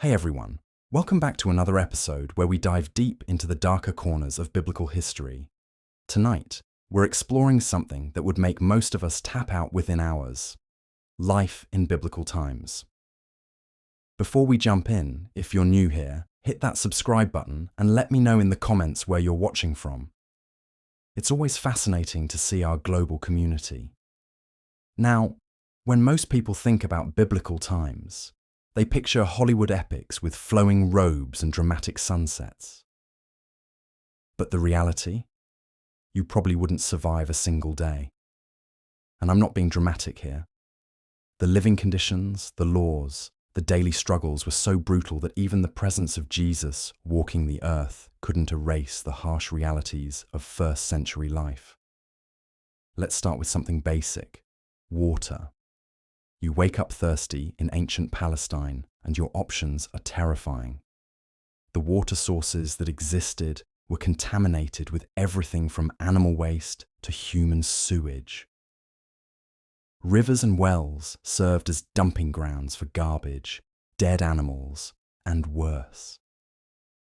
Hey everyone, welcome back to another episode where we dive deep into the darker corners of biblical history. Tonight, we're exploring something that would make most of us tap out within hours: life in biblical times. Before we jump in, if you're new here, hit that subscribe button and let me know in the comments where you're watching from. It's always fascinating to see our global community. Now, when most people think about biblical times, they picture Hollywood epics with flowing robes and dramatic sunsets. But the reality? You probably wouldn't survive a single day. And I'm not being dramatic here. The living conditions, the laws, the daily struggles were so brutal that even the presence of Jesus walking the earth couldn't erase the harsh realities of first century life. Let's start with something basic: water. You wake up thirsty in ancient Palestine, and your options are terrifying. The water sources that existed were contaminated with everything from animal waste to human sewage. Rivers and wells served as dumping grounds for garbage, dead animals, and worse.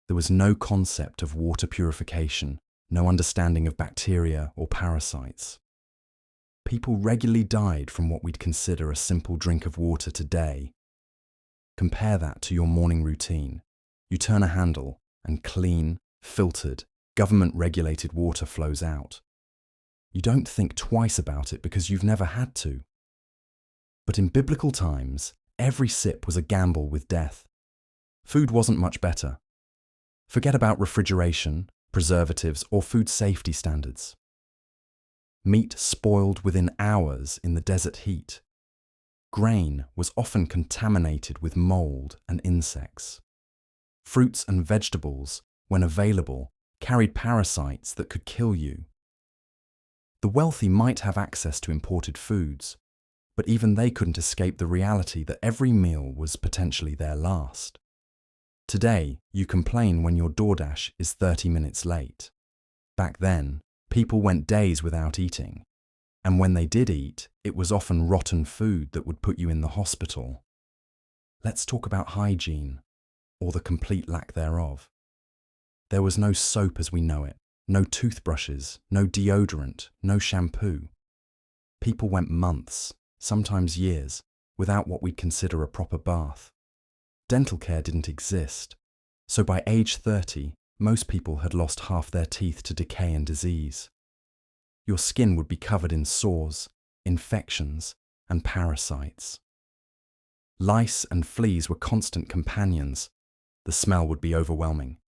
There was no concept of water purification, no understanding of bacteria or parasites. People regularly died from what we'd consider a simple drink of water today. Compare that to your morning routine. You turn a handle and clean, filtered, government-regulated water flows out. You don't think twice about it because you've never had to. But in biblical times, every sip was a gamble with death. Food wasn't much better. Forget about refrigeration, preservatives, or food safety standards. Meat spoiled within hours in the desert heat. Grain was often contaminated with mold and insects. Fruits and vegetables, when available, carried parasites that could kill you. The wealthy might have access to imported foods, but even they couldn't escape the reality that every meal was potentially their last. Today, you complain when your DoorDash is 30 minutes late. Back then, people went days without eating, and when they did eat, it was often rotten food that would put you in the hospital. Let's talk about hygiene, or the complete lack thereof. There was no soap as we know it, no toothbrushes, no deodorant, no shampoo. People went months, sometimes years, without what we'd consider a proper bath. Dental care didn't exist, so by age 30, most people had lost half their teeth to decay and disease. Your skin would be covered in sores, infections, and parasites. Lice and fleas were constant companions. The smell would be overwhelming.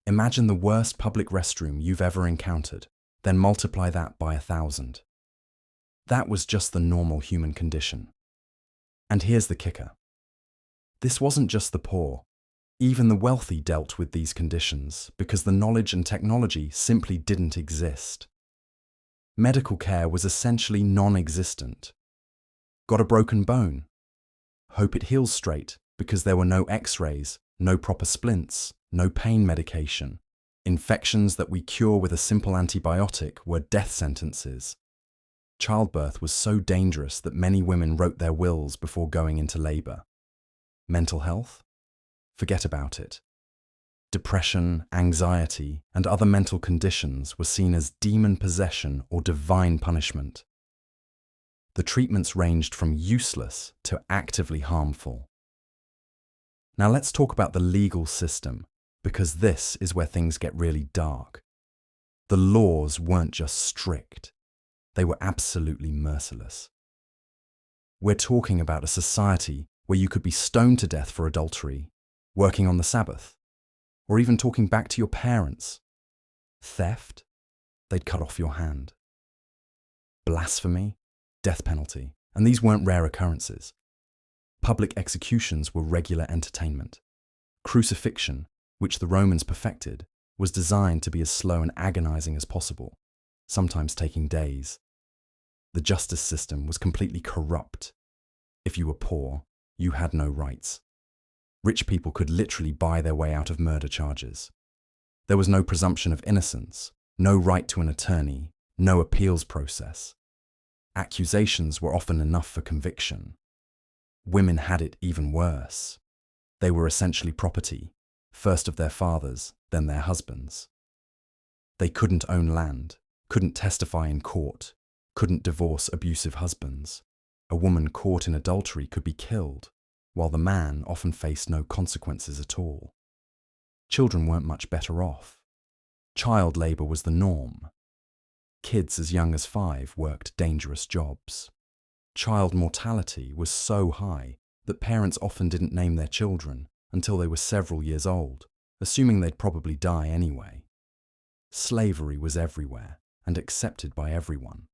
Imagine the worst public restroom you've ever encountered, then multiply that by 1,000. That was just the normal human condition. And here's the kicker. This wasn't just the poor. Even the wealthy dealt with these conditions because the knowledge and technology simply didn't exist. Medical care was essentially non-existent. Got a broken bone? Hope it heals straight because there were no x-rays, no proper splints, no pain medication. Infections that we cure with a simple antibiotic were death sentences. Childbirth was so dangerous that many women wrote their wills before going into labor. Mental health? Forget about it. Depression, anxiety, and other mental conditions were seen as demon possession or divine punishment. The treatments ranged from useless to actively harmful. Now let's talk about the legal system, because this is where things get really dark. The laws weren't just strict, they were absolutely merciless. We're talking about a society where you could be stoned to death for adultery, working on the Sabbath, or even talking back to your parents. Theft, they'd cut off your hand. Blasphemy, death penalty, and these weren't rare occurrences. Public executions were regular entertainment. Crucifixion, which the Romans perfected, was designed to be as slow and agonizing as possible, sometimes taking days. The justice system was completely corrupt. If you were poor, you had no rights. Rich people could literally buy their way out of murder charges. There was no presumption of innocence, no right to an attorney, no appeals process. Accusations were often enough for conviction. Women had it even worse. They were essentially property, first of their fathers, then their husbands. They couldn't own land, couldn't testify in court, couldn't divorce abusive husbands. A woman caught in adultery could be killed, while the man often faced no consequences at all. Children weren't much better off. Child labour was the norm. Kids as young as 5 worked dangerous jobs. Child mortality was so high that parents often didn't name their children until they were several years old, assuming they'd probably die anyway. Slavery was everywhere and accepted by everyone.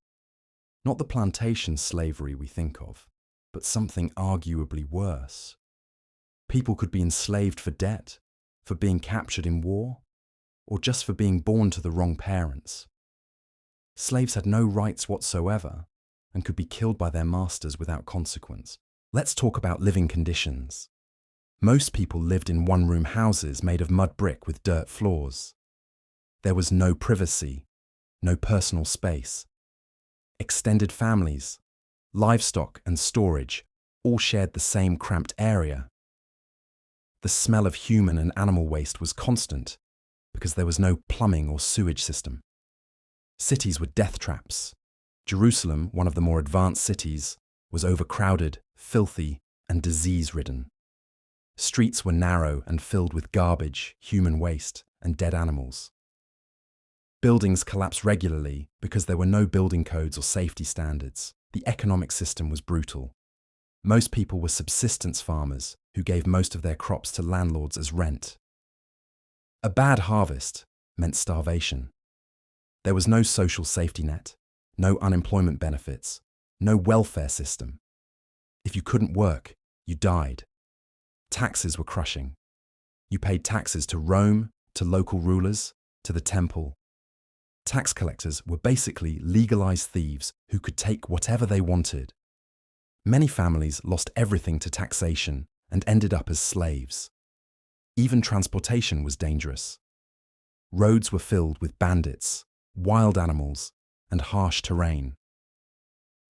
Not the plantation slavery we think of, but something arguably worse. People could be enslaved for debt, for being captured in war, or just for being born to the wrong parents. Slaves had no rights whatsoever and could be killed by their masters without consequence. Let's talk about living conditions. Most people lived in one-room houses made of mud brick with dirt floors. There was no privacy, no personal space. Extended families, livestock and storage all shared the same cramped area. The smell of human and animal waste was constant because there was no plumbing or sewage system. Cities were death traps. Jerusalem, one of the more advanced cities, was overcrowded, filthy, and disease-ridden. Streets were narrow and filled with garbage, human waste, and dead animals. Buildings collapsed regularly because there were no building codes or safety standards. The economic system was brutal. Most people were subsistence farmers who gave most of their crops to landlords as rent. A bad harvest meant starvation. There was no social safety net, no unemployment benefits, no welfare system. If you couldn't work, you died. Taxes were crushing. You paid taxes to Rome, to local rulers, to the temple. Tax collectors were basically legalized thieves who could take whatever they wanted. Many families lost everything to taxation and ended up as slaves. Even transportation was dangerous. Roads were filled with bandits, wild animals, and harsh terrain.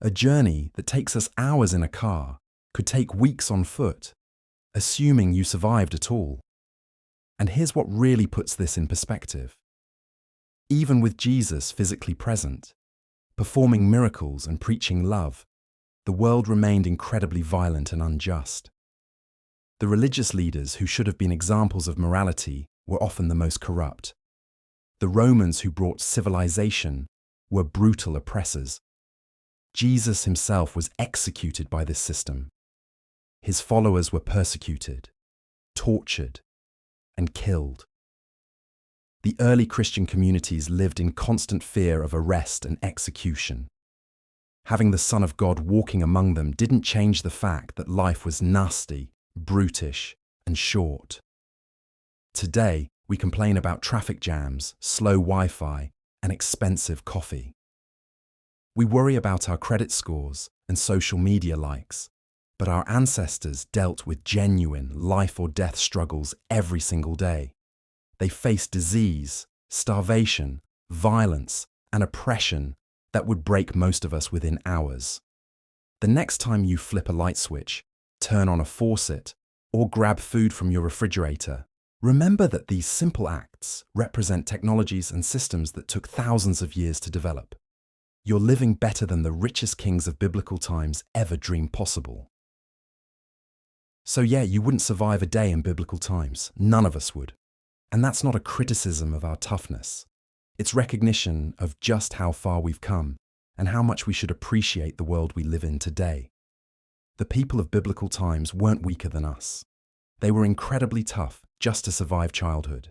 A journey that takes us hours in a car could take weeks on foot, assuming you survived at all. And here's what really puts this in perspective. Even with Jesus physically present, performing miracles and preaching love, the world remained incredibly violent and unjust. The religious leaders who should have been examples of morality were often the most corrupt. The Romans who brought civilization were brutal oppressors. Jesus himself was executed by this system. His followers were persecuted, tortured, and killed. The early Christian communities lived in constant fear of arrest and execution. Having the Son of God walking among them didn't change the fact that life was nasty, brutish, and short. Today, we complain about traffic jams, slow Wi-Fi, and expensive coffee. We worry about our credit scores and social media likes, but our ancestors dealt with genuine life or death struggles every single day. They faced disease, starvation, violence, and oppression that would break most of us within hours. The next time you flip a light switch, turn on a faucet, or grab food from your refrigerator, remember that these simple acts represent technologies and systems that took thousands of years to develop. You're living better than the richest kings of biblical times ever dreamed possible. So yeah, you wouldn't survive a day in biblical times. None of us would. And that's not a criticism of our toughness. It's recognition of just how far we've come and how much we should appreciate the world we live in today. The people of biblical times weren't weaker than us. They were incredibly tough just to survive childhood.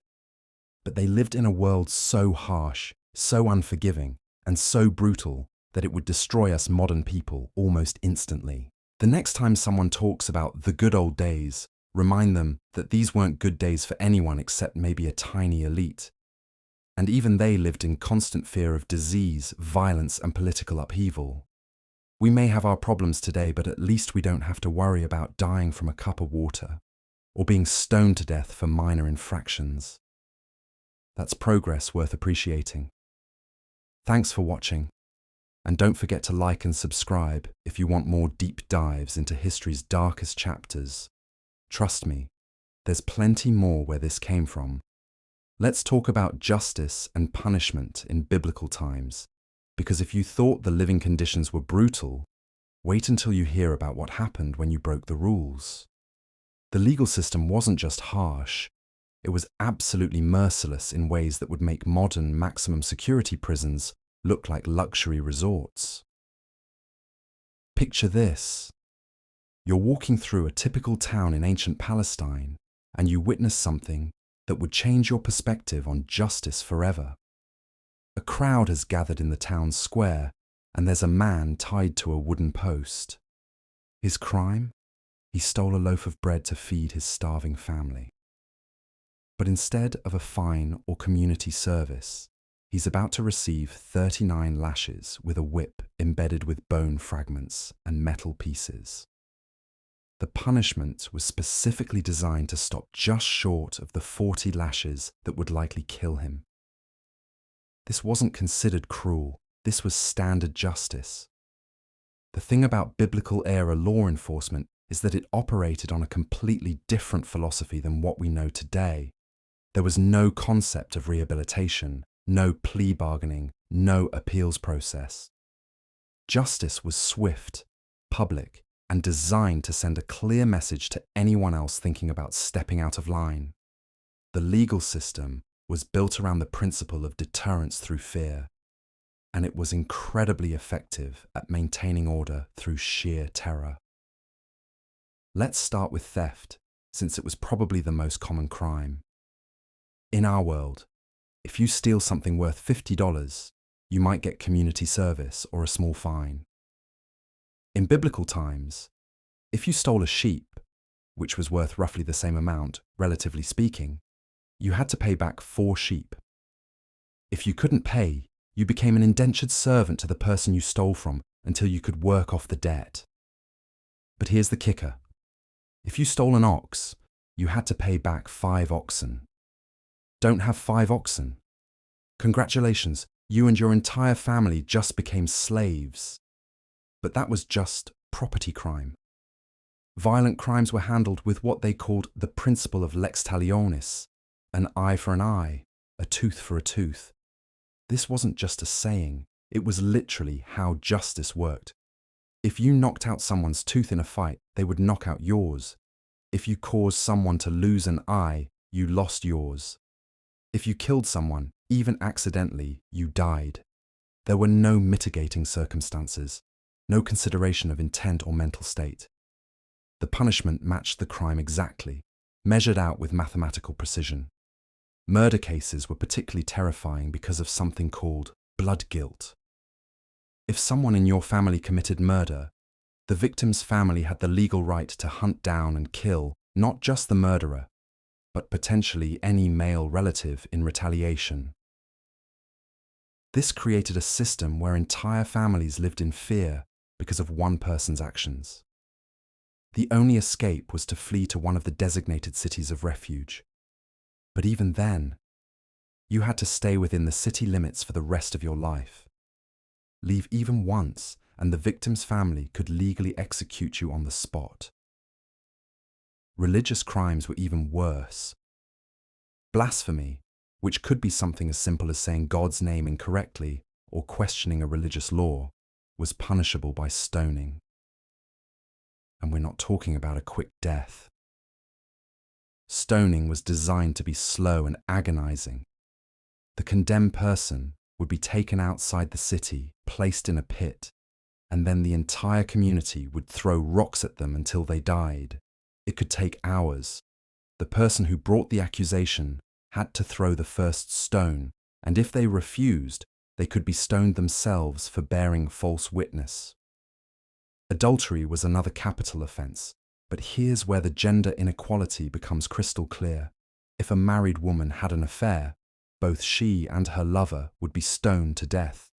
But they lived in a world so harsh, so unforgiving, and so brutal that it would destroy us modern people almost instantly. The next time someone talks about the good old days, remind them that these weren't good days for anyone except maybe a tiny elite. And even they lived in constant fear of disease, violence, and political upheaval. We may have our problems today, but at least we don't have to worry about dying from a cup of water or being stoned to death for minor infractions. That's progress worth appreciating. Thanks for watching, and don't forget to like and subscribe if you want more deep dives into history's darkest chapters. Trust me, there's plenty more where this came from. Let's talk about justice and punishment in biblical times, because if you thought the living conditions were brutal, wait until you hear about what happened when you broke the rules. The legal system wasn't just harsh, it was absolutely merciless in ways that would make modern maximum security prisons look like luxury resorts. Picture this. You're walking through a typical town in ancient Palestine, and you witness something that would change your perspective on justice forever. A crowd has gathered in the town square, and there's a man tied to a wooden post. His crime? He stole a loaf of bread to feed his starving family. But instead of a fine or community service, he's about to receive 39 lashes with a whip embedded with bone fragments and metal pieces. The punishment was specifically designed to stop just short of the 40 lashes that would likely kill him. This wasn't considered cruel, this was standard justice. The thing about biblical-era law enforcement is that it operated on a completely different philosophy than what we know today. There was no concept of rehabilitation, no plea bargaining, no appeals process. Justice was swift, public, and designed to send a clear message to anyone else thinking about stepping out of line. The legal system was built around the principle of deterrence through fear, and it was incredibly effective at maintaining order through sheer terror. Let's start with theft, since it was probably the most common crime. In our world, if you steal something worth $50, you might get community service or a small fine. In biblical times, if you stole a sheep, which was worth roughly the same amount, relatively speaking, you had to pay back 4 sheep. If you couldn't pay, you became an indentured servant to the person you stole from until you could work off the debt. But here's the kicker. If you stole an ox, you had to pay back 5 oxen. Don't have 5 oxen? Congratulations, you and your entire family just became slaves. But that was just property crime. Violent crimes were handled with what they called the principle of lex talionis, an eye for an eye, a tooth for a tooth. This wasn't just a saying, it was literally how justice worked. If you knocked out someone's tooth in a fight, they would knock out yours. If you caused someone to lose an eye, you lost yours. If you killed someone, even accidentally, you died. There were no mitigating circumstances, no consideration of intent or mental state. The punishment matched the crime exactly, measured out with mathematical precision. Murder cases were particularly terrifying because of something called blood guilt. If someone in your family committed murder, the victim's family had the legal right to hunt down and kill not just the murderer, but potentially any male relative in retaliation. This created a system where entire families lived in fear because of one person's actions. The only escape was to flee to one of the designated cities of refuge. But even then, you had to stay within the city limits for the rest of your life. Leave even once, and the victim's family could legally execute you on the spot. Religious crimes were even worse. Blasphemy, which could be something as simple as saying God's name incorrectly or questioning a religious law, was punishable by stoning. And we're not talking about a quick death. Stoning was designed to be slow and agonizing. The condemned person would be taken outside the city, placed in a pit, and then the entire community would throw rocks at them until they died. It could take hours. The person who brought the accusation had to throw the first stone, and if they refused, they could be stoned themselves for bearing false witness. Adultery was another capital offense, but here's where the gender inequality becomes crystal clear. If a married woman had an affair, both she and her lover would be stoned to death.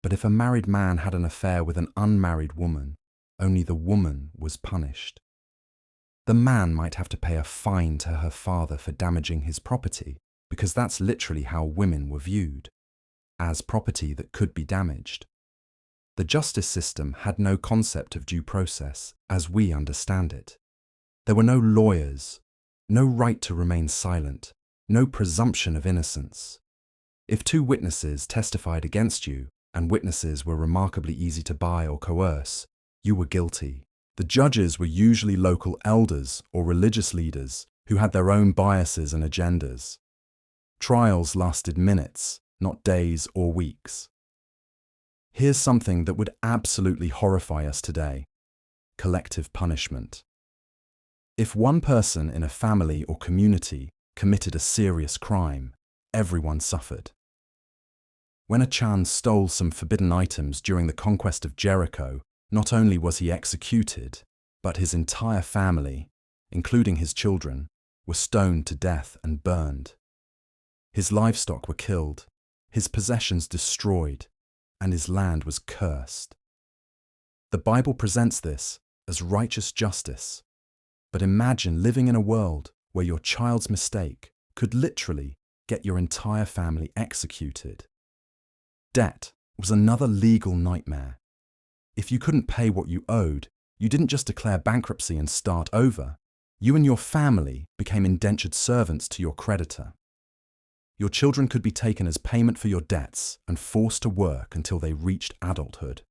But if a married man had an affair with an unmarried woman, only the woman was punished. The man might have to pay a fine to her father for damaging his property, because that's literally how women were viewed, as property that could be damaged. The justice system had no concept of due process as we understand it. There were no lawyers, No right to remain silent, no presumption of innocence. If two witnesses testified against you, and witnesses were remarkably easy to buy or coerce, you were guilty. The judges were usually local elders or religious leaders who had their own biases and agendas. Trials lasted minutes, not days or weeks. Here's something that would absolutely horrify us today: collective punishment. If one person in a family or community committed a serious crime, everyone suffered. When Achan stole some forbidden items during the conquest of Jericho, not only was he executed, but his entire family, including his children, were stoned to death and burned. His livestock were killed, his possessions destroyed, and his land was cursed. The Bible presents this as righteous justice. But imagine living in a world where your child's mistake could literally get your entire family executed. Debt was another legal nightmare. If you couldn't pay what you owed, you didn't just declare bankruptcy and start over. You and your family became indentured servants to your creditor. Your children could be taken as payment for your debts and forced to work until they reached adulthood.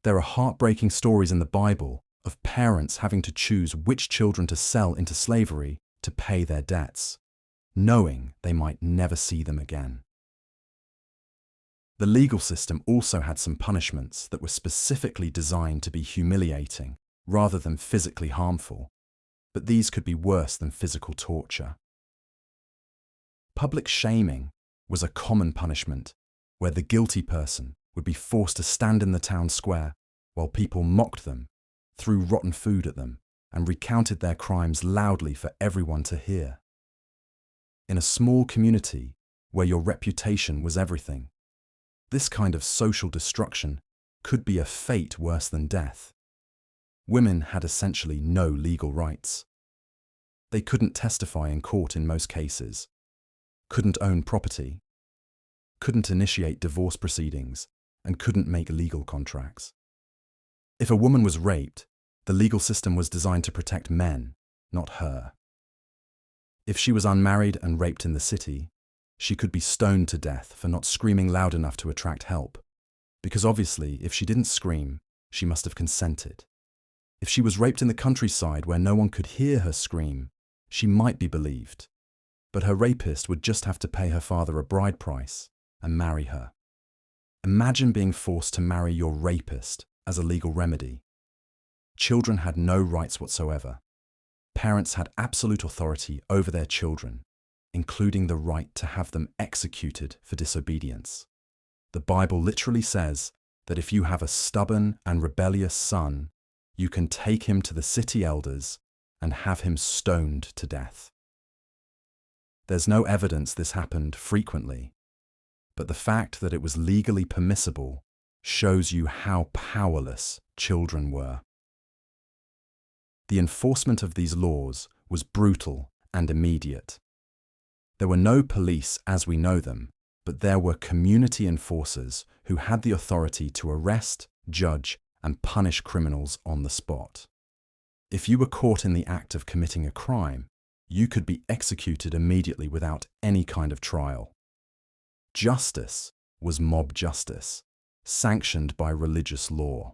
There are heartbreaking stories in the Bible of parents having to choose which children to sell into slavery to pay their debts, knowing they might never see them again. The legal system also had some punishments that were specifically designed to be humiliating rather than physically harmful, but these could be worse than physical torture. Public shaming was a common punishment, where the guilty person would be forced to stand in the town square while people mocked them, threw rotten food at them, and recounted their crimes loudly for everyone to hear. In a small community where your reputation was everything, this kind of social destruction could be a fate worse than death. Women had essentially no legal rights. They couldn't testify in court in most cases, couldn't own property, couldn't initiate divorce proceedings, and couldn't make legal contracts. If a woman was raped, the legal system was designed to protect men, not her. If she was unmarried and raped in the city, she could be stoned to death for not screaming loud enough to attract help, because obviously, if she didn't scream, she must have consented. If she was raped in the countryside where no one could hear her scream, she might be believed, but her rapist would just have to pay her father a bride price and marry her. Imagine being forced to marry your rapist as a legal remedy. Children had no rights whatsoever. Parents had absolute authority over their children, including the right to have them executed for disobedience. The Bible literally says that if you have a stubborn and rebellious son, you can take him to the city elders and have him stoned to death. There's no evidence this happened frequently, but the fact that it was legally permissible shows you how powerless children were. The enforcement of these laws was brutal and immediate. There were no police as we know them, but there were community enforcers who had the authority to arrest, judge, and punish criminals on the spot. If you were caught in the act of committing a crime, you could be executed immediately without any kind of trial. Justice was mob justice, sanctioned by religious law.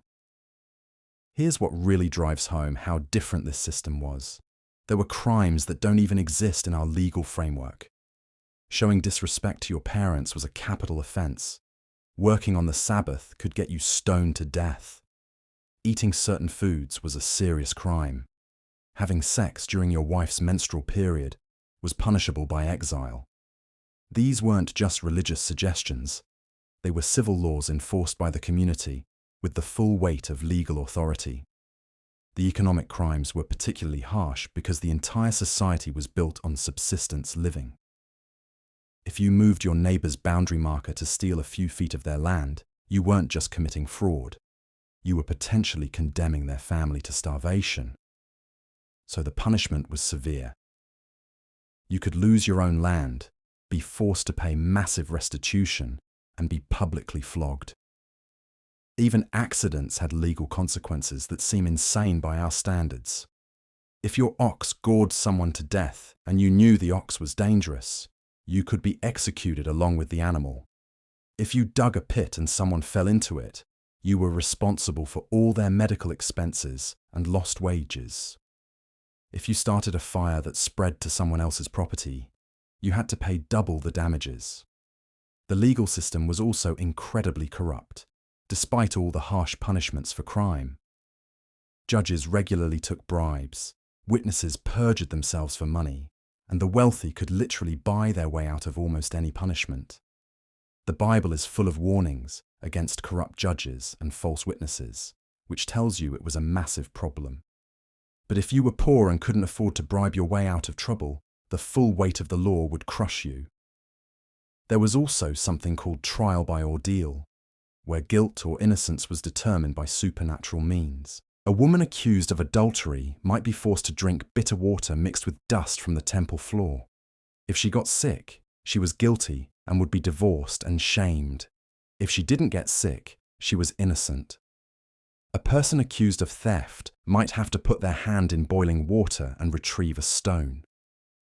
Here's what really drives home how different this system was. There were crimes that don't even exist in our legal framework. Showing disrespect to your parents was a capital offense. Working on the Sabbath could get you stoned to death. Eating certain foods was a serious crime. Having sex during your wife's menstrual period was punishable by exile. These weren't just religious suggestions. They were civil laws enforced by the community with the full weight of legal authority. The economic crimes were particularly harsh because the entire society was built on subsistence living. If you moved your neighbor's boundary marker to steal a few feet of their land, you weren't just committing fraud. You were potentially condemning their family to starvation. So the punishment was severe. You could lose your own land, be forced to pay massive restitution, and be publicly flogged. Even accidents had legal consequences that seem insane by our standards. If your ox gored someone to death and you knew the ox was dangerous, you could be executed along with the animal. If you dug a pit and someone fell into it, you were responsible for all their medical expenses and lost wages. If you started a fire that spread to someone else's property, you had to pay double the damages. The legal system was also incredibly corrupt, despite all the harsh punishments for crime. Judges regularly took bribes, witnesses perjured themselves for money, and the wealthy could literally buy their way out of almost any punishment. The Bible is full of warnings against corrupt judges and false witnesses, which tells you it was a massive problem. But if you were poor and couldn't afford to bribe your way out of trouble, the full weight of the law would crush you. There was also something called trial by ordeal, where guilt or innocence was determined by supernatural means. A woman accused of adultery might be forced to drink bitter water mixed with dust from the temple floor. If she got sick, she was guilty and would be divorced and shamed. If she didn't get sick, she was innocent. A person accused of theft might have to put their hand in boiling water and retrieve a stone.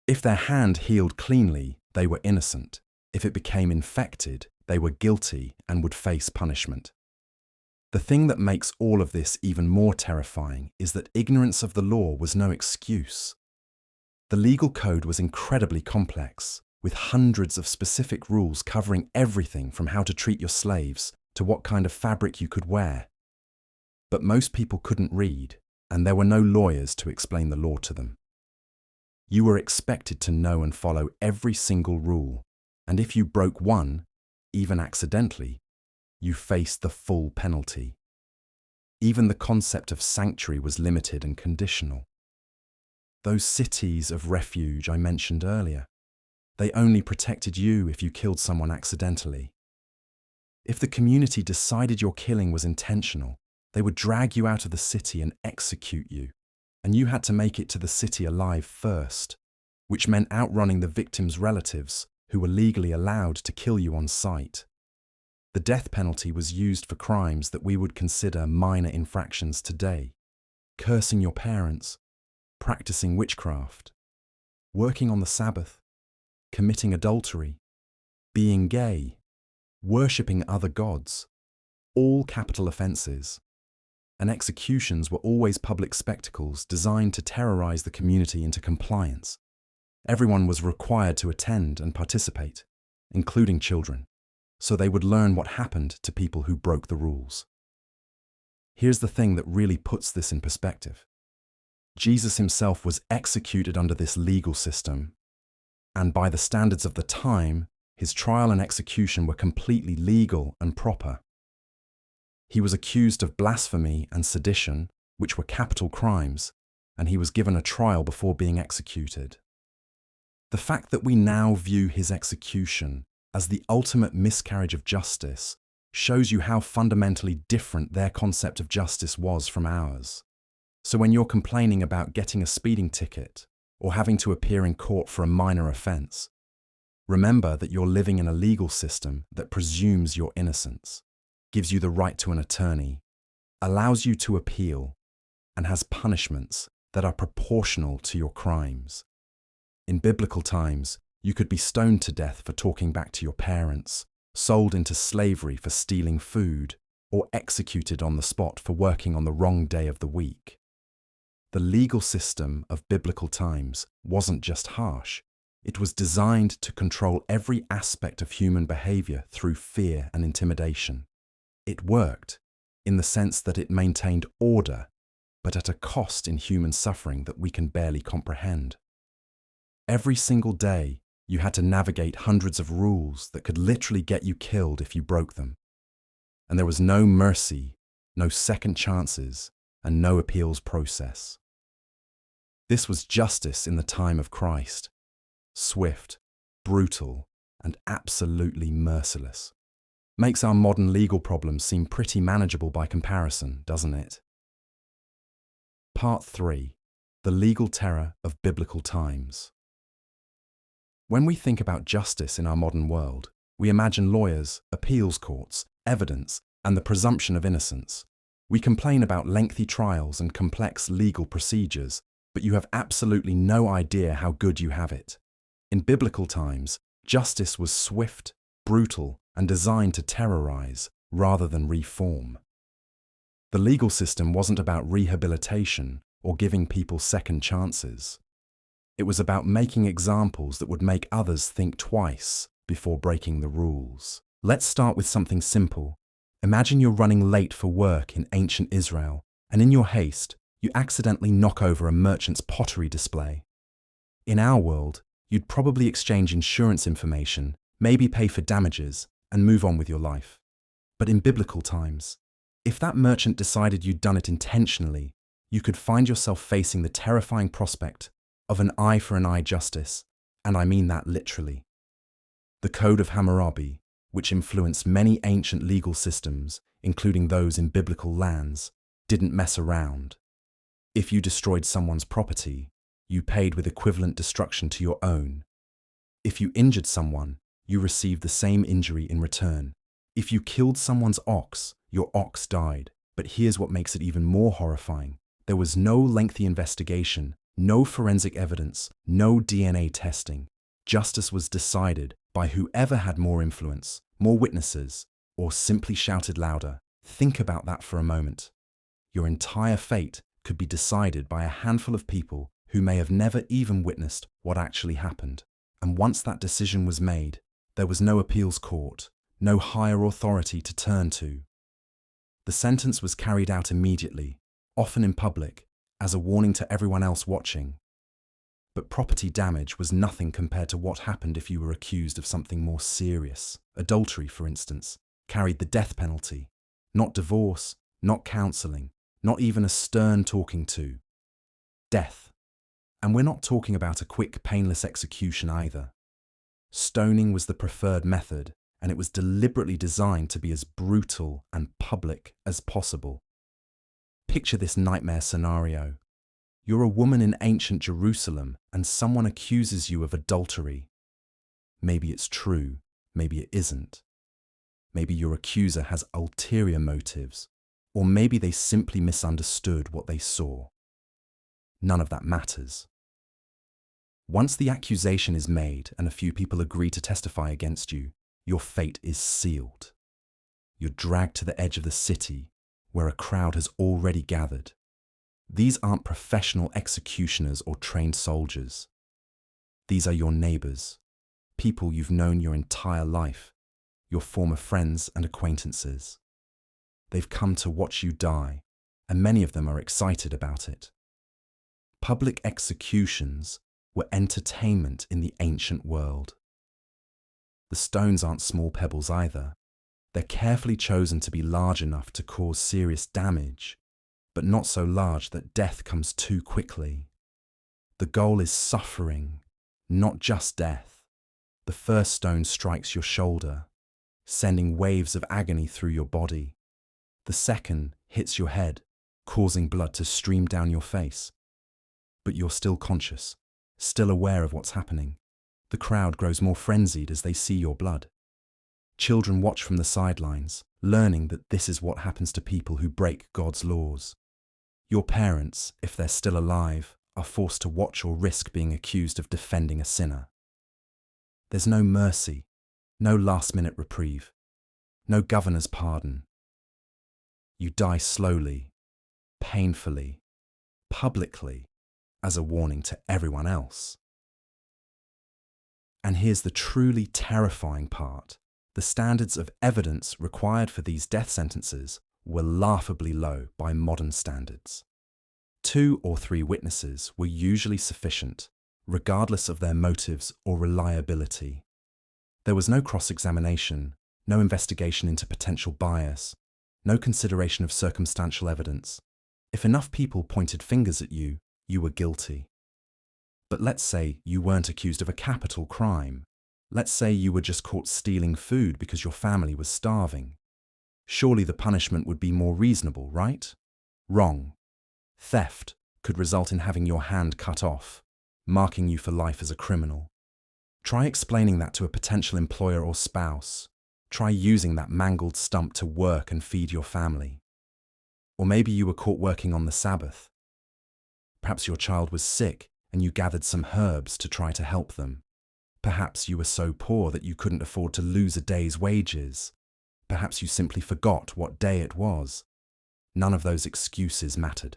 If their hand healed cleanly, they were innocent. If it became infected, they were guilty and would face punishment. The thing that makes all of this even more terrifying is that ignorance of the law was no excuse. The legal code was incredibly complex, with hundreds of specific rules covering everything from how to treat your slaves to what kind of fabric you could wear. But most people couldn't read, and there were no lawyers to explain the law to them. You were expected to know and follow every single rule, and if you broke one, even accidentally, you faced the full penalty. Even the concept of sanctuary was limited and conditional. Those cities of refuge I mentioned earlier, they only protected you if you killed someone accidentally. If the community decided your killing was intentional, they would drag you out of the city and execute you, and you had to make it to the city alive first, which meant outrunning the victim's relatives who were legally allowed to kill you on sight. The death penalty was used for crimes that we would consider minor infractions today: cursing your parents, practicing witchcraft, working on the Sabbath, committing adultery, being gay, worshipping other gods, all capital offences. And executions were always public spectacles designed to terrorize the community into compliance. Everyone was required to attend and participate, including children, so they would learn what happened to people who broke the rules. Here's the thing that really puts this in perspective. Jesus himself was executed under this legal system, and by the standards of the time, his trial and execution were completely legal and proper. He was accused of blasphemy and sedition, which were capital crimes, and he was given a trial before being executed. The fact that we now view his execution as the ultimate miscarriage of justice shows you how fundamentally different their concept of justice was from ours. So when you're complaining about getting a speeding ticket or having to appear in court for a minor offense, remember that you're living in a legal system that presumes your innocence, gives you the right to an attorney, allows you to appeal, and has punishments that are proportional to your crimes. In biblical times, you could be stoned to death for talking back to your parents, sold into slavery for stealing food, or executed on the spot for working on the wrong day of the week. The legal system of biblical times wasn't just harsh, it was designed to control every aspect of human behavior through fear and intimidation. It worked, in the sense that it maintained order, but at a cost in human suffering that we can barely comprehend. Every single day, you had to navigate hundreds of rules that could literally get you killed if you broke them. And there was no mercy, no second chances, and no appeals process. This was justice in the time of Christ: swift, brutal, and absolutely merciless. Makes our modern legal problems seem pretty manageable by comparison, doesn't it? Part 3. The legal terror of biblical times. When we think about justice in our modern world, we imagine lawyers, appeals courts, evidence, and the presumption of innocence. We complain about lengthy trials and complex legal procedures, but you have absolutely no idea how good you have it. In biblical times, justice was swift, brutal, and designed to terrorize rather than reform. The legal system wasn't about rehabilitation or giving people second chances. It was about making examples that would make others think twice before breaking the rules. Let's start with something simple. Imagine you're running late for work in ancient Israel, and in your haste, you accidentally knock over a merchant's pottery display. In our world, you'd probably exchange insurance information, maybe pay for damages, and move on with your life. But in biblical times, if that merchant decided you'd done it intentionally, you could find yourself facing the terrifying prospect of an eye for an eye justice, and I mean that literally. The Code of Hammurabi, which influenced many ancient legal systems, including those in biblical lands, didn't mess around. If you destroyed someone's property, you paid with equivalent destruction to your own. If you injured someone, you received the same injury in return. If you killed someone's ox, your ox died. But here's what makes it even more horrifying. There was no lengthy investigation, no forensic evidence, no DNA testing. Justice was decided by whoever had more influence, more witnesses, or simply shouted louder. Think about that for a moment. Your entire fate could be decided by a handful of people who may have never even witnessed what actually happened. And once that decision was made, there was no appeals court, no higher authority to turn to. The sentence was carried out immediately, often in public, as a warning to everyone else watching. But property damage was nothing compared to what happened if you were accused of something more serious. Adultery, for instance, carried the death penalty. Not divorce, not counseling, not even a stern talking to. Death. And we're not talking about a quick, painless execution either. Stoning was the preferred method, and it was deliberately designed to be as brutal and public as possible. Picture this nightmare scenario. You're a woman in ancient Jerusalem, and someone accuses you of adultery. Maybe it's true, maybe it isn't. Maybe your accuser has ulterior motives, or maybe they simply misunderstood what they saw. None of that matters. Once the accusation is made and a few people agree to testify against you, your fate is sealed. You're dragged to the edge of the city, where a crowd has already gathered. These aren't professional executioners or trained soldiers. These are your neighbors, people you've known your entire life, your former friends and acquaintances. They've come to watch you die, and many of them are excited about it. Public executions were entertainment in the ancient world. The stones aren't small pebbles either. They're carefully chosen to be large enough to cause serious damage, but not so large that death comes too quickly. The goal is suffering, not just death. The first stone strikes your shoulder, sending waves of agony through your body. The second hits your head, causing blood to stream down your face. But you're still conscious, still aware of what's happening. The crowd grows more frenzied as they see your blood. Children watch from the sidelines, learning that this is what happens to people who break God's laws. Your parents, if they're still alive, are forced to watch or risk being accused of defending a sinner. There's no mercy, no last-minute reprieve, no governor's pardon. You die slowly, painfully, publicly, as a warning to everyone else. And here's the truly terrifying part. The standards of evidence required for these death sentences were laughably low by modern standards. 2 or 3 witnesses were usually sufficient, regardless of their motives or reliability. There was no cross-examination, no investigation into potential bias, no consideration of circumstantial evidence. If enough people pointed fingers at you, you were guilty. But let's say you weren't accused of a capital crime. Let's say you were just caught stealing food because your family was starving. Surely the punishment would be more reasonable, right? Wrong. Theft could result in having your hand cut off, marking you for life as a criminal. Try explaining that to a potential employer or spouse. Try using that mangled stump to work and feed your family. Or maybe you were caught working on the Sabbath. Perhaps your child was sick and you gathered some herbs to try to help them. Perhaps you were so poor that you couldn't afford to lose a day's wages. Perhaps you simply forgot what day it was. None of those excuses mattered.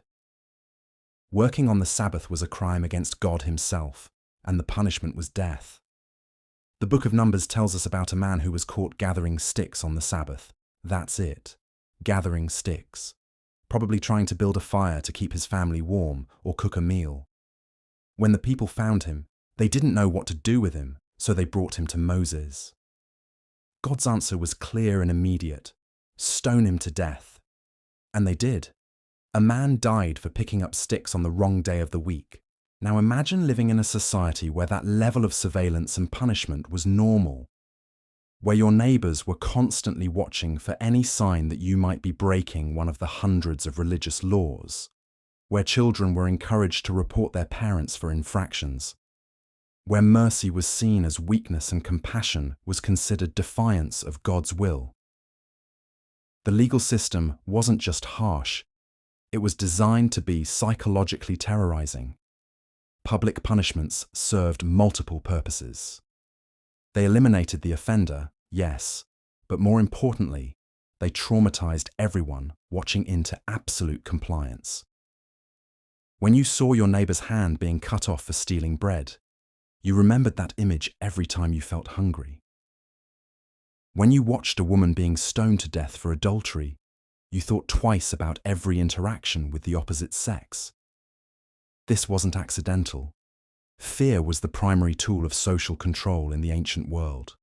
Working on the Sabbath was a crime against God himself, and the punishment was death. The book of Numbers tells us about a man who was caught gathering sticks on the Sabbath. That's it, gathering sticks. Probably trying to build a fire to keep his family warm or cook a meal. When the people found him, they didn't know what to do with him, so they brought him to Moses. God's answer was clear and immediate: stone him to death. And they did. A man died for picking up sticks on the wrong day of the week. Now imagine living in a society where that level of surveillance and punishment was normal, where your neighbours were constantly watching for any sign that you might be breaking one of the hundreds of religious laws, where children were encouraged to report their parents for infractions, where mercy was seen as weakness and compassion was considered defiance of God's will. The legal system wasn't just harsh, it was designed to be psychologically terrorizing. Public punishments served multiple purposes. They eliminated the offender, yes, but more importantly, they traumatized everyone watching into absolute compliance. When you saw your neighbor's hand being cut off for stealing bread, you remembered that image every time you felt hungry. When you watched a woman being stoned to death for adultery, you thought twice about every interaction with the opposite sex. This wasn't accidental. Fear was the primary tool of social control in the ancient world.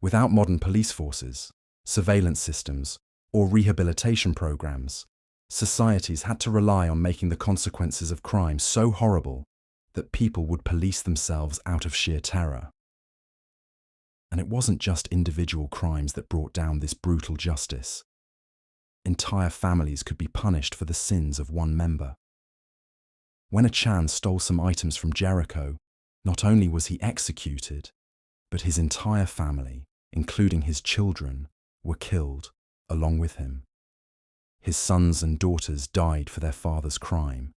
Without modern police forces, surveillance systems, or rehabilitation programs, societies had to rely on making the consequences of crime so horrible that people would police themselves out of sheer terror. And it wasn't just individual crimes that brought down this brutal justice. Entire families could be punished for the sins of one member. When Achan stole some items from Jericho, not only was he executed, but his entire family, including his children, were killed along with him. His sons and daughters died for their father's crime,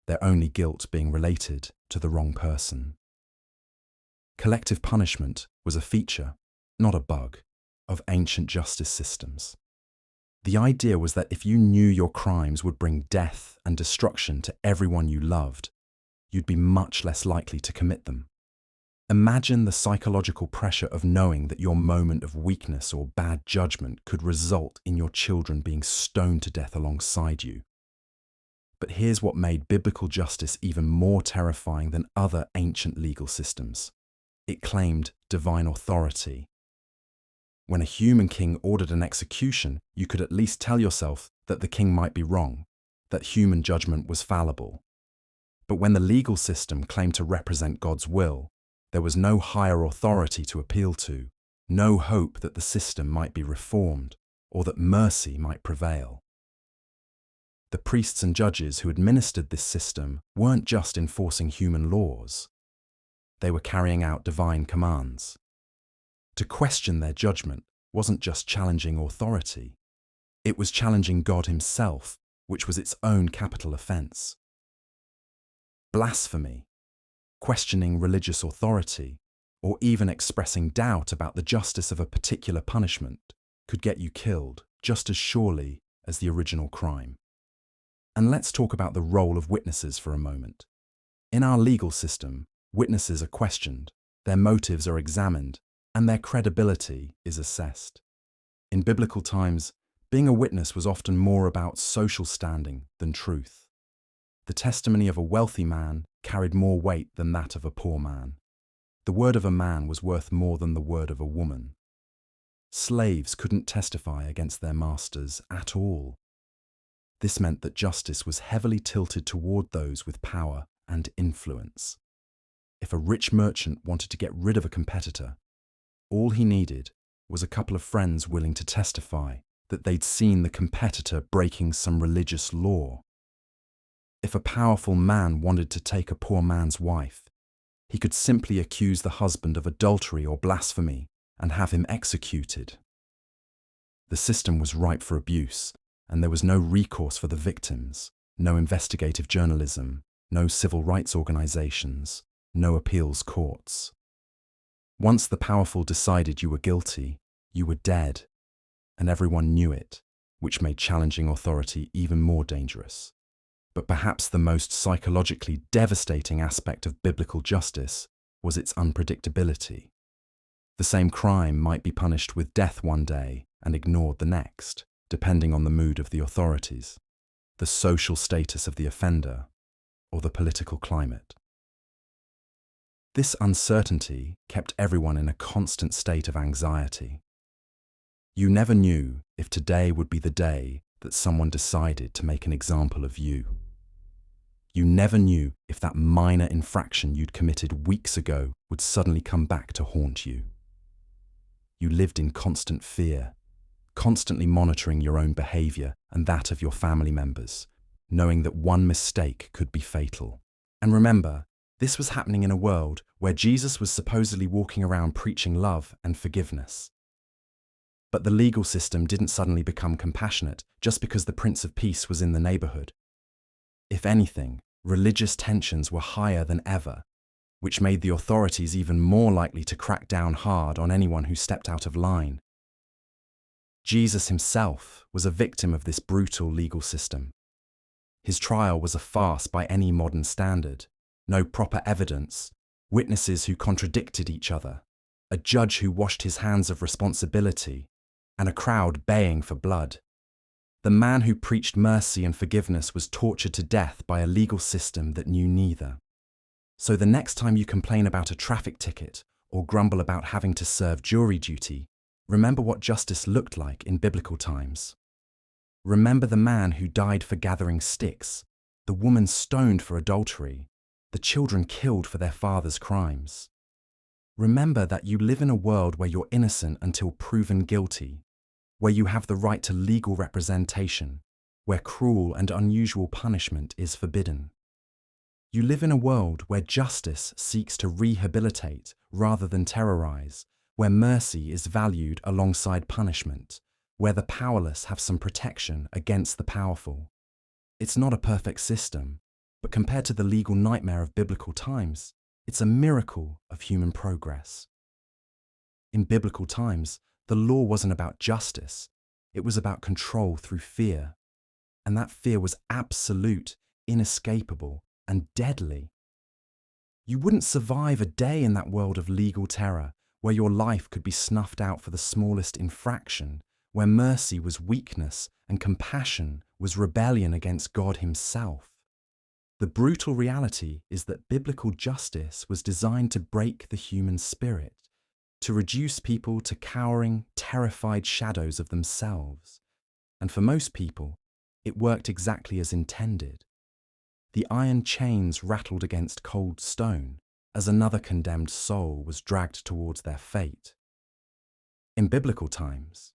their only guilt being related to the wrong person. Collective punishment was a feature, not a bug, of ancient justice systems. The idea was that if you knew your crimes would bring death and destruction to everyone you loved, you'd be much less likely to commit them. Imagine the psychological pressure of knowing that your moment of weakness or bad judgment could result in your children being stoned to death alongside you. But here's what made biblical justice even more terrifying than other ancient legal systems. It claimed divine authority. When a human king ordered an execution, you could at least tell yourself that the king might be wrong, that human judgment was fallible. But when the legal system claimed to represent God's will, there was no higher authority to appeal to, no hope that the system might be reformed, or that mercy might prevail. The priests and judges who administered this system weren't just enforcing human laws. They were carrying out divine commands. To question their judgment wasn't just challenging authority, it was challenging God himself, which was its own capital offense. Blasphemy, questioning religious authority, or even expressing doubt about the justice of a particular punishment could get you killed just as surely as the original crime. And let's talk about the role of witnesses for a moment. In our legal system, witnesses are questioned, their motives are examined, and their credibility is assessed. In biblical times, being a witness was often more about social standing than truth. The testimony of a wealthy man carried more weight than that of a poor man. The word of a man was worth more than the word of a woman. Slaves couldn't testify against their masters at all. This meant that justice was heavily tilted toward those with power and influence. If a rich merchant wanted to get rid of a competitor, all he needed was a couple of friends willing to testify that they'd seen the competitor breaking some religious law. If a powerful man wanted to take a poor man's wife, he could simply accuse the husband of adultery or blasphemy and have him executed. The system was ripe for abuse, and there was no recourse for the victims, no investigative journalism, no civil rights organizations, no appeals courts. Once the powerful decided you were guilty, you were dead, and everyone knew it, which made challenging authority even more dangerous. But perhaps the most psychologically devastating aspect of biblical justice was its unpredictability. The same crime might be punished with death one day and ignored the next, depending on the mood of the authorities, the social status of the offender, or the political climate. This uncertainty kept everyone in a constant state of anxiety. You never knew if today would be the day that someone decided to make an example of you. You never knew if that minor infraction you'd committed weeks ago would suddenly come back to haunt you. You lived in constant fear, constantly monitoring your own behavior and that of your family members, knowing that one mistake could be fatal. And remember, this was happening in a world where Jesus was supposedly walking around preaching love and forgiveness. But the legal system didn't suddenly become compassionate just because the Prince of Peace was in the neighborhood. If anything, religious tensions were higher than ever, which made the authorities even more likely to crack down hard on anyone who stepped out of line. Jesus himself was a victim of this brutal legal system. His trial was a farce by any modern standard. No proper evidence, witnesses who contradicted each other, a judge who washed his hands of responsibility, and a crowd baying for blood. The man who preached mercy and forgiveness was tortured to death by a legal system that knew neither. So the next time you complain about a traffic ticket or grumble about having to serve jury duty, remember what justice looked like in biblical times. Remember the man who died for gathering sticks, the woman stoned for adultery, the children killed for their father's crimes. Remember that you live in a world where you're innocent until proven guilty, where you have the right to legal representation, where cruel and unusual punishment is forbidden. You live in a world where justice seeks to rehabilitate rather than terrorize, where mercy is valued alongside punishment, where the powerless have some protection against the powerful. It's not a perfect system, but compared to the legal nightmare of biblical times, it's a miracle of human progress. In biblical times, the law wasn't about justice, it was about control through fear. And that fear was absolute, inescapable, and deadly. You wouldn't survive a day in that world of legal terror, where your life could be snuffed out for the smallest infraction, where mercy was weakness and compassion was rebellion against God himself. The brutal reality is that biblical justice was designed to break the human spirit, to reduce people to cowering, terrified shadows of themselves. And for most people, it worked exactly as intended. The iron chains rattled against cold stone as another condemned soul was dragged towards their fate. In biblical times,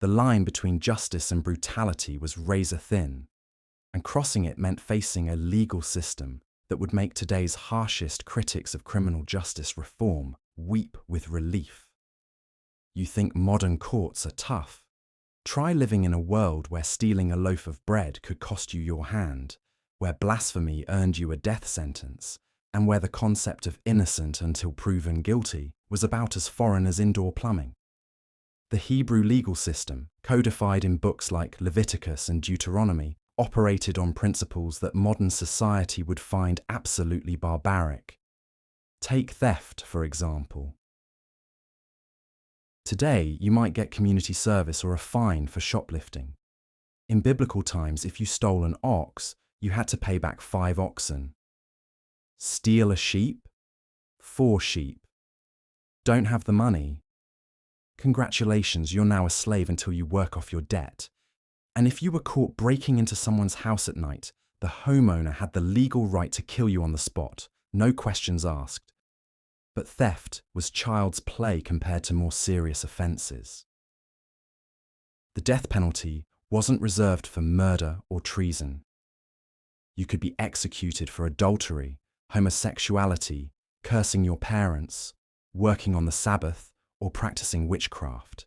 the line between justice and brutality was razor thin, and crossing it meant facing a legal system that would make today's harshest critics of criminal justice reform weep with relief. You think modern courts are tough? Try living in a world where stealing a loaf of bread could cost you your hand, where blasphemy earned you a death sentence, and where the concept of innocent until proven guilty was about as foreign as indoor plumbing. The Hebrew legal system, codified in books like Leviticus and Deuteronomy, operated on principles that modern society would find absolutely barbaric. Take theft, for example. Today, you might get community service or a fine for shoplifting. In biblical times, if you stole an ox, you had to pay back 5 oxen. Steal a sheep? 4 sheep. Don't have the money? Congratulations, you're now a slave until you work off your debt. And if you were caught breaking into someone's house at night, the homeowner had the legal right to kill you on the spot, no questions asked. But theft was child's play compared to more serious offences. The death penalty wasn't reserved for murder or treason. You could be executed for adultery, homosexuality, cursing your parents, working on the Sabbath, or practicing witchcraft.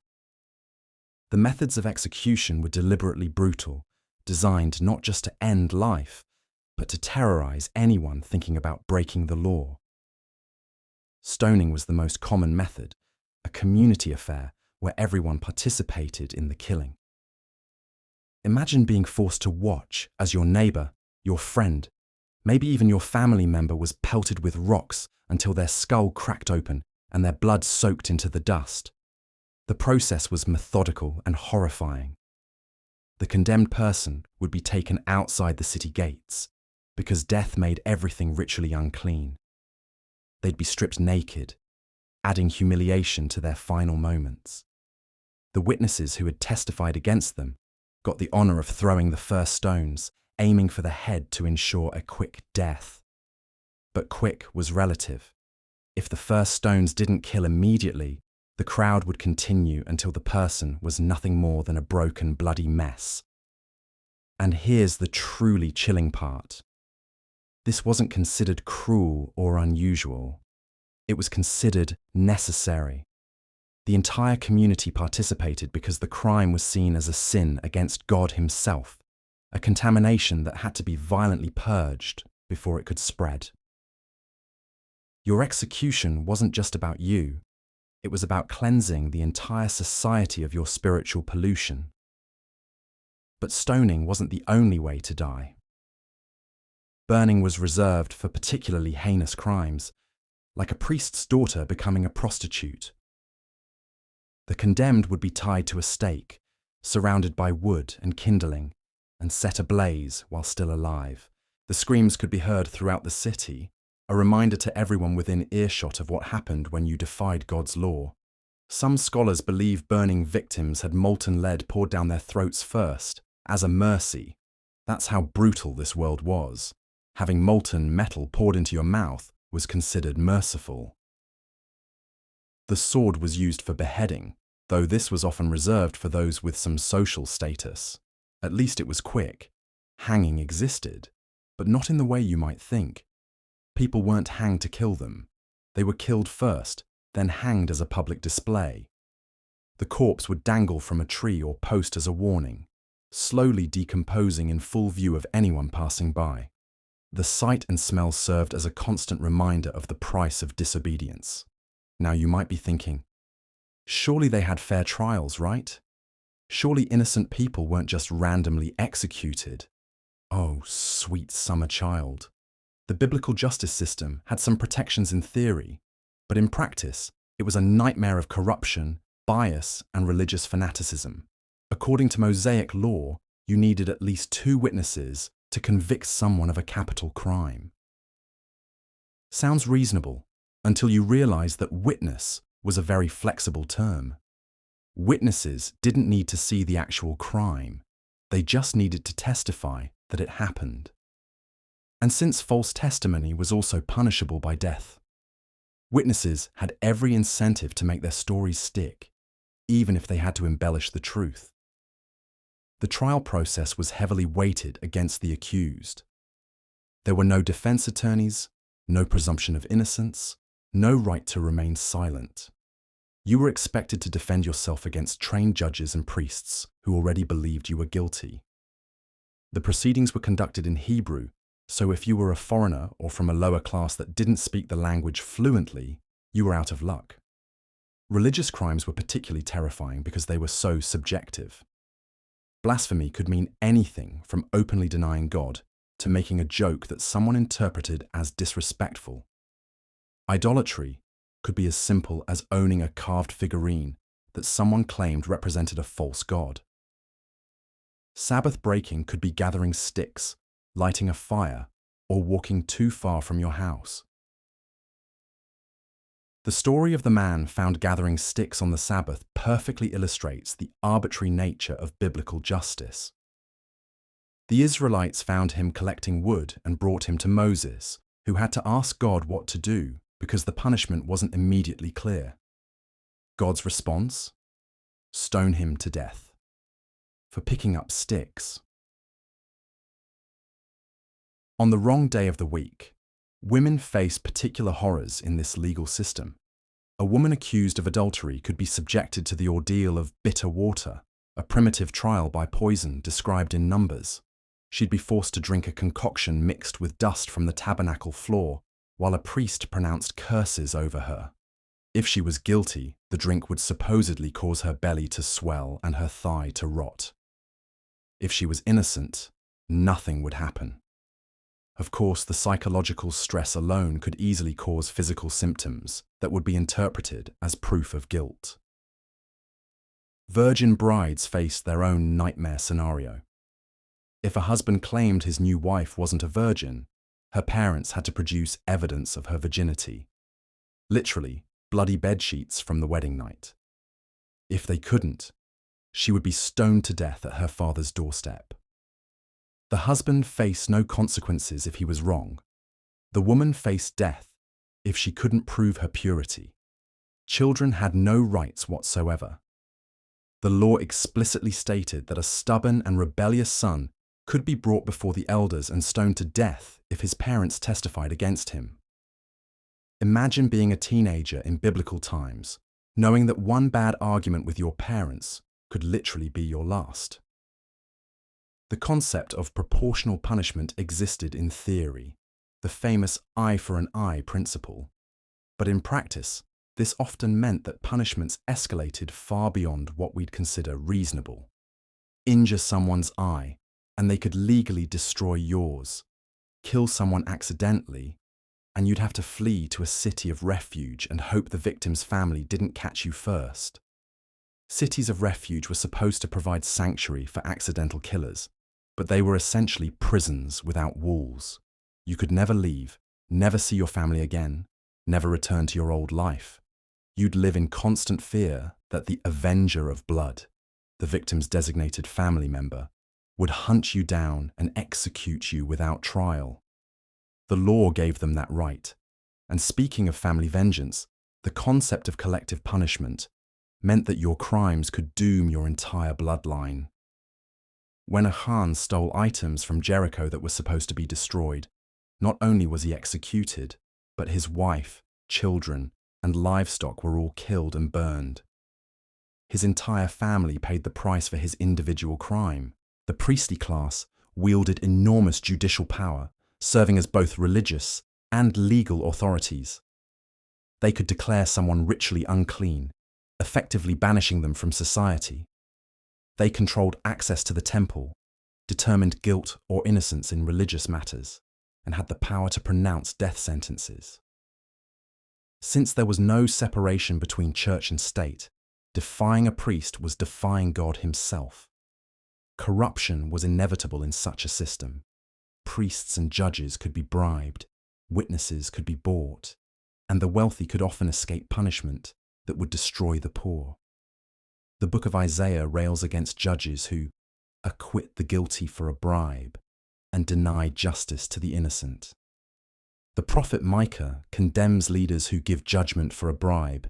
The methods of execution were deliberately brutal, designed not just to end life, but to terrorize anyone thinking about breaking the law. Stoning was the most common method, a community affair where everyone participated in the killing. Imagine being forced to watch as your neighbor, your friend, maybe even your family member was pelted with rocks until their skull cracked open and their blood soaked into the dust. The process was methodical and horrifying. The condemned person would be taken outside the city gates because death made everything ritually unclean. They'd be stripped naked, adding humiliation to their final moments. The witnesses who had testified against them got the honor of throwing the first stones, aiming for the head to ensure a quick death. But quick was relative. If the first stones didn't kill immediately, the crowd would continue until the person was nothing more than a broken, bloody mess. And here's the truly chilling part. This wasn't considered cruel or unusual. It was considered necessary. The entire community participated because the crime was seen as a sin against God himself, a contamination that had to be violently purged before it could spread. Your execution wasn't just about you. It was about cleansing the entire society of your spiritual pollution. But stoning wasn't the only way to die. Burning was reserved for particularly heinous crimes, like a priest's daughter becoming a prostitute. The condemned would be tied to a stake, surrounded by wood and kindling, and set ablaze while still alive. The screams could be heard throughout the city, a reminder to everyone within earshot of what happened when you defied God's law. Some scholars believe burning victims had molten lead poured down their throats first, as a mercy. That's how brutal this world was. Having molten metal poured into your mouth was considered merciful. The sword was used for beheading, though this was often reserved for those with some social status. At least it was quick. Hanging existed, but not in the way you might think. People weren't hanged to kill them. They were killed first, then hanged as a public display. The corpse would dangle from a tree or post as a warning, slowly decomposing in full view of anyone passing by. The sight and smell served as a constant reminder of the price of disobedience. Now you might be thinking, surely they had fair trials, right? Surely innocent people weren't just randomly executed. Oh, sweet summer child. The biblical justice system had some protections in theory, but in practice, it was a nightmare of corruption, bias, and religious fanaticism. According to Mosaic law, you needed at least 2 witnesses to convict someone of a capital crime. Sounds reasonable, until you realize that witness was a very flexible term. Witnesses didn't need to see the actual crime. They just needed to testify that it happened. And since false testimony was also punishable by death, witnesses had every incentive to make their stories stick, even if they had to embellish the truth. The trial process was heavily weighted against the accused. There were no defense attorneys, no presumption of innocence, no right to remain silent. You were expected to defend yourself against trained judges and priests who already believed you were guilty. The proceedings were conducted in Hebrew, so if you were a foreigner or from a lower class that didn't speak the language fluently, you were out of luck. Religious crimes were particularly terrifying because they were so subjective. Blasphemy could mean anything from openly denying God to making a joke that someone interpreted as disrespectful. Idolatry could be as simple as owning a carved figurine that someone claimed represented a false god. Sabbath breaking could be gathering sticks, lighting a fire, or walking too far from your house. The story of the man found gathering sticks on the Sabbath perfectly illustrates the arbitrary nature of biblical justice. The Israelites found him collecting wood and brought him to Moses, who had to ask God what to do because the punishment wasn't immediately clear. God's response? Stone him to death for picking up sticks. On the wrong day of the week, women face particular horrors in this legal system. A woman accused of adultery could be subjected to the ordeal of bitter water, a primitive trial by poison described in Numbers. She'd be forced to drink a concoction mixed with dust from the tabernacle floor, while a priest pronounced curses over her. If she was guilty, the drink would supposedly cause her belly to swell and her thigh to rot. If she was innocent, nothing would happen. Of course, the psychological stress alone could easily cause physical symptoms that would be interpreted as proof of guilt. Virgin brides faced their own nightmare scenario. If a husband claimed his new wife wasn't a virgin, her parents had to produce evidence of her virginity. Literally, bloody bedsheets from the wedding night. If they couldn't, she would be stoned to death at her father's doorstep. The husband faced no consequences if he was wrong. The woman faced death if she couldn't prove her purity. Children had no rights whatsoever. The law explicitly stated that a stubborn and rebellious son could be brought before the elders and stoned to death if his parents testified against him. Imagine being a teenager in biblical times, knowing that one bad argument with your parents could literally be your last. The concept of proportional punishment existed in theory, the famous eye for an eye principle. But in practice, this often meant that punishments escalated far beyond what we'd consider reasonable. Injure someone's eye, and they could legally destroy yours. Kill someone accidentally, and you'd have to flee to a city of refuge and hope the victim's family didn't catch you first. Cities of refuge were supposed to provide sanctuary for accidental killers, but they were essentially prisons without walls. You could never leave, never see your family again, never return to your old life. You'd live in constant fear that the avenger of blood, the victim's designated family member, would hunt you down and execute you without trial. The law gave them that right. And speaking of family vengeance, the concept of collective punishment meant that your crimes could doom your entire bloodline. When Achan stole items from Jericho that were supposed to be destroyed, not only was he executed, but his wife, children, and livestock were all killed and burned. His entire family paid the price for his individual crime. The priestly class wielded enormous judicial power, serving as both religious and legal authorities. They could declare someone ritually unclean, effectively banishing them from society. They controlled access to the temple, determined guilt or innocence in religious matters, and had the power to pronounce death sentences. Since there was no separation between church and state, defying a priest was defying God himself. Corruption was inevitable in such a system. Priests and judges could be bribed, witnesses could be bought, and the wealthy could often escape punishment that would destroy the poor. The book of Isaiah rails against judges who acquit the guilty for a bribe and deny justice to the innocent. The prophet Micah condemns leaders who give judgment for a bribe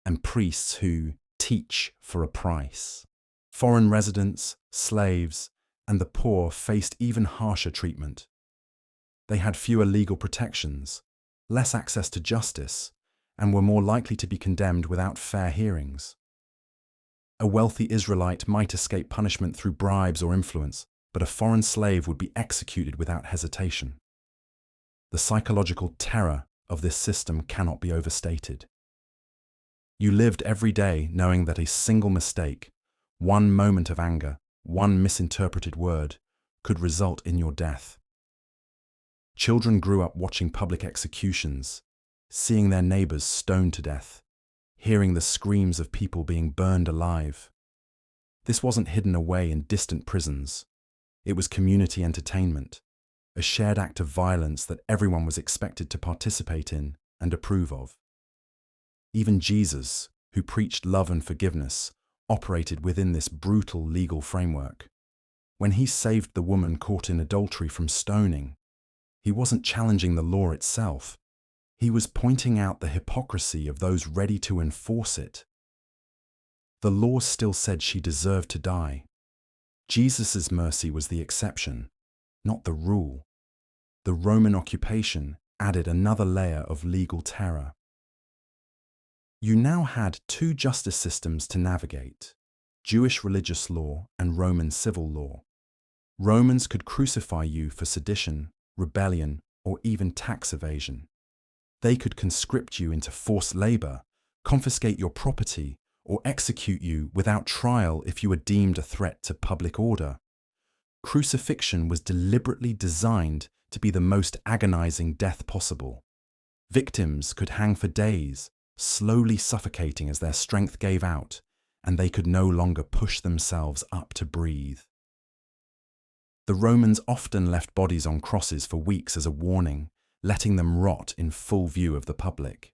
and priests who teach for a price. Foreign residents, slaves, and the poor faced even harsher treatment. They had fewer legal protections, less access to justice, and were more likely to be condemned without fair hearings. A wealthy Israelite might escape punishment through bribes or influence, but a foreign slave would be executed without hesitation. The psychological terror of this system cannot be overstated. You lived every day knowing that a single mistake, one moment of anger, one misinterpreted word, could result in your death. Children grew up watching public executions, seeing their neighbors stoned to death, hearing the screams of people being burned alive. This wasn't hidden away in distant prisons. It was community entertainment, a shared act of violence that everyone was expected to participate in and approve of. Even Jesus, who preached love and forgiveness, operated within this brutal legal framework. When he saved the woman caught in adultery from stoning, he wasn't challenging the law itself. He was pointing out the hypocrisy of those ready to enforce it. The law still said she deserved to die. Jesus' mercy was the exception, not the rule. The Roman occupation added another layer of legal terror. You now had two justice systems to navigate: Jewish religious law and Roman civil law. Romans could crucify you for sedition, rebellion, or even tax evasion. They could conscript you into forced labor, confiscate your property, or execute you without trial if you were deemed a threat to public order. Crucifixion was deliberately designed to be the most agonizing death possible. Victims could hang for days, slowly suffocating as their strength gave out, and they could no longer push themselves up to breathe. The Romans often left bodies on crosses for weeks as a warning, letting them rot in full view of the public.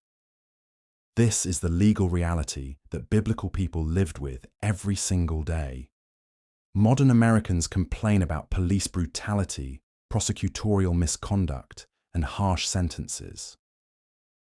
This is the legal reality that biblical people lived with every single day. Modern Americans complain about police brutality, prosecutorial misconduct, and harsh sentences.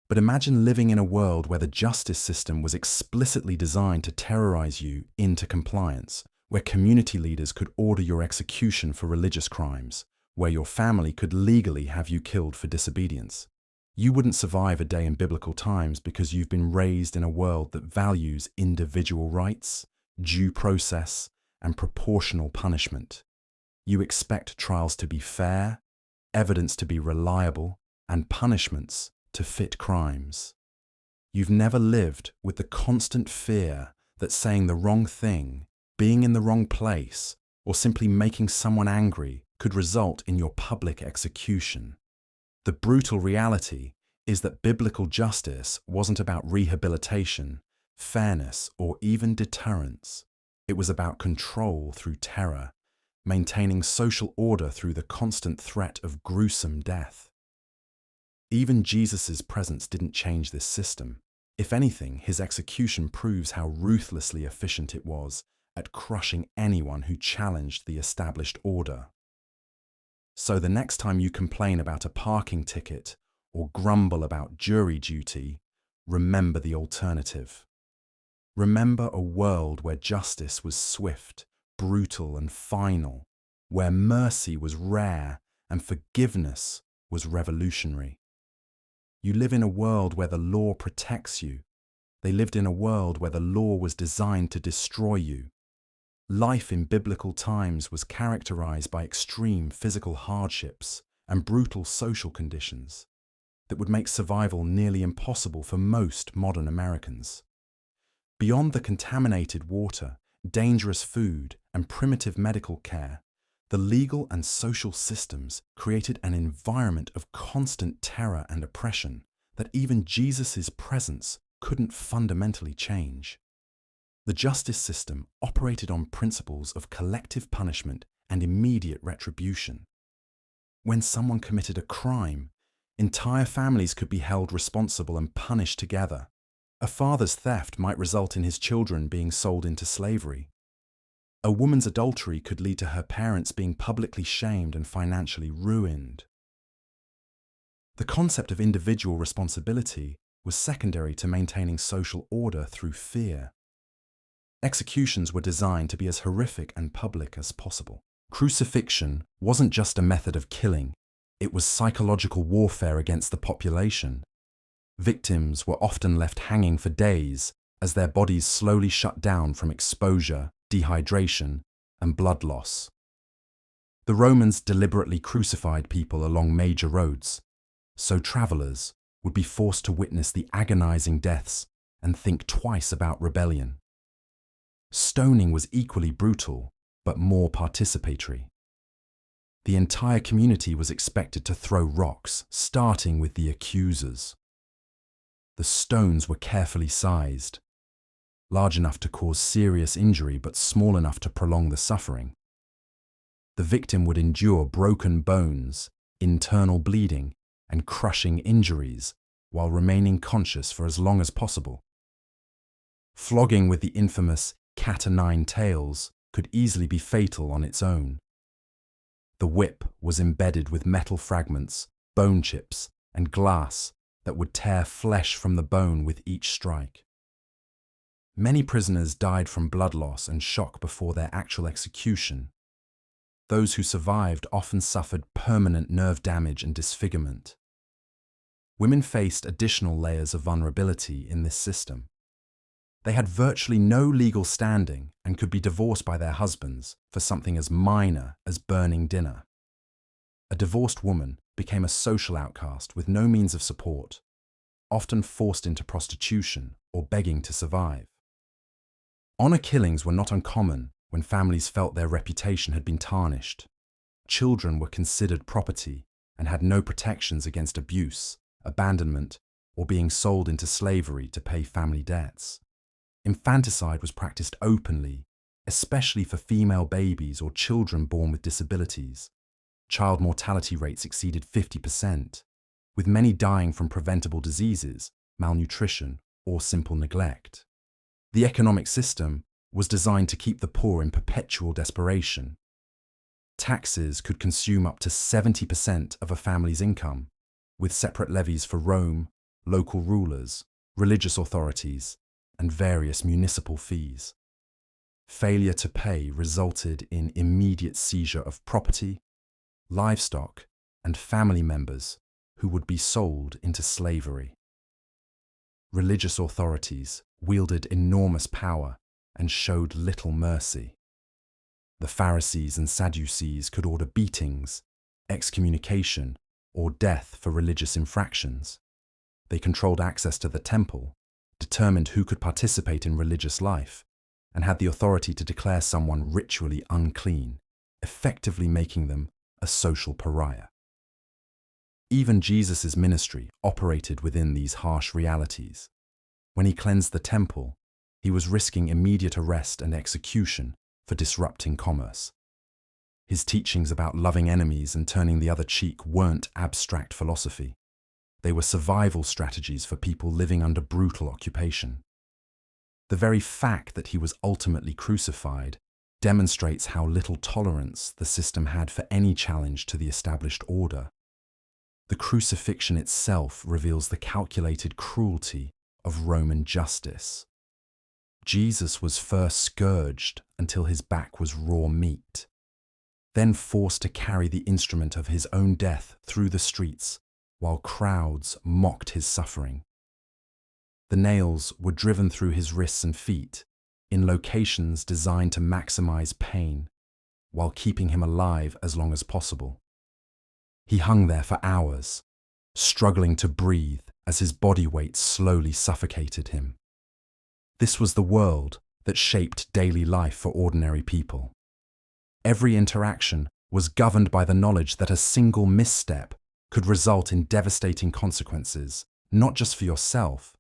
But imagine living in a world where the justice system was explicitly designed to terrorize you into compliance, where community leaders could order your execution for religious crimes, where your family could legally have you killed for disobedience. You wouldn't survive a day in biblical times because you've been raised in a world that values individual rights, due process, and proportional punishment. You expect trials to be fair, evidence to be reliable, and punishments to fit crimes. You've never lived with the constant fear that saying the wrong thing, being in the wrong place, or simply making someone angry could result in your public execution. The brutal reality is that biblical justice wasn't about rehabilitation, fairness, or even deterrence. It was about control through terror, maintaining social order through the constant threat of gruesome death. Even Jesus' presence didn't change this system. If anything, his execution proves how ruthlessly efficient it was at crushing anyone who challenged the established order. So the next time you complain about a parking ticket or grumble about jury duty, remember the alternative. Remember a world where justice was swift, brutal, and final, where mercy was rare and forgiveness was revolutionary. You live in a world where the law protects you. They lived in a world where the law was designed to destroy you. Life in biblical times was characterized by extreme physical hardships and brutal social conditions that would make survival nearly impossible for most modern Americans. Beyond the contaminated water, dangerous food, and primitive medical care, the legal and social systems created an environment of constant terror and oppression that even Jesus' presence couldn't fundamentally change. The justice system operated on principles of collective punishment and immediate retribution. When someone committed a crime, entire families could be held responsible and punished together. A father's theft might result in his children being sold into slavery. A woman's adultery could lead to her parents being publicly shamed and financially ruined. The concept of individual responsibility was secondary to maintaining social order through fear. Executions were designed to be as horrific and public as possible. Crucifixion wasn't just a method of killing, it was psychological warfare against the population. Victims were often left hanging for days as their bodies slowly shut down from exposure, dehydration, and blood loss. The Romans deliberately crucified people along major roads, so travelers would be forced to witness the agonizing deaths and think twice about rebellion. Stoning was equally brutal, but more participatory. The entire community was expected to throw rocks, starting with the accusers. The stones were carefully sized, large enough to cause serious injury but small enough to prolong the suffering. The victim would endure broken bones, internal bleeding, and crushing injuries while remaining conscious for as long as possible. Flogging with the infamous cat o' nine tails could easily be fatal on its own. The whip was embedded with metal fragments, bone chips, and glass that would tear flesh from the bone with each strike. Many prisoners died from blood loss and shock before their actual execution. Those who survived often suffered permanent nerve damage and disfigurement. Women faced additional layers of vulnerability in this system. They had virtually no legal standing and could be divorced by their husbands for something as minor as burning dinner. A divorced woman became a social outcast with no means of support, often forced into prostitution or begging to survive. Honor killings were not uncommon when families felt their reputation had been tarnished. Children were considered property and had no protections against abuse, abandonment, or being sold into slavery to pay family debts. Infanticide was practiced openly, especially for female babies or children born with disabilities. Child mortality rates exceeded 50%, with many dying from preventable diseases, malnutrition, or simple neglect. The economic system was designed to keep the poor in perpetual desperation. Taxes could consume up to 70% of a family's income, with separate levies for Rome, local rulers, religious authorities, and various municipal fees. Failure to pay resulted in immediate seizure of property, livestock, and family members who would be sold into slavery. Religious authorities wielded enormous power and showed little mercy. The Pharisees and Sadducees could order beatings, excommunication, or death for religious infractions. They controlled access to the temple, determined who could participate in religious life, and had the authority to declare someone ritually unclean, effectively making them a social pariah. Even Jesus' ministry operated within these harsh realities. When he cleansed the temple, he was risking immediate arrest and execution for disrupting commerce. His teachings about loving enemies and turning the other cheek weren't abstract philosophy. They were survival strategies for people living under brutal occupation. The very fact that he was ultimately crucified demonstrates how little tolerance the system had for any challenge to the established order. The crucifixion itself reveals the calculated cruelty of Roman justice. Jesus was first scourged until his back was raw meat, then forced to carry the instrument of his own death through the streets while crowds mocked his suffering. The nails were driven through his wrists and feet in locations designed to maximize pain while keeping him alive as long as possible. He hung there for hours, struggling to breathe as his body weight slowly suffocated him. This was the world that shaped daily life for ordinary people. Every interaction was governed by the knowledge that a single misstep could result in devastating consequences, not just for yourself,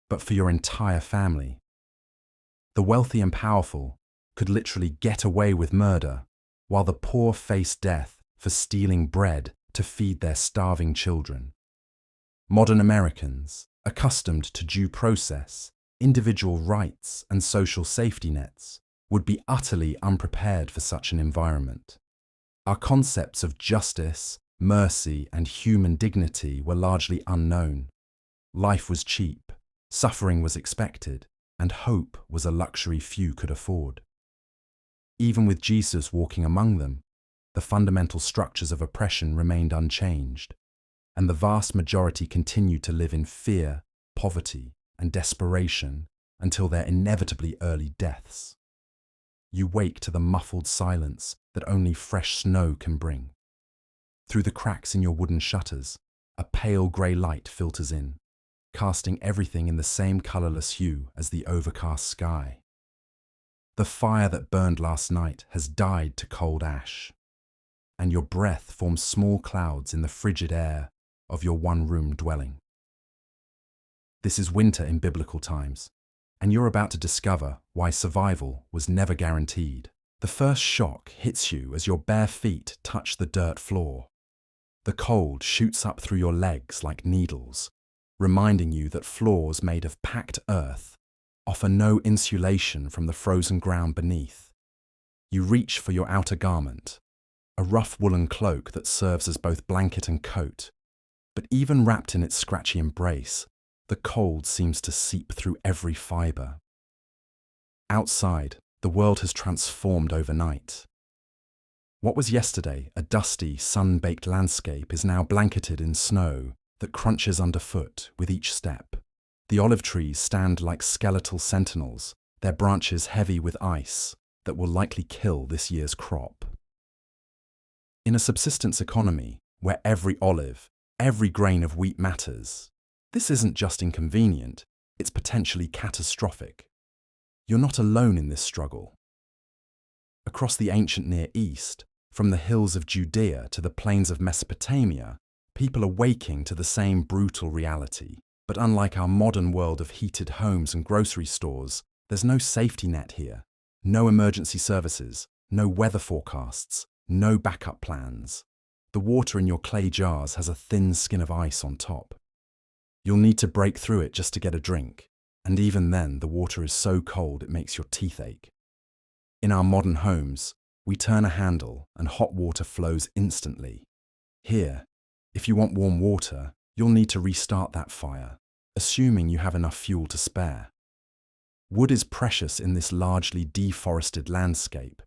but for your entire family. The wealthy and powerful could literally get away with murder, while the poor faced death for stealing bread to feed their starving children. Modern Americans, accustomed to due process, individual rights, and social safety nets, would be utterly unprepared for such an environment. Our concepts of justice, mercy, and human dignity were largely unknown. Life was cheap, suffering was expected, and hope was a luxury few could afford. Even with Jesus walking among them, the fundamental structures of oppression remained unchanged, and the vast majority continued to live in fear, poverty, and desperation until their inevitably early deaths. You wake to the muffled silence that only fresh snow can bring. Through the cracks in your wooden shutters, a pale grey light filters in, casting everything in the same colourless hue as the overcast sky. The fire that burned last night has died to cold ash, and your breath forms small clouds in the frigid air of your one-room dwelling. This is winter in biblical times, and you're about to discover why survival was never guaranteed. The first shock hits you as your bare feet touch the dirt floor. The cold shoots up through your legs like needles, reminding you that floors made of packed earth offer no insulation from the frozen ground beneath. You reach for your outer garment, a rough woolen cloak that serves as both blanket and coat, but even wrapped in its scratchy embrace, the cold seems to seep through every fibre. Outside, the world has transformed overnight. What was yesterday a dusty, sun-baked landscape is now blanketed in snow that crunches underfoot with each step. The olive trees stand like skeletal sentinels, their branches heavy with ice that will likely kill this year's crop. In a subsistence economy where every olive, every grain of wheat matters, this isn't just inconvenient, it's potentially catastrophic. You're not alone in this struggle. Across the ancient Near East, from the hills of Judea to the plains of Mesopotamia, people are waking to the same brutal reality. But unlike our modern world of heated homes and grocery stores, there's no safety net here. No emergency services, no weather forecasts, no backup plans. The water in your clay jars has a thin skin of ice on top. You'll need to break through it just to get a drink, and even then the water is so cold it makes your teeth ache. In our modern homes, we turn a handle and hot water flows instantly. Here, if you want warm water, you'll need to restart that fire, assuming you have enough fuel to spare. Wood is precious in this largely deforested landscape.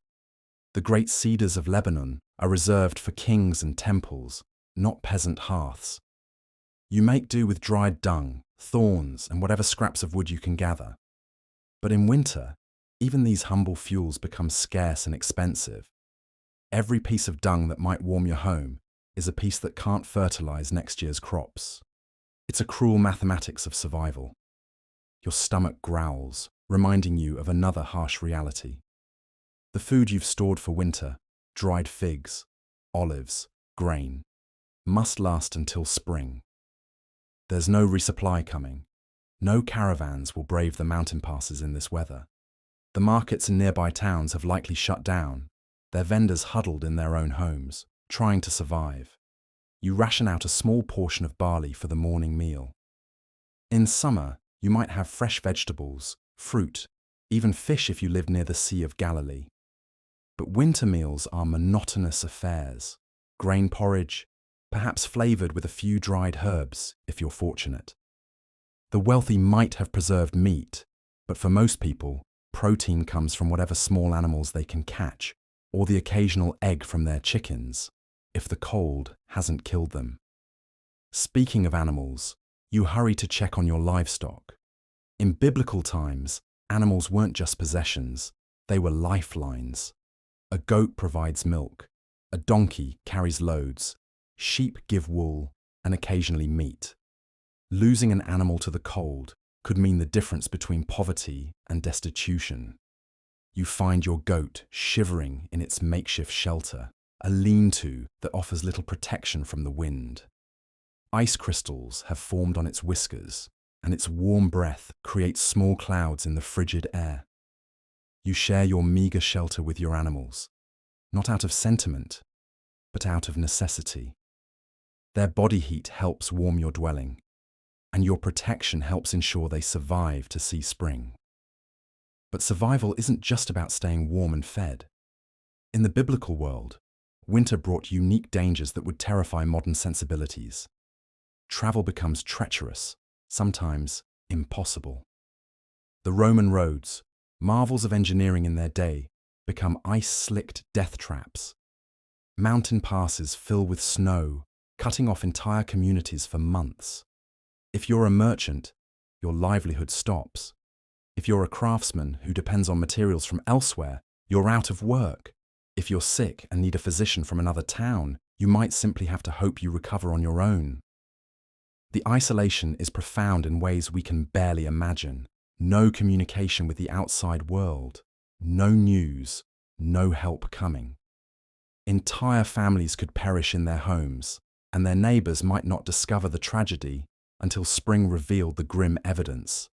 The great cedars of Lebanon are reserved for kings and temples, not peasant hearths. You make do with dried dung, thorns, and whatever scraps of wood you can gather. But in winter, even these humble fuels become scarce and expensive. Every piece of dung that might warm your home is a piece that can't fertilize next year's crops. It's a cruel mathematics of survival. Your stomach growls, reminding you of another harsh reality. The food you've stored for winter, dried figs, olives, grain, must last until spring. There's no resupply coming. No caravans will brave the mountain passes in this weather. The markets in nearby towns have likely shut down, their vendors huddled in their own homes, trying to survive. You ration out a small portion of barley for the morning meal. In summer, you might have fresh vegetables, fruit, even fish if you live near the Sea of Galilee. But winter meals are monotonous affairs. Grain porridge, perhaps flavored with a few dried herbs, if you're fortunate. The wealthy might have preserved meat, but for most people, protein comes from whatever small animals they can catch, or the occasional egg from their chickens, if the cold hasn't killed them. Speaking of animals, you hurry to check on your livestock. In biblical times, animals weren't just possessions, they were lifelines. A goat provides milk, a donkey carries loads, sheep give wool, and occasionally meat. Losing an animal to the cold could mean the difference between poverty and destitution. You find your goat shivering in its makeshift shelter, a lean-to that offers little protection from the wind. Ice crystals have formed on its whiskers, and its warm breath creates small clouds in the frigid air. You share your meager shelter with your animals, not out of sentiment, but out of necessity. Their body heat helps warm your dwelling, and your protection helps ensure they survive to see spring. But survival isn't just about staying warm and fed. In the biblical world, winter brought unique dangers that would terrify modern sensibilities. Travel becomes treacherous, sometimes impossible. The Roman roads, marvels of engineering in their day, become ice-slicked death traps. Mountain passes fill with snow, cutting off entire communities for months. If you're a merchant, your livelihood stops. If you're a craftsman who depends on materials from elsewhere, you're out of work. If you're sick and need a physician from another town, you might simply have to hope you recover on your own. The isolation is profound in ways we can barely imagine. No communication with the outside world, no news, no help coming. Entire families could perish in their homes, and their neighbors might not discover the tragedy until spring revealed the grim evidence.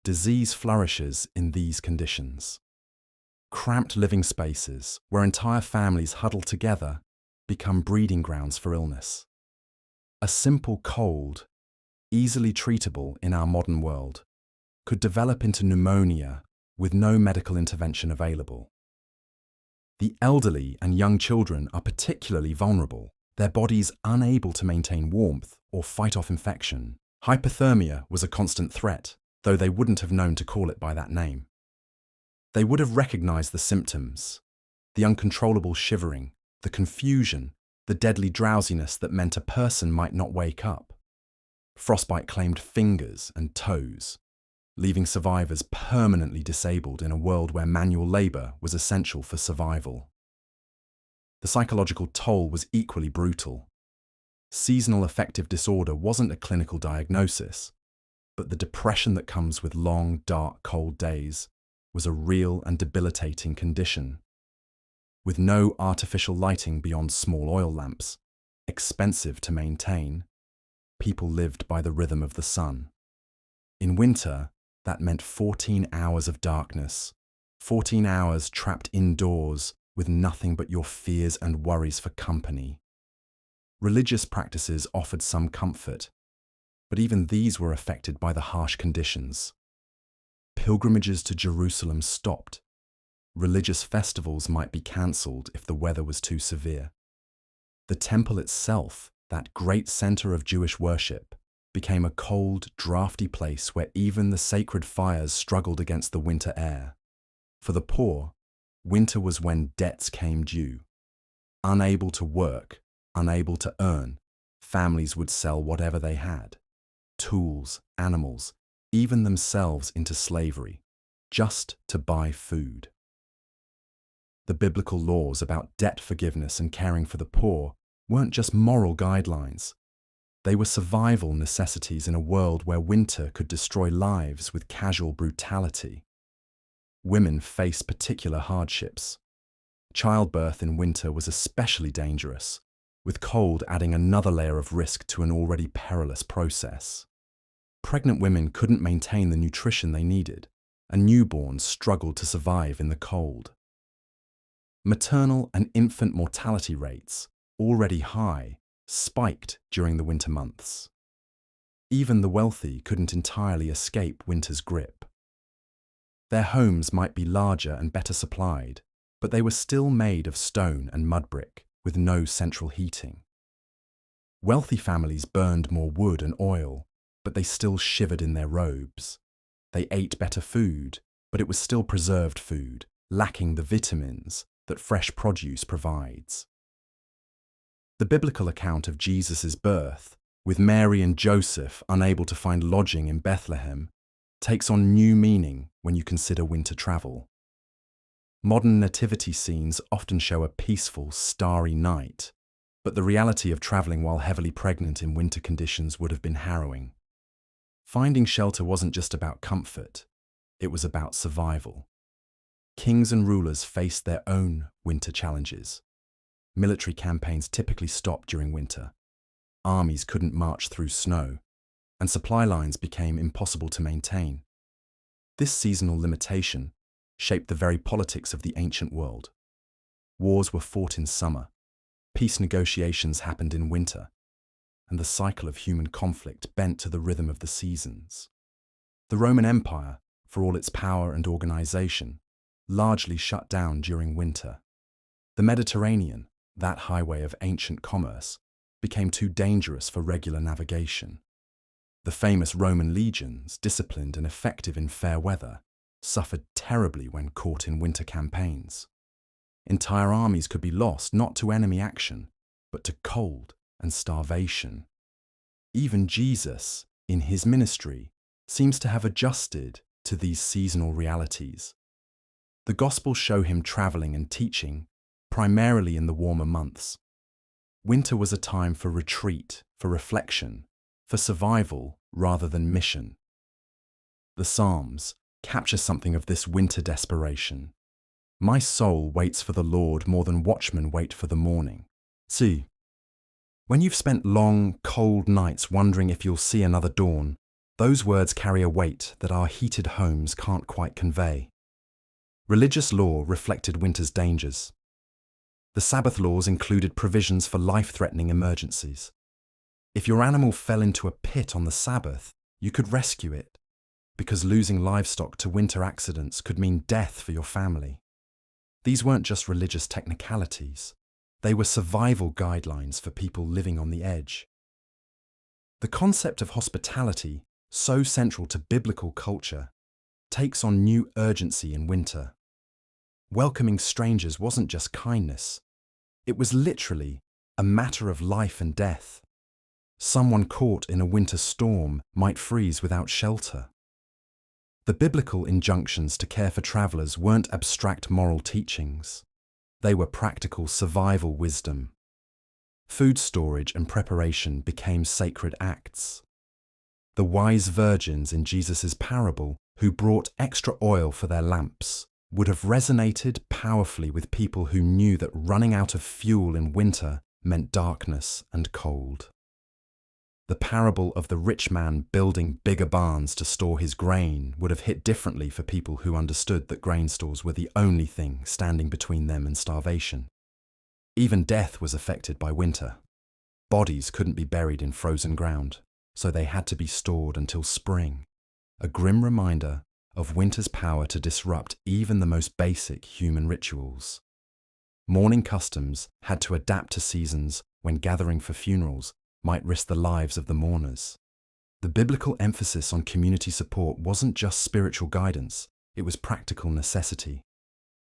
Disease flourishes in these conditions. Cramped living spaces, where entire families huddle together, become breeding grounds for illness. A simple cold, easily treatable in our modern world, could develop into pneumonia with no medical intervention available. The elderly and young children are particularly vulnerable, their bodies unable to maintain warmth or fight off infection. Hypothermia was a constant threat, though they wouldn't have known to call it by that name. They would have recognized the symptoms, the uncontrollable shivering, the confusion, the deadly drowsiness that meant a person might not wake up. Frostbite claimed fingers and toes, leaving survivors permanently disabled in a world where manual labor was essential for survival. The psychological toll was equally brutal. Seasonal affective disorder wasn't a clinical diagnosis, but the depression that comes with long, dark, cold days was a real and debilitating condition. With no artificial lighting beyond small oil lamps, expensive to maintain, people lived by the rhythm of the sun. In winter, that meant 14 hours of darkness, 14 hours trapped indoors with nothing but your fears and worries for company. Religious practices offered some comfort, but even these were affected by the harsh conditions. Pilgrimages to Jerusalem stopped. Religious festivals might be cancelled if the weather was too severe. The temple itself, that great center of Jewish worship, became a cold, drafty place where even the sacred fires struggled against the winter air. For the poor, winter was when debts came due. Unable to work, unable to earn, families would sell whatever they had, tools, animals, even themselves into slavery, just to buy food. The biblical laws about debt forgiveness and caring for the poor weren't just moral guidelines. They were survival necessities in a world where winter could destroy lives with casual brutality. Women faced particular hardships. Childbirth in winter was especially dangerous, with cold adding another layer of risk to an already perilous process. Pregnant women couldn't maintain the nutrition they needed, and newborns struggled to survive in the cold. Maternal and infant mortality rates, already high, spiked during the winter months. Even the wealthy couldn't entirely escape winter's grip. Their homes might be larger and better supplied, but they were still made of stone and mud brick, with no central heating. Wealthy families burned more wood and oil, but they still shivered in their robes. They ate better food, but it was still preserved food, lacking the vitamins that fresh produce provides. The biblical account of Jesus' birth, with Mary and Joseph unable to find lodging in Bethlehem, takes on new meaning when you consider winter travel. Modern nativity scenes often show a peaceful, starry night, but the reality of travelling while heavily pregnant in winter conditions would have been harrowing. Finding shelter wasn't just about comfort, it was about survival. Kings and rulers faced their own winter challenges. Military campaigns typically stopped during winter. Armies couldn't march through snow, and supply lines became impossible to maintain. This seasonal limitation shaped the very politics of the ancient world. Wars were fought in summer, peace negotiations happened in winter, and the cycle of human conflict bent to the rhythm of the seasons. The Roman Empire, for all its power and organization, largely shut down during winter. The Mediterranean, that highway of ancient commerce, became too dangerous for regular navigation. The famous Roman legions, disciplined and effective in fair weather, suffered terribly when caught in winter campaigns. Entire armies could be lost not to enemy action, but to cold and starvation. Even Jesus, in his ministry, seems to have adjusted to these seasonal realities. The Gospels show him traveling and teaching, primarily in the warmer months. Winter was a time for retreat, for reflection, for survival rather than mission. The Psalms capture something of this winter desperation. My soul waits for the Lord more than watchmen wait for the morning. See, when you've spent long, cold nights wondering if you'll see another dawn, those words carry a weight that our heated homes can't quite convey. Religious law reflected winter's dangers. The Sabbath laws included provisions for life-threatening emergencies. If your animal fell into a pit on the Sabbath, you could rescue it, because losing livestock to winter accidents could mean death for your family. These weren't just religious technicalities. They were survival guidelines for people living on the edge. The concept of hospitality, so central to biblical culture, takes on new urgency in winter. Welcoming strangers wasn't just kindness. It was literally a matter of life and death. Someone caught in a winter storm might freeze without shelter. The biblical injunctions to care for travelers weren't abstract moral teachings. They were practical survival wisdom. Food storage and preparation became sacred acts. The wise virgins in Jesus' parable, who brought extra oil for their lamps, would have resonated powerfully with people who knew that running out of fuel in winter meant darkness and cold. The parable of the rich man building bigger barns to store his grain would have hit differently for people who understood that grain stores were the only thing standing between them and starvation. Even death was affected by winter. Bodies couldn't be buried in frozen ground, so they had to be stored until spring, a grim reminder of winter's power to disrupt even the most basic human rituals. Mourning customs had to adapt to seasons when gathering for funerals might risk the lives of the mourners. The biblical emphasis on community support wasn't just spiritual guidance, it was practical necessity.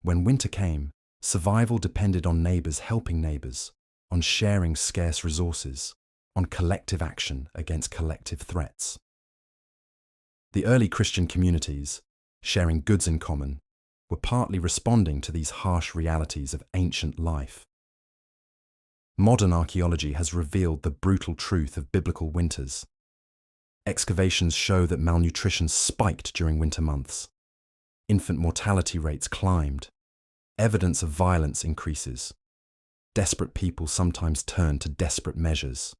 When winter came, survival depended on neighbors helping neighbors, on sharing scarce resources, on collective action against collective threats. The early Christian communities, sharing goods in common, were partly responding to these harsh realities of ancient life. Modern archaeology has revealed the brutal truth of biblical winters. Excavations show that malnutrition spiked during winter months. Infant mortality rates climbed. Evidence of violence increases. Desperate people sometimes turn to desperate measures.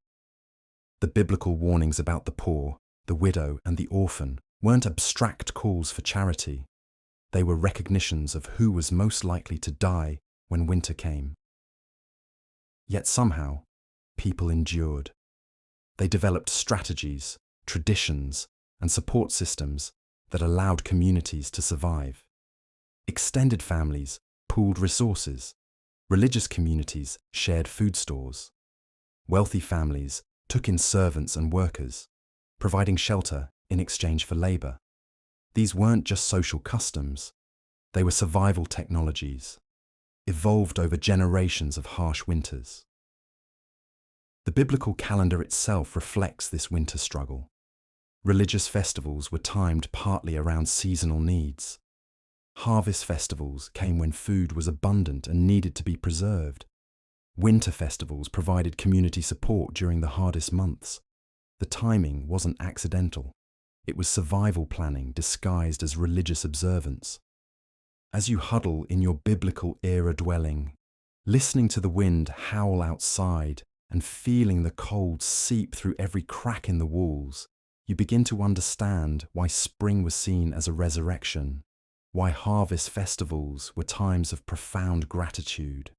The biblical warnings about the poor, the widow, and the orphan weren't abstract calls for charity. They were recognitions of who was most likely to die when winter came. Yet somehow, people endured. They developed strategies, traditions, and support systems that allowed communities to survive. Extended families pooled resources. Religious communities shared food stores. Wealthy families took in servants and workers, providing shelter in exchange for labor. These weren't just social customs, they were survival technologies, evolved over generations of harsh winters. The biblical calendar itself reflects this winter struggle. Religious festivals were timed partly around seasonal needs. Harvest festivals came when food was abundant and needed to be preserved. Winter festivals provided community support during the hardest months. The timing wasn't accidental. It was survival planning disguised as religious observance. As you huddle in your biblical era dwelling, listening to the wind howl outside and feeling the cold seep through every crack in the walls, you begin to understand why spring was seen as a resurrection, why harvest festivals were times of profound gratitude,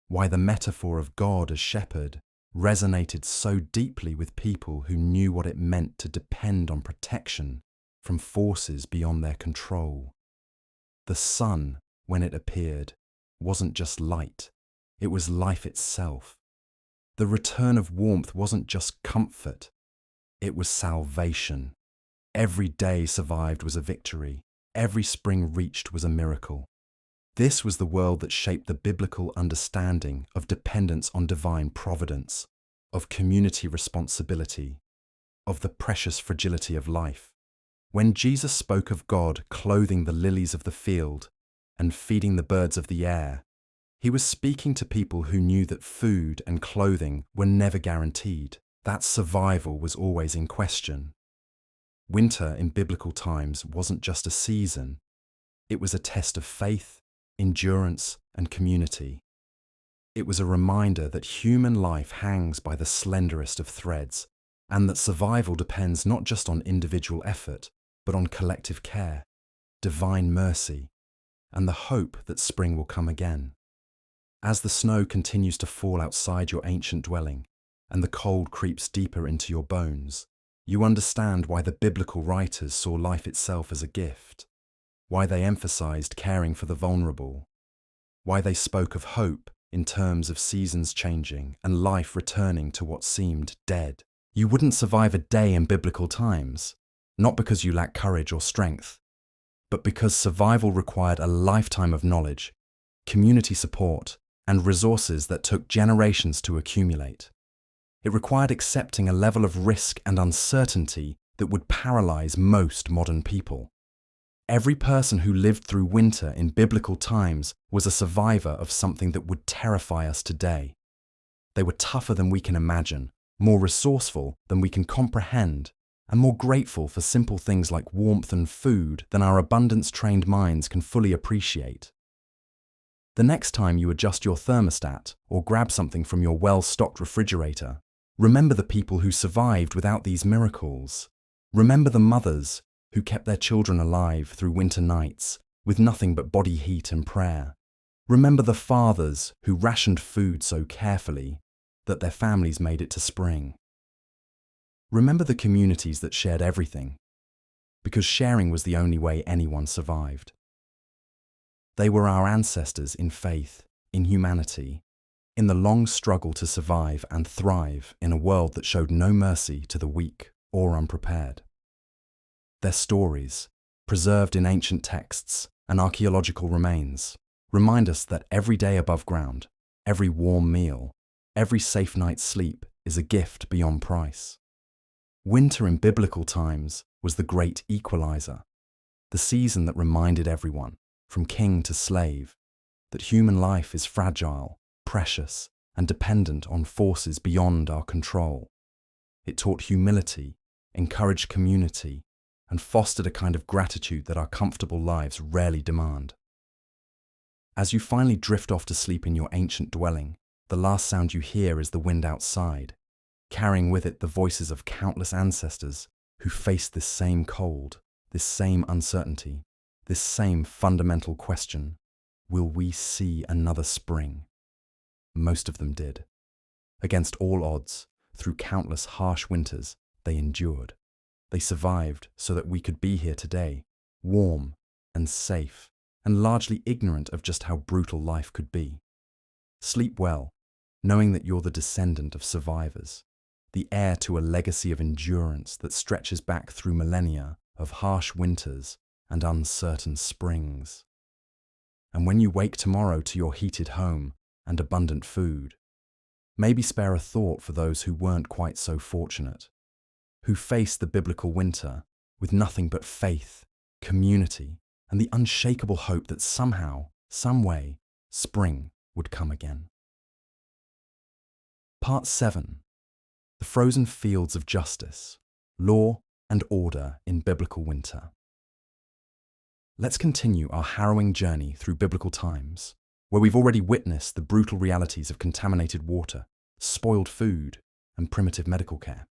why the metaphor of God as shepherd resonated so deeply with people who knew what it meant to depend on protection from forces beyond their control. The sun, when it appeared, wasn't just light, it was life itself. The return of warmth wasn't just comfort, it was salvation. Every day survived was a victory, every spring reached was a miracle. This was the world that shaped the biblical understanding of dependence on divine providence, of community responsibility, of the precious fragility of life. When Jesus spoke of God clothing the lilies of the field and feeding the birds of the air, he was speaking to people who knew that food and clothing were never guaranteed, that survival was always in question. Winter in biblical times wasn't just a season, it was a test of faith, endurance, and community. It was a reminder that human life hangs by the slenderest of threads, and that survival depends not just on individual effort, but on collective care, divine mercy, and the hope that spring will come again. As the snow continues to fall outside your ancient dwelling, and the cold creeps deeper into your bones, you understand why the biblical writers saw life itself as a gift, why they emphasized caring for the vulnerable, why they spoke of hope in terms of seasons changing and life returning to what seemed dead. You wouldn't survive a day in biblical times, not because you lack courage or strength, but because survival required a lifetime of knowledge, community support, and resources that took generations to accumulate. It required accepting a level of risk and uncertainty that would paralyze most modern people. Every person who lived through winter in biblical times was a survivor of something that would terrify us today. They were tougher than we can imagine, more resourceful than we can comprehend, and more grateful for simple things like warmth and food than our abundance-trained minds can fully appreciate. The next time you adjust your thermostat or grab something from your well-stocked refrigerator, remember the people who survived without these miracles. Remember the mothers who kept their children alive through winter nights with nothing but body heat and prayer. Remember the fathers who rationed food so carefully that their families made it to spring. Remember the communities that shared everything, because sharing was the only way anyone survived. They were our ancestors in faith, in humanity, in the long struggle to survive and thrive in a world that showed no mercy to the weak or unprepared. Their stories, preserved in ancient texts and archaeological remains, remind us that every day above ground, every warm meal, every safe night's sleep is a gift beyond price. Winter in biblical times was the great equalizer, the season that reminded everyone, from king to slave, that human life is fragile, precious, and dependent on forces beyond our control. It taught humility, encouraged community, and fostered a kind of gratitude that our comfortable lives rarely demand. As you finally drift off to sleep in your ancient dwelling, the last sound you hear is the wind outside, carrying with it the voices of countless ancestors who faced this same cold, this same uncertainty, this same fundamental question: will we see another spring? Most of them did. Against all odds, through countless harsh winters, they endured. They survived so that we could be here today, warm and safe, and largely ignorant of just how brutal life could be. Sleep well, knowing that you're the descendant of survivors, the heir to a legacy of endurance that stretches back through millennia of harsh winters and uncertain springs. And when you wake tomorrow to your heated home and abundant food, maybe spare a thought for those who weren't quite so fortunate, who faced the biblical winter with nothing but faith, community, and the unshakable hope that somehow, some way, spring would come again. Part 7. The Frozen Fields of Justice, Law and Order in Biblical Winter. Let's continue our harrowing journey through biblical times, where we've already witnessed the brutal realities of contaminated water, spoiled food, and primitive medical care.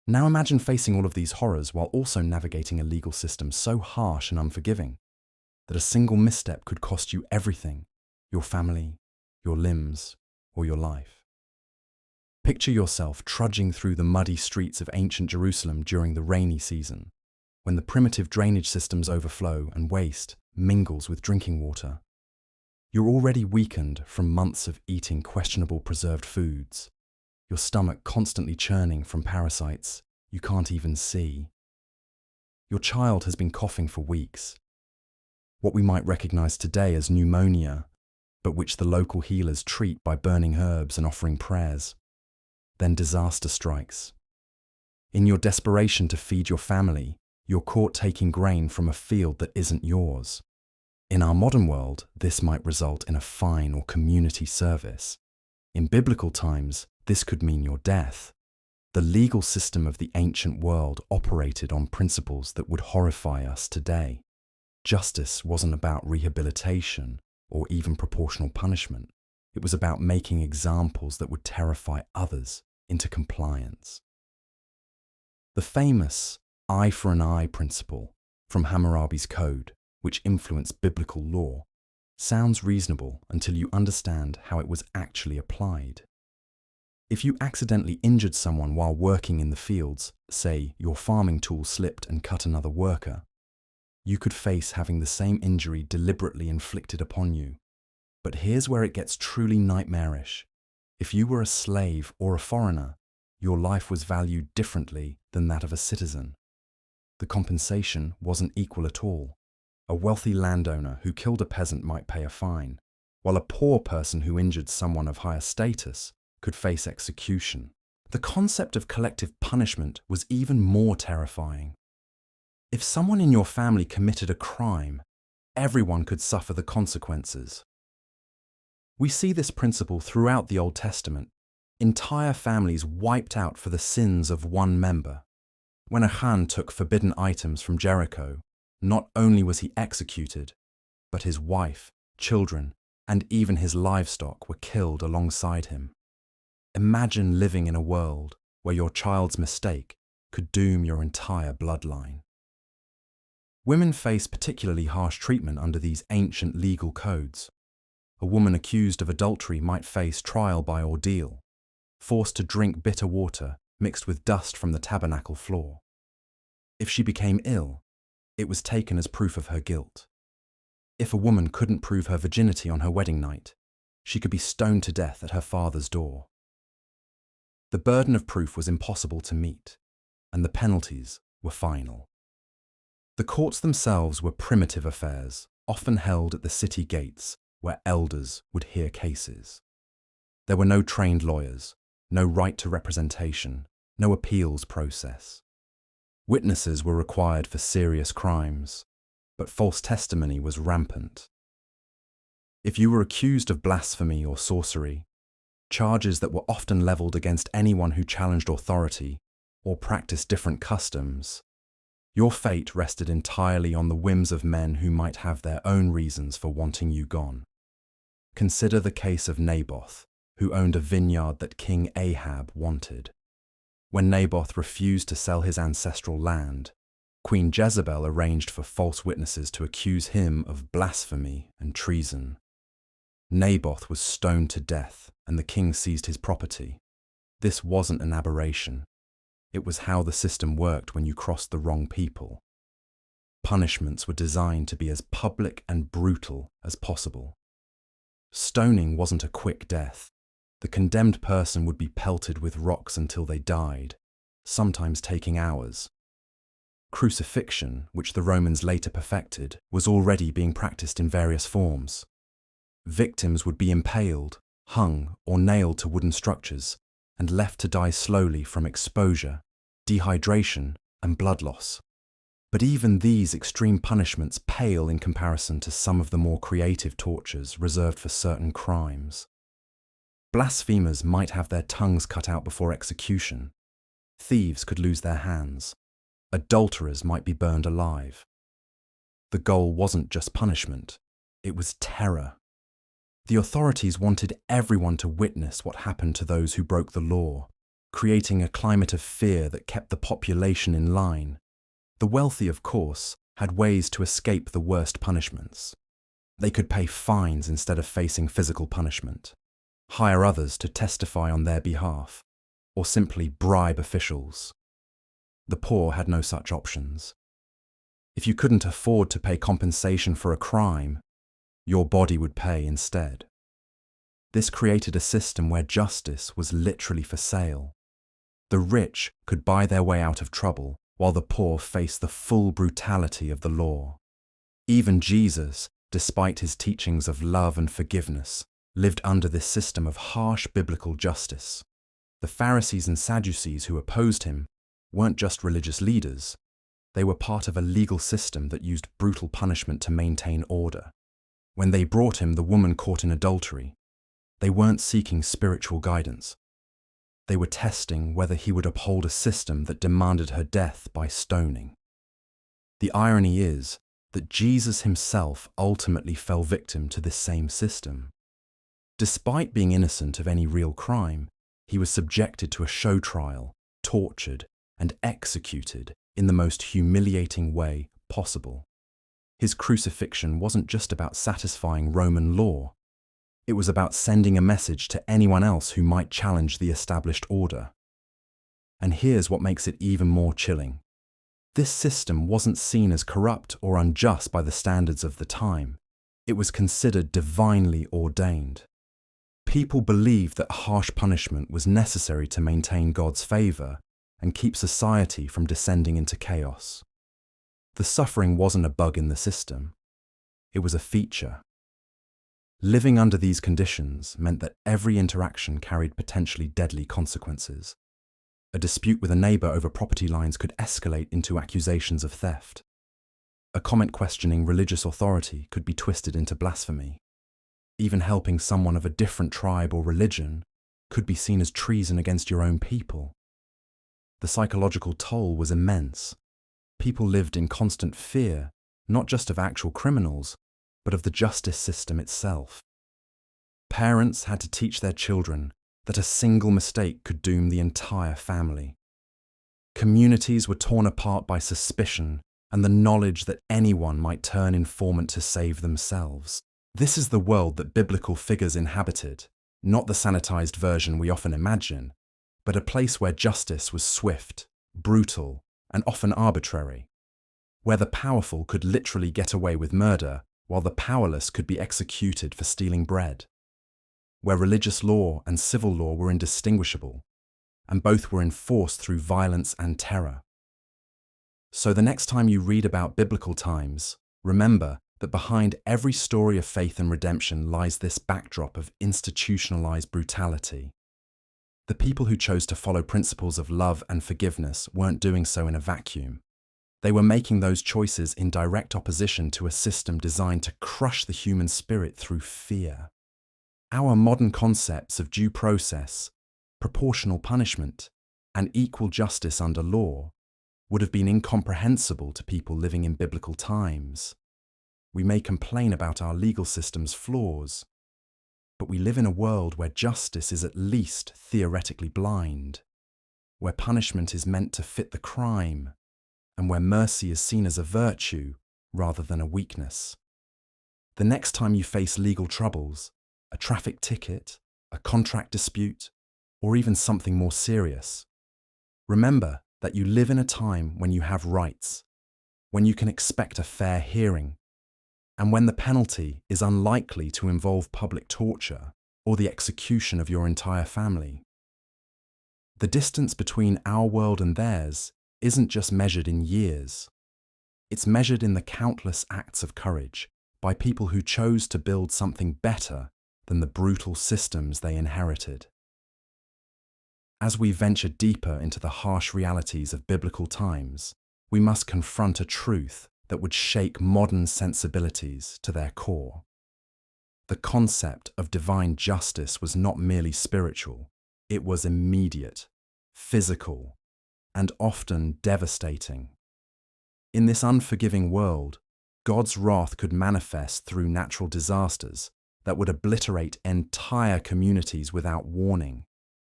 Now imagine facing all of these horrors while also navigating a legal system so harsh and unforgiving that a single misstep could cost you everything: your family, your limbs, or your life. Picture yourself trudging through the muddy streets of ancient Jerusalem during the rainy season, when the primitive drainage systems overflow and waste mingles with drinking water. You're already weakened from months of eating questionable preserved foods, your stomach constantly churning from parasites you can't even see. Your child has been coughing for weeks, what we might recognize today as pneumonia, but which the local healers treat by burning herbs and offering prayers. Then disaster strikes. In your desperation to feed your family, you're caught taking grain from a field that isn't yours. In our modern world, this might result in a fine or community service. In biblical times, this could mean your death. The legal system of the ancient world operated on principles that would horrify us today. Justice wasn't about rehabilitation or even proportional punishment. It was about making examples that would terrify others into compliance. The famous eye for an eye principle from Hammurabi's code, which influenced biblical law, sounds reasonable until you understand how it was actually applied. If you accidentally injured someone while working in the fields, say your farming tool slipped and cut another worker, you could face having the same injury deliberately inflicted upon you. But here's where it gets truly nightmarish. If you were a slave or a foreigner, your life was valued differently than that of a citizen. The compensation wasn't equal at all. A wealthy landowner who killed a peasant might pay a fine, while a poor person who injured someone of higher status could face execution. The concept of collective punishment was even more terrifying. If someone in your family committed a crime, everyone could suffer the consequences. We see this principle throughout the Old Testament, entire families wiped out for the sins of one member. When Achan took forbidden items from Jericho, not only was he executed, but his wife, children, and even his livestock were killed alongside him. Imagine living in a world where your child's mistake could doom your entire bloodline. Women face particularly harsh treatment under these ancient legal codes. A woman accused of adultery might face trial by ordeal, forced to drink bitter water mixed with dust from the tabernacle floor. If she became ill, it was taken as proof of her guilt. If a woman couldn't prove her virginity on her wedding night, she could be stoned to death at her father's door. The burden of proof was impossible to meet, and the penalties were final. The courts themselves were primitive affairs, often held at the city gates, where elders would hear cases. There were no trained lawyers, no right to representation, no appeals process. Witnesses were required for serious crimes, but false testimony was rampant. If you were accused of blasphemy or sorcery, charges that were often leveled against anyone who challenged authority or practiced different customs, your fate rested entirely on the whims of men who might have their own reasons for wanting you gone. Consider the case of Naboth, who owned a vineyard that King Ahab wanted. When Naboth refused to sell his ancestral land, Queen Jezebel arranged for false witnesses to accuse him of blasphemy and treason. Naboth was stoned to death, and the king seized his property. This wasn't an aberration. It was how the system worked when you crossed the wrong people. Punishments were designed to be as public and brutal as possible. Stoning wasn't a quick death. The condemned person would be pelted with rocks until they died, sometimes taking hours. Crucifixion, which the Romans later perfected, was already being practiced in various forms. Victims would be impaled, hung, or nailed to wooden structures, and left to die slowly from exposure, dehydration, and blood loss. But even these extreme punishments pale in comparison to some of the more creative tortures reserved for certain crimes. Blasphemers might have their tongues cut out before execution. Thieves could lose their hands. Adulterers might be burned alive. The goal wasn't just punishment, it was terror. The authorities wanted everyone to witness what happened to those who broke the law, creating a climate of fear that kept the population in line. The wealthy, of course, had ways to escape the worst punishments. They could pay fines instead of facing physical punishment, hire others to testify on their behalf, or simply bribe officials. The poor had no such options. If you couldn't afford to pay compensation for a crime, your body would pay instead. This created a system where justice was literally for sale. The rich could buy their way out of trouble, while the poor faced the full brutality of the law. Even Jesus, despite his teachings of love and forgiveness, lived under this system of harsh biblical justice. The Pharisees and Sadducees who opposed him weren't just religious leaders. They were part of a legal system that used brutal punishment to maintain order. When they brought him the woman caught in adultery, they weren't seeking spiritual guidance. They were testing whether he would uphold a system that demanded her death by stoning. The irony is that Jesus himself ultimately fell victim to this same system. Despite being innocent of any real crime, he was subjected to a show trial, tortured, and executed in the most humiliating way possible. His crucifixion wasn't just about satisfying Roman law. It was about sending a message to anyone else who might challenge the established order. And here's what makes it even more chilling. This system wasn't seen as corrupt or unjust by the standards of the time. It was considered divinely ordained. People believed that harsh punishment was necessary to maintain God's favor and keep society from descending into chaos. The suffering wasn't a bug in the system. It was a feature. Living under these conditions meant that every interaction carried potentially deadly consequences. A dispute with a neighbor over property lines could escalate into accusations of theft. A comment questioning religious authority could be twisted into blasphemy. Even helping someone of a different tribe or religion could be seen as treason against your own people. The psychological toll was immense. People lived in constant fear, not just of actual criminals, but of the justice system itself. Parents had to teach their children that a single mistake could doom the entire family. Communities were torn apart by suspicion and the knowledge that anyone might turn informant to save themselves. This is the world that biblical figures inhabited, not the sanitized version we often imagine, but a place where justice was swift, brutal, and often arbitrary, where the powerful could literally get away with murder while the powerless could be executed for stealing bread, where religious law and civil law were indistinguishable, and both were enforced through violence and terror. So the next time you read about biblical times, remember that behind every story of faith and redemption lies this backdrop of institutionalized brutality. The people who chose to follow principles of love and forgiveness weren't doing so in a vacuum. They were making those choices in direct opposition to a system designed to crush the human spirit through fear. Our modern concepts of due process, proportional punishment, and equal justice under law would have been incomprehensible to people living in biblical times. We may complain about our legal system's flaws, but we live in a world where justice is at least theoretically blind, where punishment is meant to fit the crime, and where mercy is seen as a virtue rather than a weakness. The next time you face legal troubles, a traffic ticket, a contract dispute, or even something more serious, remember that you live in a time when you have rights, when you can expect a fair hearing, and when the penalty is unlikely to involve public torture or the execution of your entire family. The distance between our world and theirs isn't just measured in years. It's measured in the countless acts of courage by people who chose to build something better than the brutal systems they inherited. As we venture deeper into the harsh realities of biblical times, we must confront a truth that would shake modern sensibilities to their core. The concept of divine justice was not merely spiritual, it was immediate, physical, and often devastating. In this unforgiving world, God's wrath could manifest through natural disasters that would obliterate entire communities without warning,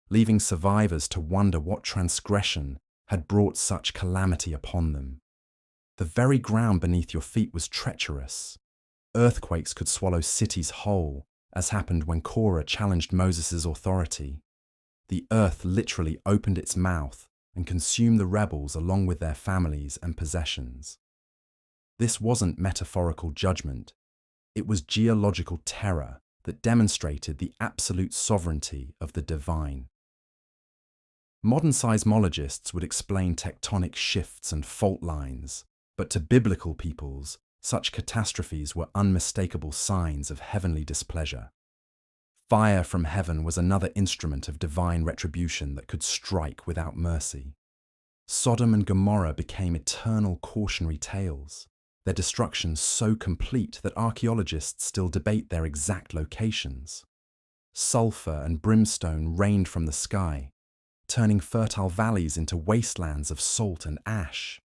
leaving survivors to wonder what transgression had brought such calamity upon them. The very ground beneath your feet was treacherous. Earthquakes could swallow cities whole, as happened when Korah challenged Moses' authority. The earth literally opened its mouth and consumed the rebels along with their families and possessions. This wasn't metaphorical judgment. It was geological terror that demonstrated the absolute sovereignty of the divine. Modern seismologists would explain tectonic shifts and fault lines, but to biblical peoples, such catastrophes were unmistakable signs of heavenly displeasure. Fire from heaven was another instrument of divine retribution that could strike without mercy. Sodom and Gomorrah became eternal cautionary tales, their destruction so complete that archaeologists still debate their exact locations. Sulfur and brimstone rained from the sky, turning fertile valleys into wastelands of salt and ash.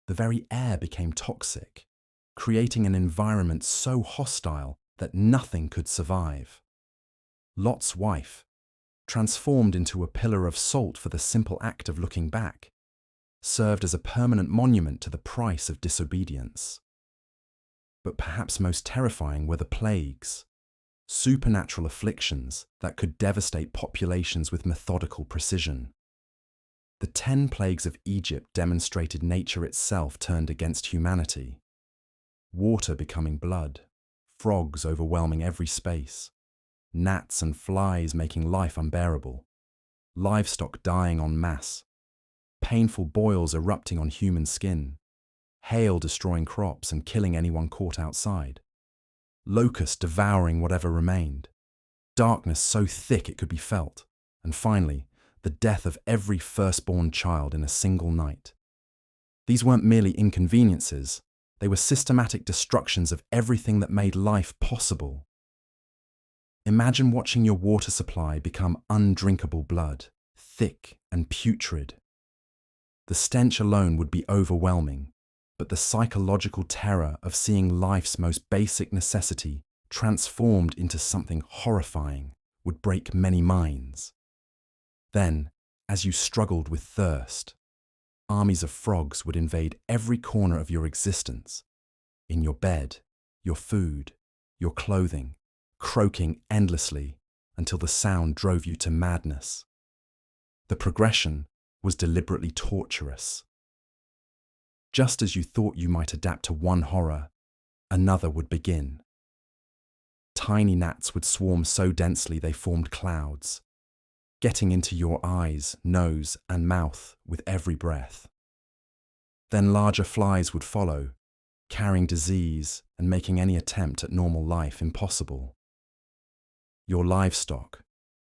The very air became toxic, creating an environment so hostile that nothing could survive. Lot's wife, transformed into a pillar of salt for the simple act of looking back, served as a permanent monument to the price of disobedience. But perhaps most terrifying were the plagues, supernatural afflictions that could devastate populations with methodical precision. The 10 plagues of Egypt demonstrated nature itself turned against humanity. Water becoming blood, frogs overwhelming every space, gnats and flies making life unbearable, livestock dying en masse, painful boils erupting on human skin, hail destroying crops and killing anyone caught outside, locusts devouring whatever remained, darkness so thick it could be felt, and finally, the death of every firstborn child in a single night. These weren't merely inconveniences, they were systematic destructions of everything that made life possible. Imagine watching your water supply become undrinkable blood, thick and putrid. The stench alone would be overwhelming, but the psychological terror of seeing life's most basic necessity transformed into something horrifying would break many minds. Then, as you struggled with thirst, armies of frogs would invade every corner of your existence, in your bed, your food, your clothing, croaking endlessly until the sound drove you to madness. The progression was deliberately torturous. Just as you thought you might adapt to one horror, another would begin. Tiny gnats would swarm so densely they formed clouds, getting into your eyes, nose, and mouth with every breath. Then larger flies would follow, carrying disease and making any attempt at normal life impossible. Your livestock,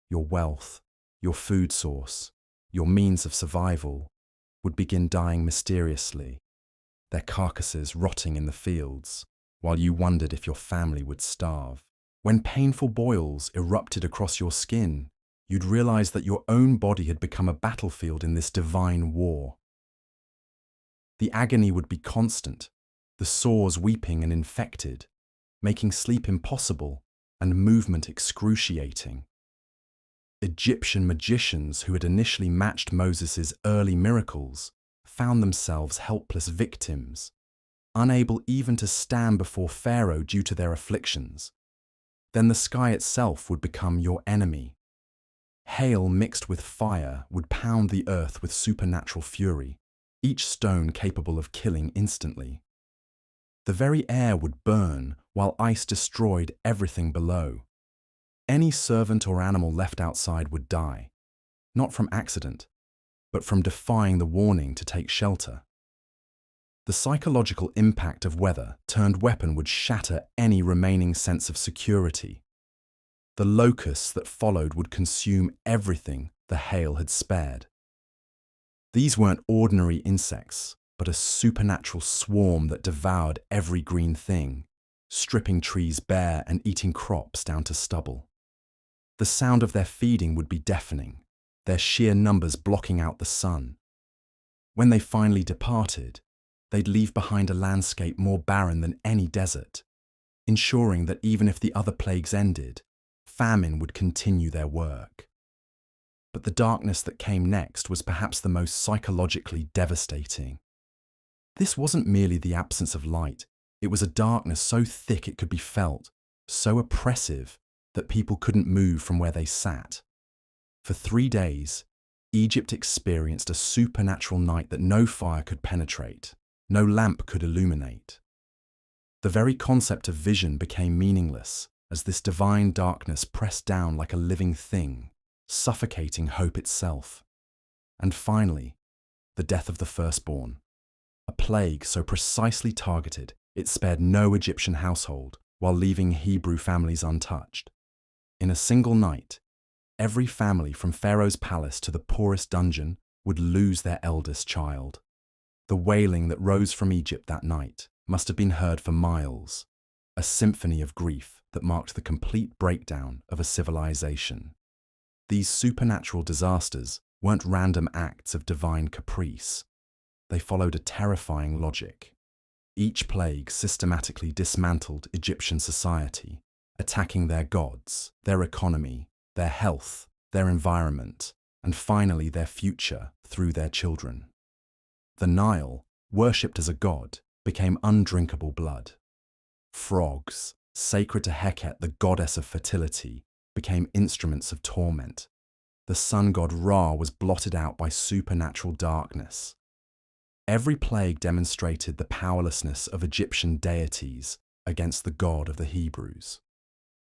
your wealth, your food source, your means of survival would begin dying mysteriously, their carcasses rotting in the fields, while you wondered if your family would starve. When painful boils erupted across your skin, you'd realize that your own body had become a battlefield in this divine war. The agony would be constant, the sores weeping and infected, making sleep impossible and movement excruciating. Egyptian magicians who had initially matched Moses' early miracles found themselves helpless victims, unable even to stand before Pharaoh due to their afflictions. Then the sky itself would become your enemy. Hail mixed with fire would pound the earth with supernatural fury, each stone capable of killing instantly. The very air would burn while ice destroyed everything below. Any servant or animal left outside would die, not from accident, but from defying the warning to take shelter. The psychological impact of weather turned weapon would shatter any remaining sense of security. The locusts that followed would consume everything the hail had spared. These weren't ordinary insects, but a supernatural swarm that devoured every green thing, stripping trees bare and eating crops down to stubble. The sound of their feeding would be deafening, their sheer numbers blocking out the sun. When they finally departed, they'd leave behind a landscape more barren than any desert, ensuring that even if the other plagues ended, famine would continue their work. But the darkness that came next was perhaps the most psychologically devastating. This wasn't merely the absence of light, it was a darkness so thick it could be felt, so oppressive that people couldn't move from where they sat. For 3 days, Egypt experienced a supernatural night that no fire could penetrate, no lamp could illuminate. The very concept of vision became meaningless as this divine darkness pressed down like a living thing, suffocating hope itself. And finally, the death of the firstborn. A plague so precisely targeted it spared no Egyptian household while leaving Hebrew families untouched. In a single night, every family from Pharaoh's palace to the poorest dungeon would lose their eldest child. The wailing that rose from Egypt that night must have been heard for miles, a symphony of grief that marked the complete breakdown of a civilization. These supernatural disasters weren't random acts of divine caprice. They followed a terrifying logic. Each plague systematically dismantled Egyptian society, attacking their gods, their economy, their health, their environment, and finally their future through their children. The Nile, worshipped as a god, became undrinkable blood. Frogs, sacred to Heket, the goddess of fertility, became instruments of torment. The sun god Ra was blotted out by supernatural darkness. Every plague demonstrated the powerlessness of Egyptian deities against the God of the Hebrews.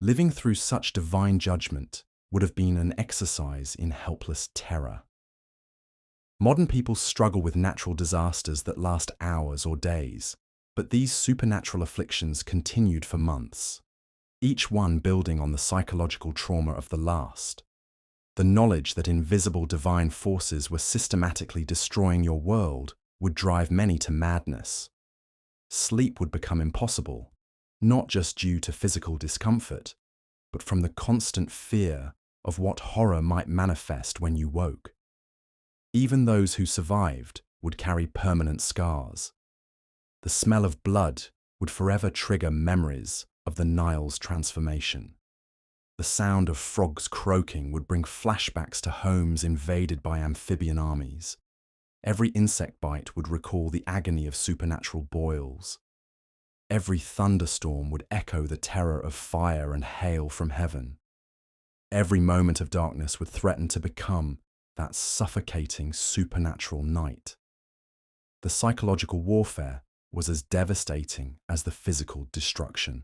Living through such divine judgment would have been an exercise in helpless terror. Modern people struggle with natural disasters that last hours or days, but these supernatural afflictions continued for months, each one building on the psychological trauma of the last. The knowledge that invisible divine forces were systematically destroying your world would drive many to madness. Sleep would become impossible, not just due to physical discomfort, but from the constant fear of what horror might manifest when you woke. Even those who survived would carry permanent scars. The smell of blood would forever trigger memories of the Nile's transformation. The sound of frogs croaking would bring flashbacks to homes invaded by amphibian armies. Every insect bite would recall the agony of supernatural boils. Every thunderstorm would echo the terror of fire and hail from heaven. Every moment of darkness would threaten to become that suffocating supernatural night. The psychological warfare was as devastating as the physical destruction.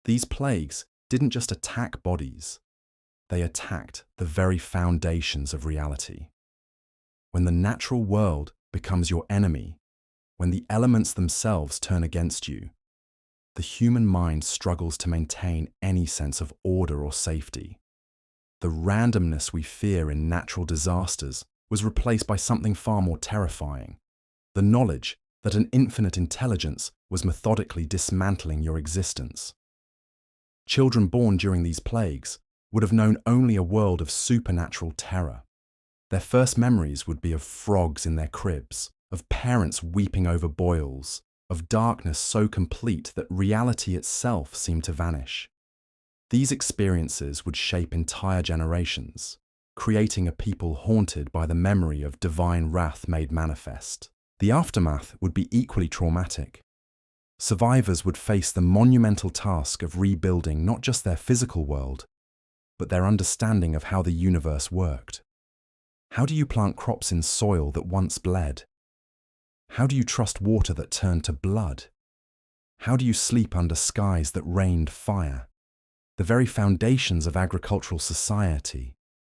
These plagues didn't just attack bodies, they attacked the very foundations of reality. When the natural world becomes your enemy, when the elements themselves turn against you, the human mind struggles to maintain any sense of order or safety. The randomness we fear in natural disasters was replaced by something far more terrifying: the knowledge that an infinite intelligence was methodically dismantling your existence. Children born during these plagues would have known only a world of supernatural terror. Their first memories would be of frogs in their cribs, of parents weeping over boils, of darkness so complete that reality itself seemed to vanish. These experiences would shape entire generations, creating a people haunted by the memory of divine wrath made manifest. The aftermath would be equally traumatic. Survivors would face the monumental task of rebuilding not just their physical world, but their understanding of how the universe worked. How do you plant crops in soil that once bled? How do you trust water that turned to blood? How do you sleep under skies that rained fire? The very foundations of agricultural society,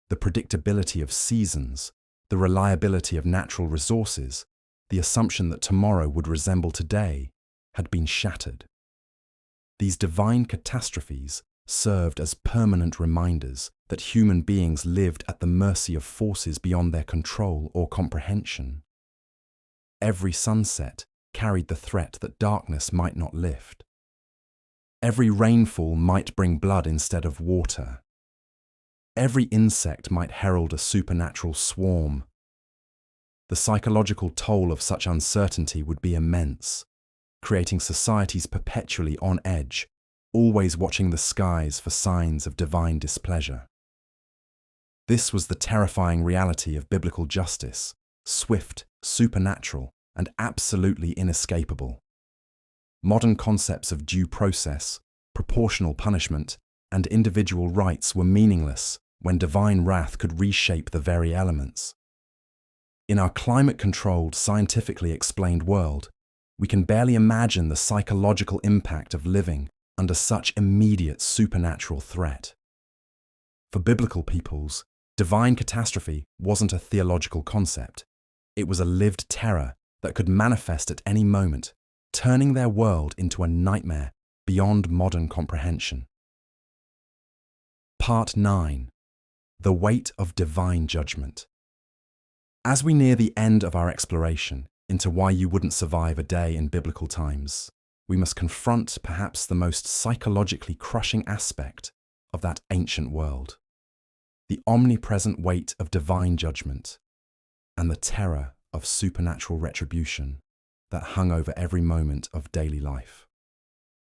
the predictability of seasons, the reliability of natural resources, the assumption that tomorrow would resemble today, had been shattered. These divine catastrophes served as permanent reminders that human beings lived at the mercy of forces beyond their control or comprehension. Every sunset carried the threat that darkness might not lift. Every rainfall might bring blood instead of water. Every insect might herald a supernatural swarm. The psychological toll of such uncertainty would be immense, creating societies perpetually on edge, always watching the skies for signs of divine displeasure. This was the terrifying reality of biblical justice, swift, supernatural, and absolutely inescapable. Modern concepts of due process, proportional punishment, and individual rights were meaningless when divine wrath could reshape the very elements. In our climate-controlled, scientifically explained world, we can barely imagine the psychological impact of living under such immediate supernatural threat. For biblical peoples, divine catastrophe wasn't a theological concept. It was a lived terror that could manifest at any moment, turning their world into a nightmare beyond modern comprehension. Part 9. The Weight of Divine Judgment. As we near the end of our exploration into why you wouldn't survive a day in biblical times, we must confront perhaps the most psychologically crushing aspect of that ancient world: the omnipresent weight of divine judgment and the terror of supernatural retribution that hung over every moment of daily life.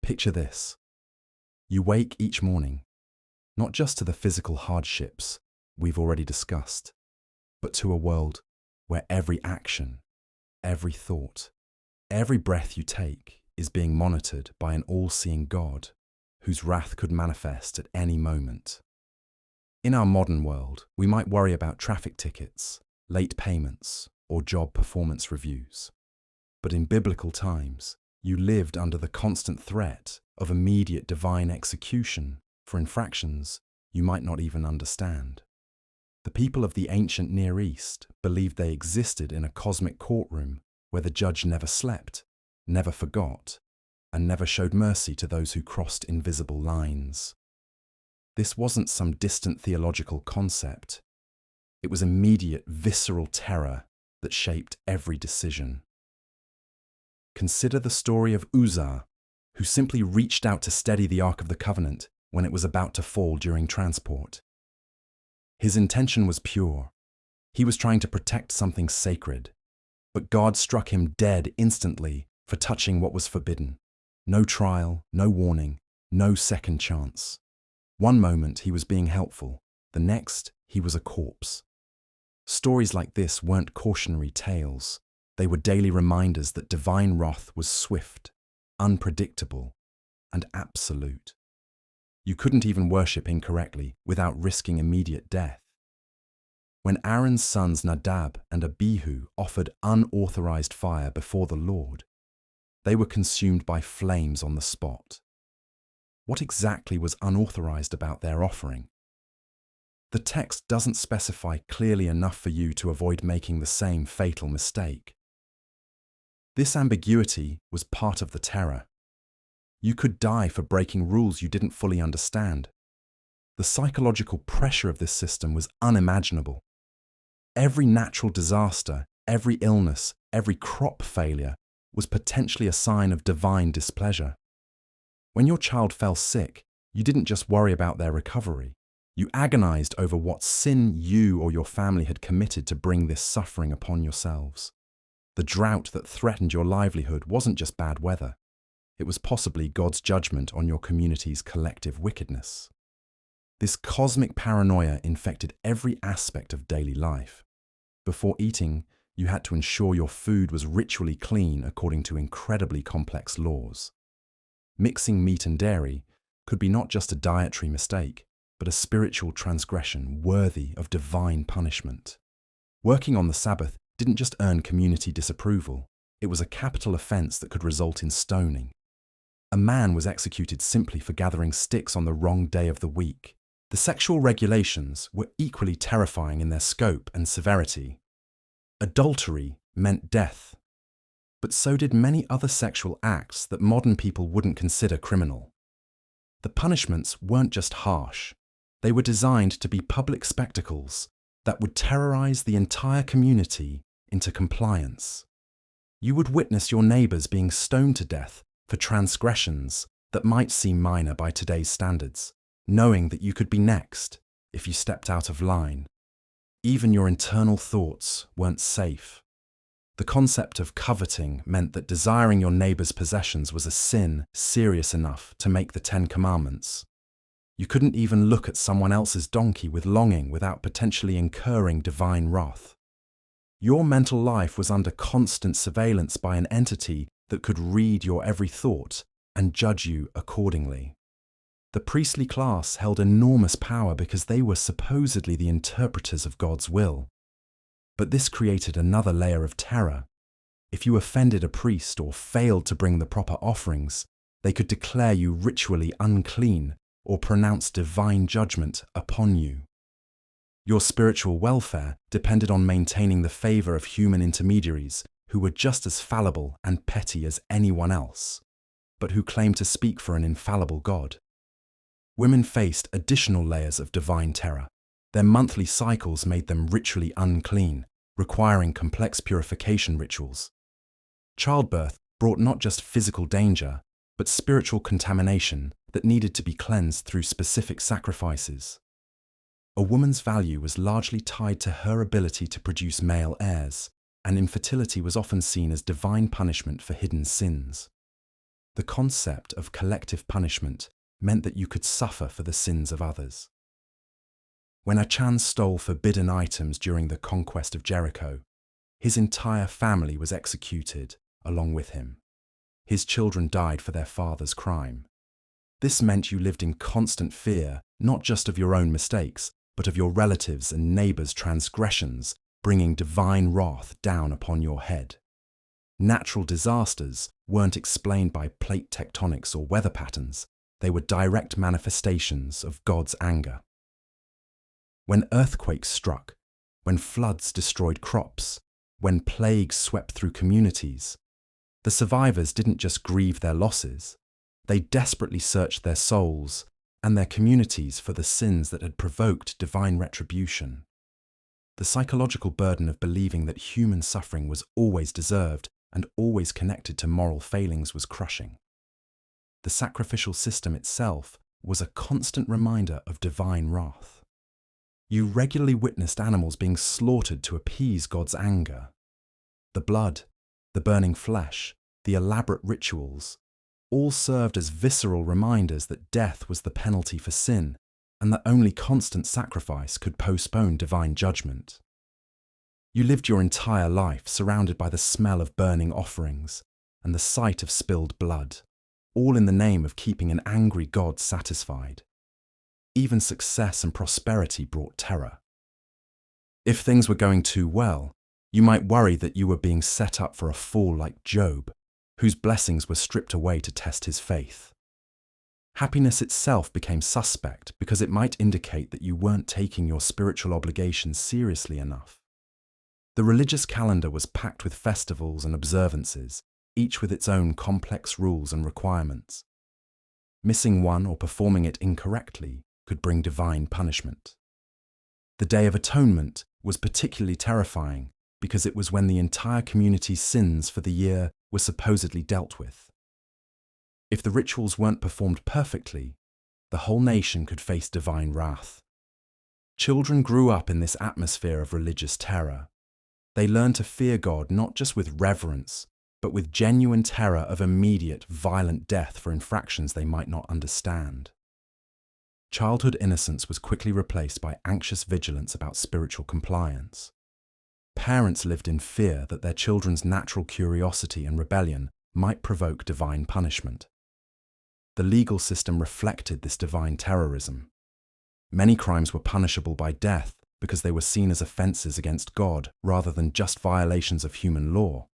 Picture this. You wake each morning, not just to the physical hardships we've already discussed, but to a world where every action, every thought, every breath you take is being monitored by an all-seeing God whose wrath could manifest at any moment. In our modern world, we might worry about traffic tickets, late payments, or job performance reviews. But in biblical times, you lived under the constant threat of immediate divine execution for infractions you might not even understand. The people of the ancient Near East believed they existed in a cosmic courtroom where the judge never slept, never forgot, and never showed mercy to those who crossed invisible lines. This wasn't some distant theological concept. It was immediate, visceral terror that shaped every decision. Consider the story of Uzzah, who simply reached out to steady the Ark of the Covenant when it was about to fall during transport. His intention was pure. He was trying to protect something sacred, but God struck him dead instantly for touching what was forbidden. No trial, no warning, no second chance. One moment he was being helpful, the next he was a corpse. Stories like this weren't cautionary tales. They were daily reminders that divine wrath was swift, unpredictable, and absolute. You couldn't even worship incorrectly without risking immediate death. When Aaron's sons Nadab and Abihu offered unauthorized fire before the Lord, they were consumed by flames on the spot. What exactly was unauthorized about their offering? The text doesn't specify clearly enough for you to avoid making the same fatal mistake. This ambiguity was part of the terror. You could die for breaking rules you didn't fully understand. The psychological pressure of this system was unimaginable. Every natural disaster, every illness, every crop failure was potentially a sign of divine displeasure. When your child fell sick, you didn't just worry about their recovery. You agonized over what sin you or your family had committed to bring this suffering upon yourselves. The drought that threatened your livelihood wasn't just bad weather. It was possibly God's judgment on your community's collective wickedness. This cosmic paranoia infected every aspect of daily life. Before eating, you had to ensure your food was ritually clean according to incredibly complex laws. Mixing meat and dairy could be not just a dietary mistake, but a spiritual transgression worthy of divine punishment. Working on the Sabbath didn't just earn community disapproval, it was a capital offense that could result in stoning. A man was executed simply for gathering sticks on the wrong day of the week. The sexual regulations were equally terrifying in their scope and severity. Adultery meant death, but so did many other sexual acts that modern people wouldn't consider criminal. The punishments weren't just harsh, they were designed to be public spectacles that would terrorize the entire community into compliance. You would witness your neighbors being stoned to death for transgressions that might seem minor by today's standards, knowing that you could be next if you stepped out of line. Even your internal thoughts weren't safe. The concept of coveting meant that desiring your neighbor's possessions was a sin serious enough to make the 10 Commandments. You couldn't even look at someone else's donkey with longing without potentially incurring divine wrath. Your mental life was under constant surveillance by an entity that could read your every thought and judge you accordingly. The priestly class held enormous power because they were supposedly the interpreters of God's will. But this created another layer of terror. If you offended a priest or failed to bring the proper offerings, they could declare you ritually unclean or pronounce divine judgment upon you. Your spiritual welfare depended on maintaining the favor of human intermediaries who were just as fallible and petty as anyone else, but who claimed to speak for an infallible God. Women faced additional layers of divine terror. Their monthly cycles made them ritually unclean, requiring complex purification rituals. Childbirth brought not just physical danger, but spiritual contamination that needed to be cleansed through specific sacrifices. A woman's value was largely tied to her ability to produce male heirs, and infertility was often seen as divine punishment for hidden sins. The concept of collective punishment meant that you could suffer for the sins of others. When Achan stole forbidden items during the conquest of Jericho, his entire family was executed along with him. His children died for their father's crime. This meant you lived in constant fear, not just of your own mistakes, but of your relatives' and neighbors' transgressions, bringing divine wrath down upon your head. Natural disasters weren't explained by plate tectonics or weather patterns. They were direct manifestations of God's anger. When earthquakes struck, when floods destroyed crops, when plagues swept through communities, the survivors didn't just grieve their losses. They desperately searched their souls, and their communities for the sins that had provoked divine retribution. The psychological burden of believing that human suffering was always deserved and always connected to moral failings was crushing. The sacrificial system itself was a constant reminder of divine wrath. You regularly witnessed animals being slaughtered to appease God's anger. The blood, the burning flesh, the elaborate rituals, all served as visceral reminders that death was the penalty for sin and that only constant sacrifice could postpone divine judgment. You lived your entire life surrounded by the smell of burning offerings and the sight of spilled blood, all in the name of keeping an angry God satisfied. Even success and prosperity brought terror. If things were going too well, you might worry that you were being set up for a fall like Job, whose blessings were stripped away to test his faith. Happiness itself became suspect because it might indicate that you weren't taking your spiritual obligations seriously enough. The religious calendar was packed with festivals and observances, each with its own complex rules and requirements. Missing one or performing it incorrectly could bring divine punishment. The Day of Atonement was particularly terrifying because it was when the entire community's sins for the year were supposedly dealt with. If the rituals weren't performed perfectly, the whole nation could face divine wrath. Children grew up in this atmosphere of religious terror. They learned to fear God not just with reverence, but with genuine terror of immediate, violent death for infractions they might not understand. Childhood innocence was quickly replaced by anxious vigilance about spiritual compliance. Parents lived in fear that their children's natural curiosity and rebellion might provoke divine punishment. The legal system reflected this divine terrorism. Many crimes were punishable by death because they were seen as offences against God rather than just violations of human law.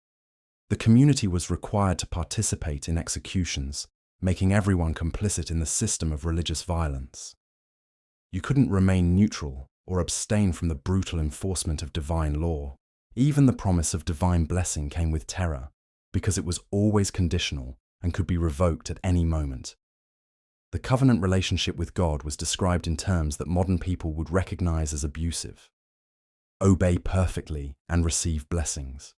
The community was required to participate in executions, making everyone complicit in the system of religious violence. You couldn't remain neutral or abstain from the brutal enforcement of divine law. Even the promise of divine blessing came with terror, because it was always conditional and could be revoked at any moment. The covenant relationship with God was described in terms that modern people would recognize as abusive. Obey perfectly and receive blessings.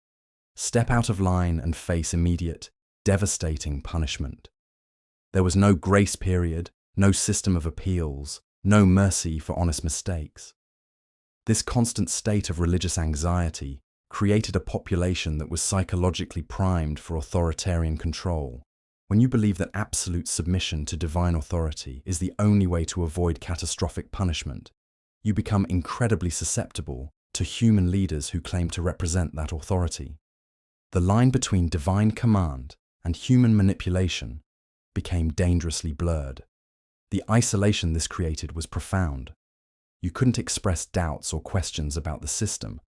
Step out of line and face immediate, devastating punishment. There was no grace period, no system of appeals, no mercy for honest mistakes. This constant state of religious anxiety created a population that was psychologically primed for authoritarian control. When you believe that absolute submission to divine authority is the only way to avoid catastrophic punishment, you become incredibly susceptible to human leaders who claim to represent that authority. The line between divine command and human manipulation became dangerously blurred. The isolation this created was profound. You couldn't express doubts or questions about the system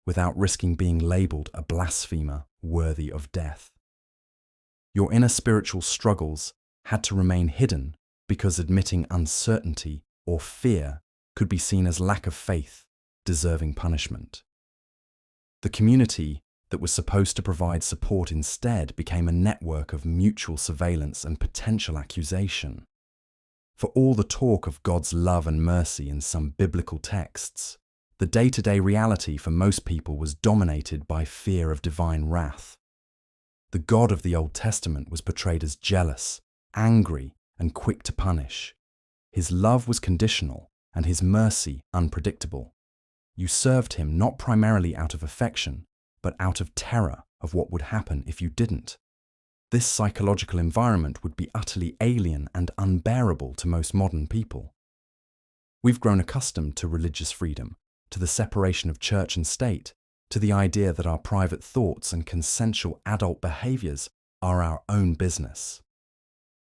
without risking being labeled a blasphemer worthy of death. Your inner spiritual struggles had to remain hidden because admitting uncertainty or fear could be seen as lack of faith, deserving punishment. The community that was supposed to provide support instead became a network of mutual surveillance and potential accusation. For all the talk of God's love and mercy in some biblical texts, the day-to-day reality for most people was dominated by fear of divine wrath. The God of the Old Testament was portrayed as jealous, angry, and quick to punish. His love was conditional and his mercy unpredictable. You served him not primarily out of affection, but out of terror of what would happen if you didn't. This psychological environment would be utterly alien and unbearable to most modern people. We've grown accustomed to religious freedom, to the separation of church and state, to the idea that our private thoughts and consensual adult behaviors are our own business.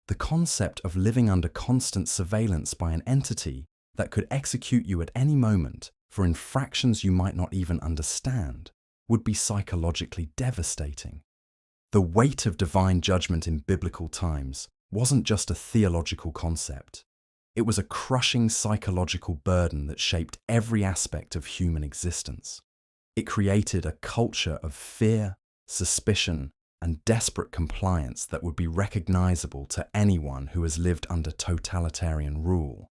The concept of living under constant surveillance by an entity that could execute you at any moment for infractions you might not even understand would be psychologically devastating. The weight of divine judgment in biblical times wasn't just a theological concept. It was a crushing psychological burden that shaped every aspect of human existence. It created a culture of fear, suspicion, and desperate compliance that would be recognizable to anyone who has lived under totalitarian rule.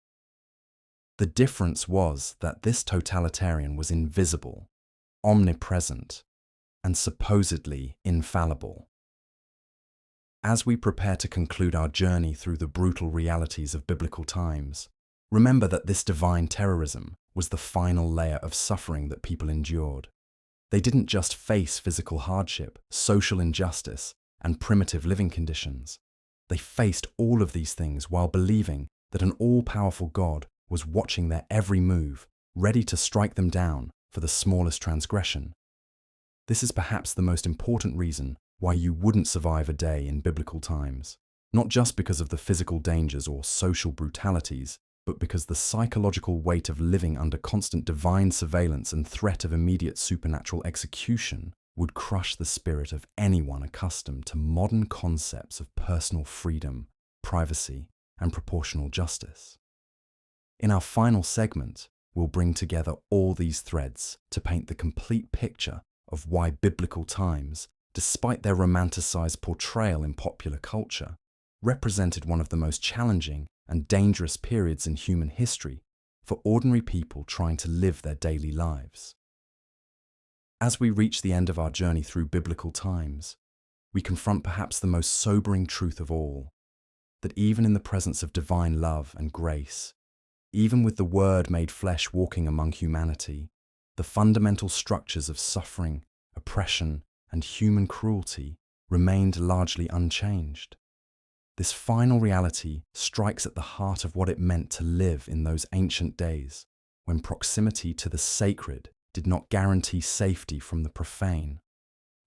The difference was that this totalitarian was invisible, omnipresent, and supposedly infallible. As we prepare to conclude our journey through the brutal realities of biblical times, remember that this divine terrorism was the final layer of suffering that people endured. They didn't just face physical hardship, social injustice, and primitive living conditions. They faced all of these things while believing that an all-powerful God was watching their every move, ready to strike them down for the smallest transgression. This is perhaps the most important reason why you wouldn't survive a day in biblical times, not just because of the physical dangers or social brutalities, but because the psychological weight of living under constant divine surveillance and threat of immediate supernatural execution would crush the spirit of anyone accustomed to modern concepts of personal freedom, privacy, and proportional justice. In our final segment, we'll bring together all these threads to paint the complete picture of why biblical times, despite their romanticized portrayal in popular culture, represented one of the most challenging and dangerous periods in human history for ordinary people trying to live their daily lives. As we reach the end of our journey through biblical times, we confront perhaps the most sobering truth of all, that even in the presence of divine love and grace, even with the Word made flesh walking among humanity, the fundamental structures of suffering, oppression, and human cruelty remained largely unchanged. This final reality strikes at the heart of what it meant to live in those ancient days, when proximity to the sacred did not guarantee safety from the profane.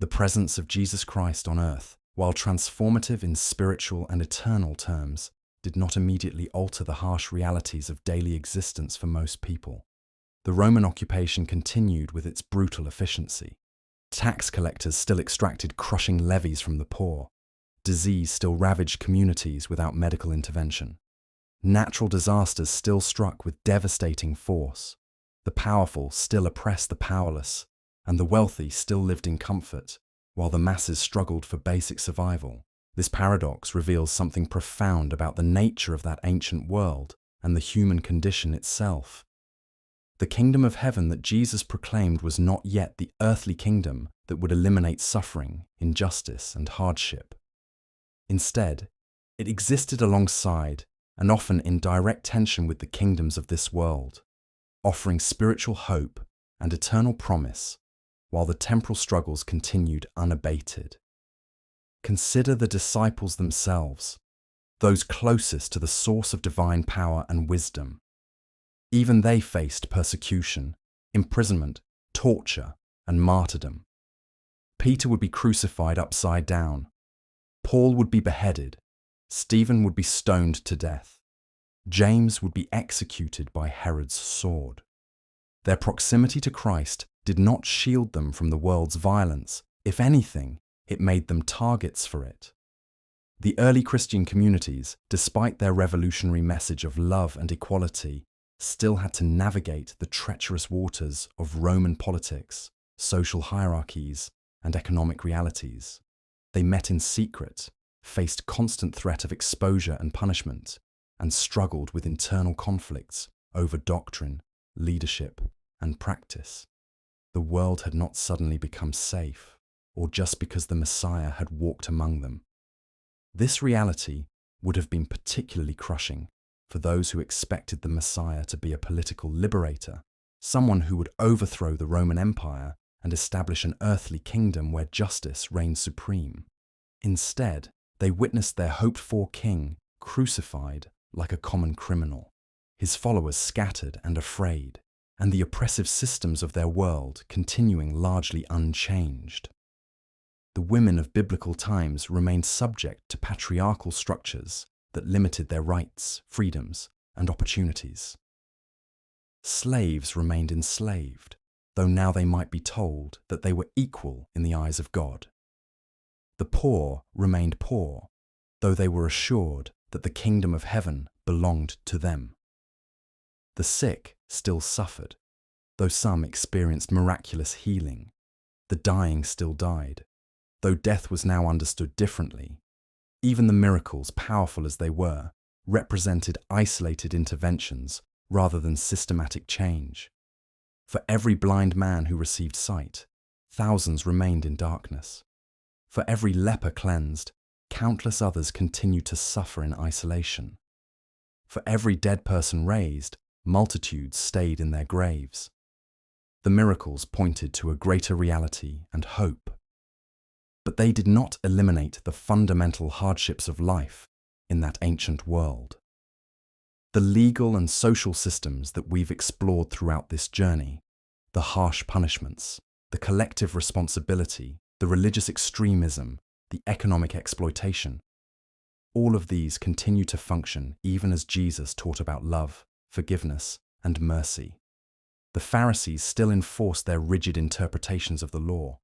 The presence of Jesus Christ on earth, while transformative in spiritual and eternal terms, did not immediately alter the harsh realities of daily existence for most people. The Roman occupation continued with its brutal efficiency. Tax collectors still extracted crushing levies from the poor. Disease still ravaged communities without medical intervention. Natural disasters still struck with devastating force. The powerful still oppressed the powerless, and the wealthy still lived in comfort, while the masses struggled for basic survival. This paradox reveals something profound about the nature of that ancient world and the human condition itself. The kingdom of heaven that Jesus proclaimed was not yet the earthly kingdom that would eliminate suffering, injustice, and hardship. Instead, it existed alongside and often in direct tension with the kingdoms of this world, offering spiritual hope and eternal promise, while the temporal struggles continued unabated. Consider the disciples themselves, those closest to the source of divine power and wisdom. Even they faced persecution, imprisonment, torture, and martyrdom. Peter would be crucified upside down. Paul would be beheaded. Stephen would be stoned to death. James would be executed by Herod's sword. Their proximity to Christ did not shield them from the world's violence. If anything, it made them targets for it. The early Christian communities, despite their revolutionary message of love and equality, still had to navigate the treacherous waters of Roman politics, social hierarchies, and economic realities. They met in secret, faced constant threat of exposure and punishment, and struggled with internal conflicts over doctrine, leadership, and practice. The world had not suddenly become safe, or just because the Messiah had walked among them. This reality would have been particularly crushing for those who expected the Messiah to be a political liberator, someone who would overthrow the Roman Empire and establish an earthly kingdom where justice reigned supreme. Instead, they witnessed their hoped-for king crucified like a common criminal, his followers scattered and afraid, and the oppressive systems of their world continuing largely unchanged. The women of biblical times remained subject to patriarchal structures that limited their rights, freedoms, and opportunities. Slaves remained enslaved, though now they might be told that they were equal in the eyes of God. The poor remained poor, though they were assured that the kingdom of heaven belonged to them. The sick still suffered, though some experienced miraculous healing. The dying still died, Though death was now understood differently, even the miracles, powerful as they were, represented isolated interventions rather than systematic change. For every blind man who received sight, thousands remained in darkness. For every leper cleansed, countless others continued to suffer in isolation. For every dead person raised, multitudes stayed in their graves. The miracles pointed to a greater reality and hope. But they did not eliminate the fundamental hardships of life in that ancient world. The legal and social systems that we've explored throughout this journey, the harsh punishments, the collective responsibility, the religious extremism, the economic exploitation, all of these continue to function even as Jesus taught about love, forgiveness, and mercy. The Pharisees still enforced their rigid interpretations of the law.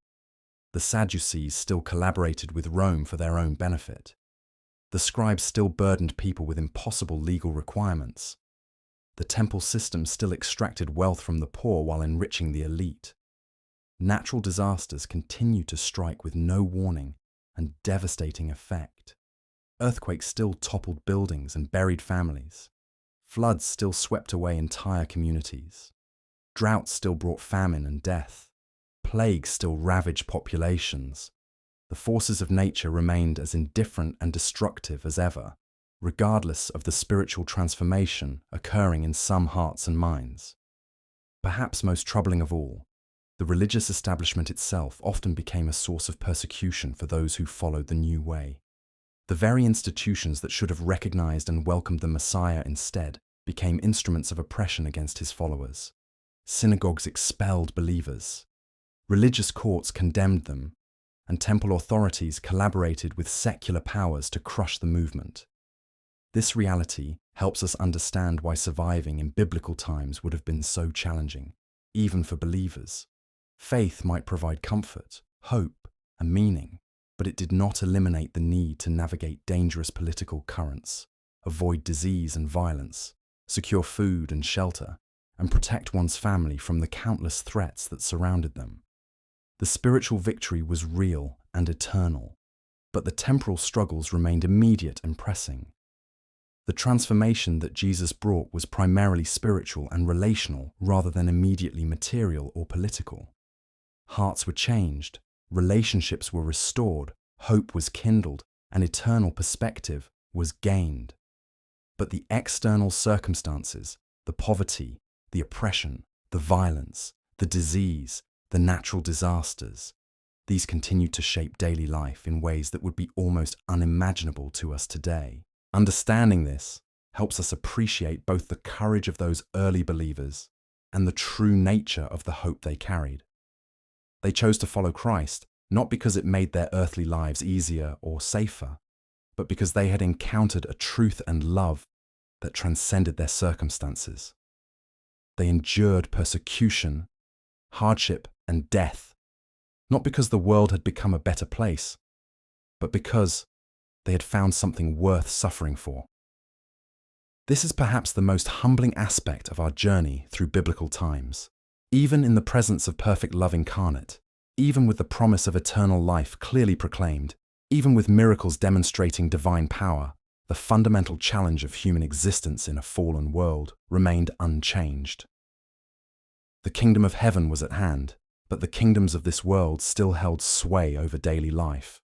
The Sadducees still collaborated with Rome for their own benefit. The scribes still burdened people with impossible legal requirements. The temple system still extracted wealth from the poor while enriching the elite. Natural disasters continued to strike with no warning and devastating effect. Earthquakes still toppled buildings and buried families. Floods still swept away entire communities. Droughts still brought famine and death. Plagues still ravaged populations. The forces of nature remained as indifferent and destructive as ever, regardless of the spiritual transformation occurring in some hearts and minds. Perhaps most troubling of all, the religious establishment itself often became a source of persecution for those who followed the new way. The very institutions that should have recognized and welcomed the Messiah instead became instruments of oppression against his followers. Synagogues expelled believers. Religious courts condemned them, and temple authorities collaborated with secular powers to crush the movement. This reality helps us understand why surviving in biblical times would have been so challenging, even for believers. Faith might provide comfort, hope, and meaning, but it did not eliminate the need to navigate dangerous political currents, avoid disease and violence, secure food and shelter, and protect one's family from the countless threats that surrounded them. The spiritual victory was real and eternal, but the temporal struggles remained immediate and pressing. The transformation that Jesus brought was primarily spiritual and relational rather than immediately material or political. Hearts were changed, relationships were restored, hope was kindled, and eternal perspective was gained. But the external circumstances, the poverty, the oppression, the violence, the disease, the natural disasters, these continued to shape daily life in ways that would be almost unimaginable to us today. Understanding this helps us appreciate both the courage of those early believers and the true nature of the hope they carried. They chose to follow Christ not because it made their earthly lives easier or safer, but because they had encountered a truth and love that transcended their circumstances. They endured persecution, hardship, and death, not because the world had become a better place, but because they had found something worth suffering for. This is perhaps the most humbling aspect of our journey through biblical times. Even in the presence of perfect love incarnate, even with the promise of eternal life clearly proclaimed, even with miracles demonstrating divine power, the fundamental challenge of human existence in a fallen world remained unchanged. The kingdom of heaven was at hand, but the kingdoms of this world still held sway over daily life.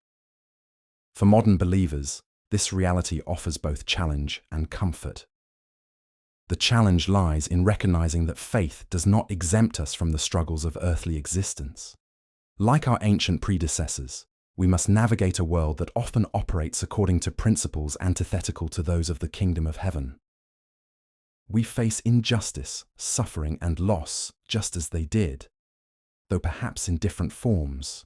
For modern believers, this reality offers both challenge and comfort. The challenge lies in recognizing that faith does not exempt us from the struggles of earthly existence. Like our ancient predecessors, we must navigate a world that often operates according to principles antithetical to those of the kingdom of heaven. We face injustice, suffering, and loss just as they did, though perhaps in different forms.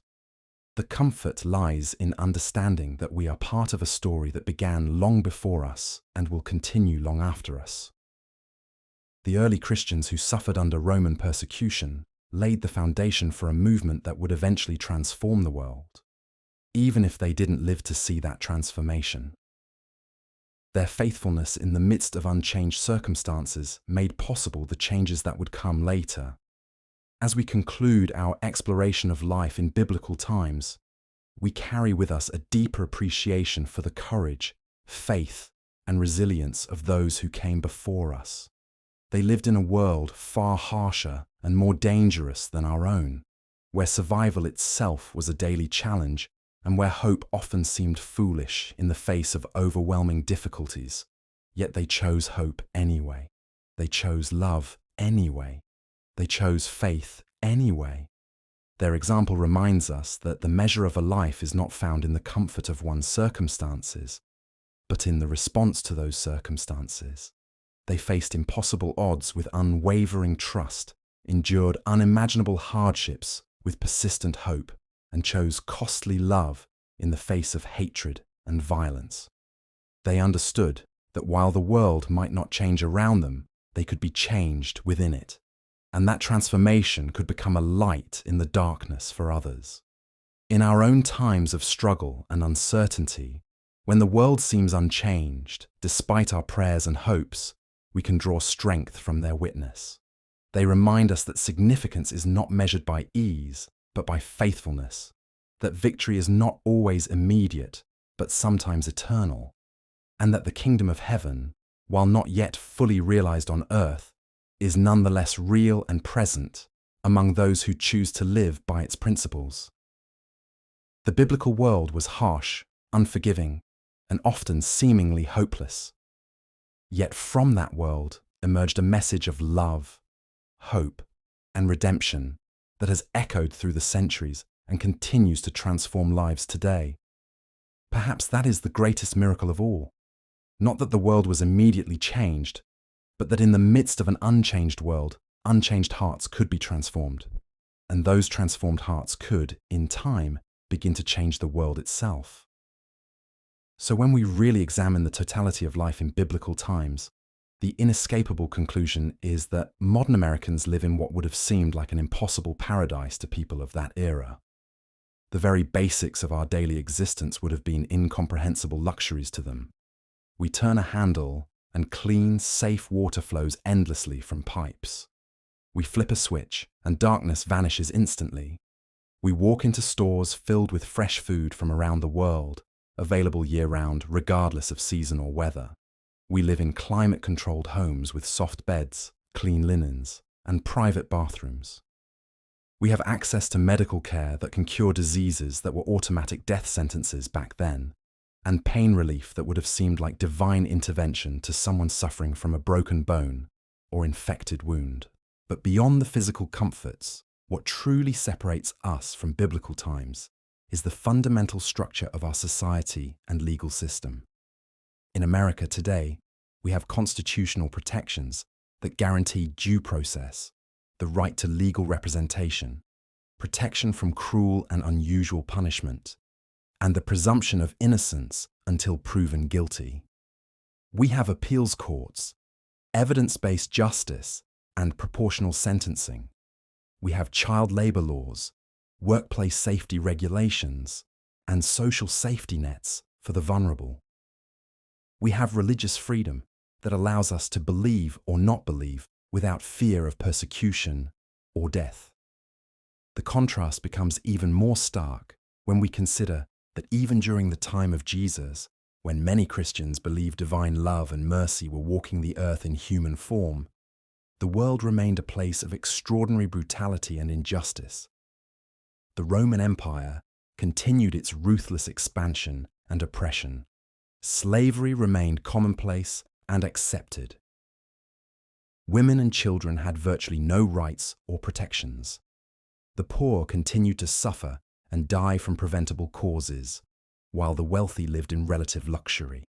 The comfort lies in understanding that we are part of a story that began long before us and will continue long after us. The early Christians who suffered under Roman persecution laid the foundation for a movement that would eventually transform the world, even if they didn't live to see that transformation. Their faithfulness in the midst of unchanged circumstances made possible the changes that would come later. As we conclude our exploration of life in biblical times, we carry with us a deeper appreciation for the courage, faith, and resilience of those who came before us. They lived in a world far harsher and more dangerous than our own, where survival itself was a daily challenge and where hope often seemed foolish in the face of overwhelming difficulties. Yet they chose hope anyway. They chose love anyway. They chose faith anyway. Their example reminds us that the measure of a life is not found in the comfort of one's circumstances, but in the response to those circumstances. They faced impossible odds with unwavering trust, endured unimaginable hardships with persistent hope, and chose costly love in the face of hatred and violence. They understood that while the world might not change around them, they could be changed within it, and that transformation could become a light in the darkness for others. In our own times of struggle and uncertainty, when the world seems unchanged, despite our prayers and hopes, we can draw strength from their witness. They remind us that significance is not measured by ease, but by faithfulness, that victory is not always immediate, but sometimes eternal, and that the kingdom of heaven, while not yet fully realized on earth, is nonetheless real and present among those who choose to live by its principles. The biblical world was harsh, unforgiving, and often seemingly hopeless. Yet from that world emerged a message of love, hope, and redemption that has echoed through the centuries and continues to transform lives today. Perhaps that is the greatest miracle of all. Not that the world was immediately changed, but that in the midst of an unchanged world, unchanged hearts could be transformed. And those transformed hearts could, in time, begin to change the world itself. So when we really examine the totality of life in biblical times, the inescapable conclusion is that modern Americans live in what would have seemed like an impossible paradise to people of that era. The very basics of our daily existence would have been incomprehensible luxuries to them. We turn a handle and clean, safe water flows endlessly from pipes. We flip a switch and darkness vanishes instantly. We walk into stores filled with fresh food from around the world, available year-round regardless of season or weather. We live in climate-controlled homes with soft beds, clean linens, and private bathrooms. We have access to medical care that can cure diseases that were automatic death sentences back then, and pain relief that would have seemed like divine intervention to someone suffering from a broken bone or infected wound. But beyond the physical comforts, what truly separates us from biblical times is the fundamental structure of our society and legal system. In America today, we have constitutional protections that guarantee due process, the right to legal representation, protection from cruel and unusual punishment, and the presumption of innocence until proven guilty. We have appeals courts, evidence-based justice, and proportional sentencing. We have child labor laws, workplace safety regulations, and social safety nets for the vulnerable. We have religious freedom that allows us to believe or not believe without fear of persecution or death. The contrast becomes even more stark when we consider that even during the time of Jesus, when many Christians believed divine love and mercy were walking the earth in human form, the world remained a place of extraordinary brutality and injustice. The Roman Empire continued its ruthless expansion and oppression. Slavery remained commonplace and accepted. Women and children had virtually no rights or protections. The poor continued to suffer and die from preventable causes, while the wealthy lived in relative luxury.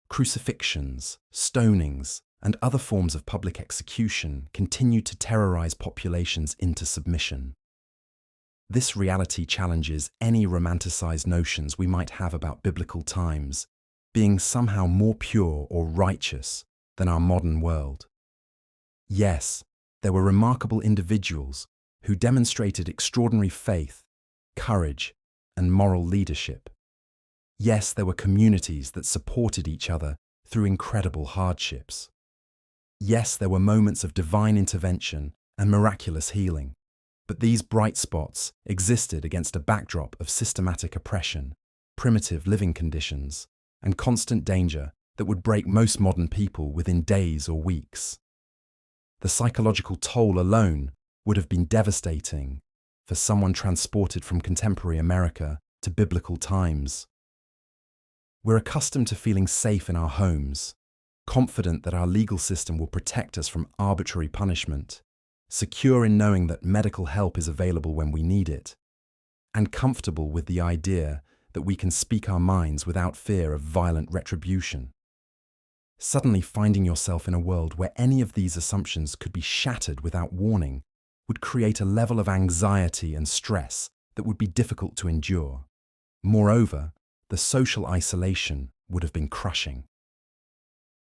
Crucifixions, stonings, and other forms of public execution continued to terrorize populations into submission. This reality challenges any romanticized notions we might have about biblical times being somehow more pure or righteous than our modern world. Yes, there were remarkable individuals who demonstrated extraordinary faith, courage, and moral leadership. Yes, there were communities that supported each other through incredible hardships. Yes, there were moments of divine intervention and miraculous healing. But these bright spots existed against a backdrop of systematic oppression, primitive living conditions, and constant danger that would break most modern people within days or weeks. The psychological toll alone would have been devastating for someone transported from contemporary America to biblical times. We're accustomed to feeling safe in our homes, confident that our legal system will protect us from arbitrary punishment, secure in knowing that medical help is available when we need it, and comfortable with the idea that we can speak our minds without fear of violent retribution. Suddenly finding yourself in a world where any of these assumptions could be shattered without warning would create a level of anxiety and stress that would be difficult to endure. Moreover, the social isolation would have been crushing.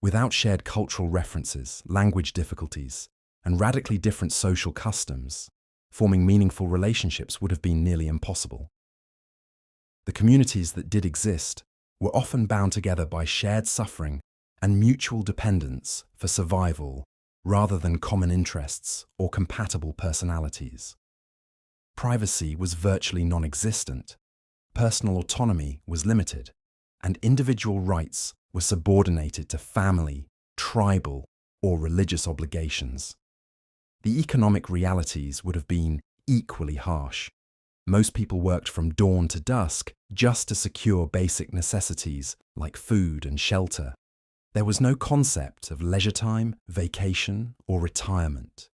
Without shared cultural references, language difficulties, and radically different social customs, forming meaningful relationships would have been nearly impossible. The communities that did exist were often bound together by shared suffering and mutual dependence for survival rather than common interests or compatible personalities. Privacy was virtually non-existent, personal autonomy was limited, and individual rights were subordinated to family, tribal, or religious obligations. The economic realities would have been equally harsh. Most people worked from dawn to dusk just to secure basic necessities like food and shelter. There was no concept of leisure time, vacation, or retirement.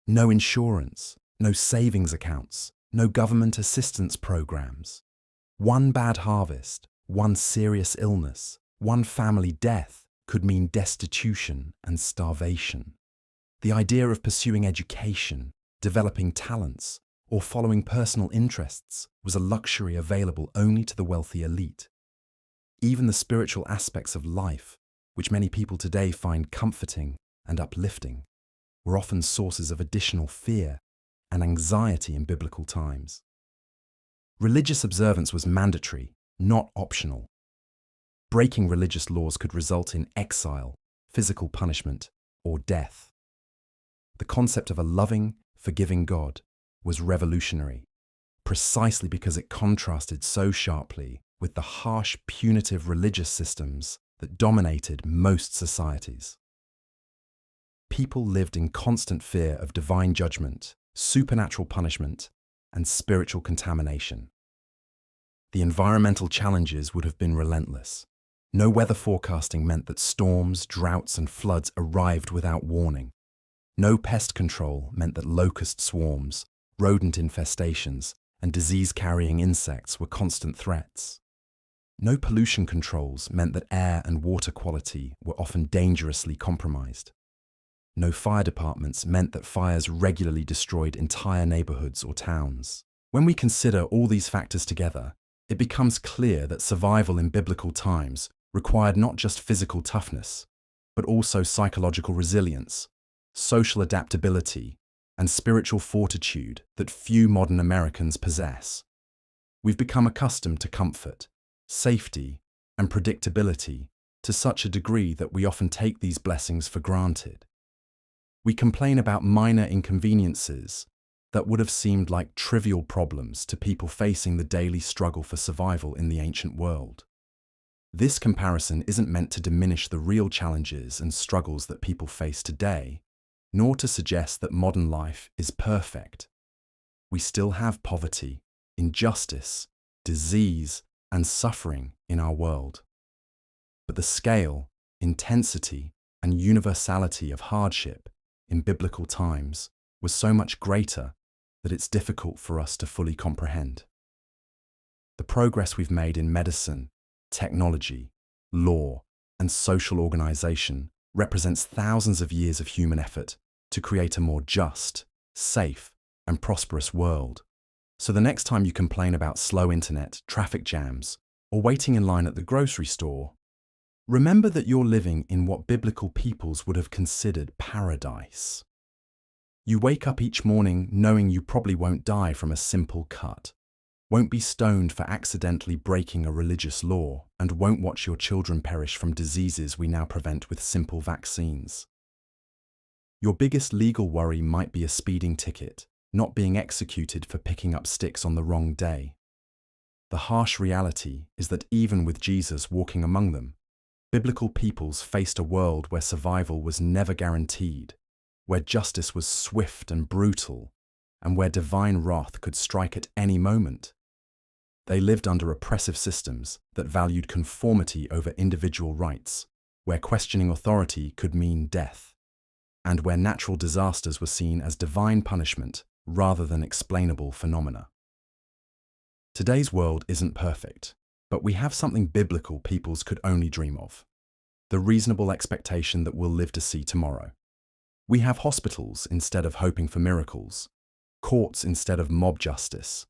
No insurance, no savings accounts, no government assistance programs. One bad harvest, one serious illness, one family death could mean destitution and starvation. The idea of pursuing education, developing talents, or following personal interests was a luxury available only to the wealthy elite. Even the spiritual aspects of life, which many people today find comforting and uplifting, were often sources of additional fear and anxiety in biblical times. Religious observance was mandatory, not optional. Breaking religious laws could result in exile, physical punishment, or death. The concept of a loving, forgiving God was revolutionary, precisely because it contrasted so sharply with the harsh, punitive religious systems that dominated most societies. People lived in constant fear of divine judgment, supernatural punishment, and spiritual contamination. The environmental challenges would have been relentless. No weather forecasting meant that storms, droughts, and floods arrived without warning. No pest control meant that locust swarms, rodent infestations, and disease-carrying insects were constant threats. No pollution controls meant that air and water quality were often dangerously compromised. No fire departments meant that fires regularly destroyed entire neighborhoods or towns. When we consider all these factors together, it becomes clear that survival in biblical times required not just physical toughness, but also psychological resilience, social adaptability, and spiritual fortitude that few modern Americans possess. We've become accustomed to comfort, safety, and predictability to such a degree that we often take these blessings for granted. We complain about minor inconveniences that would have seemed like trivial problems to people facing the daily struggle for survival in the ancient world. This comparison isn't meant to diminish the real challenges and struggles that people face today, nor to suggest that modern life is perfect. We still have poverty, injustice, disease, and suffering in our world. But the scale, intensity, and universality of hardship in biblical times was so much greater that it's difficult for us to fully comprehend. The progress we've made in medicine, technology, law, and social organization represents thousands of years of human effort to create a more just, safe, and prosperous world. So the next time you complain about slow internet, traffic jams, or waiting in line at the grocery store, remember that you're living in what biblical peoples would have considered paradise. You wake up each morning knowing you probably won't die from a simple cut, won't be stoned for accidentally breaking a religious law, and won't watch your children perish from diseases we now prevent with simple vaccines. Your biggest legal worry might be a speeding ticket, not being executed for picking up sticks on the wrong day. The harsh reality is that even with Jesus walking among them, biblical peoples faced a world where survival was never guaranteed, where justice was swift and brutal, and where divine wrath could strike at any moment. They lived under oppressive systems that valued conformity over individual rights, where questioning authority could mean death, and where natural disasters were seen as divine punishment rather than explainable phenomena. Today's world isn't perfect, but we have something biblical peoples could only dream of: the reasonable expectation that we'll live to see tomorrow. We have hospitals instead of hoping for miracles, courts instead of mob justice,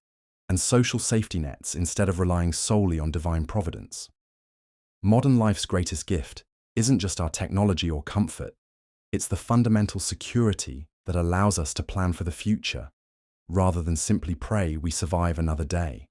and social safety nets instead of relying solely on divine providence. Modern life's greatest gift isn't just our technology or comfort, it's the fundamental security that allows us to plan for the future, rather than simply pray we survive another day.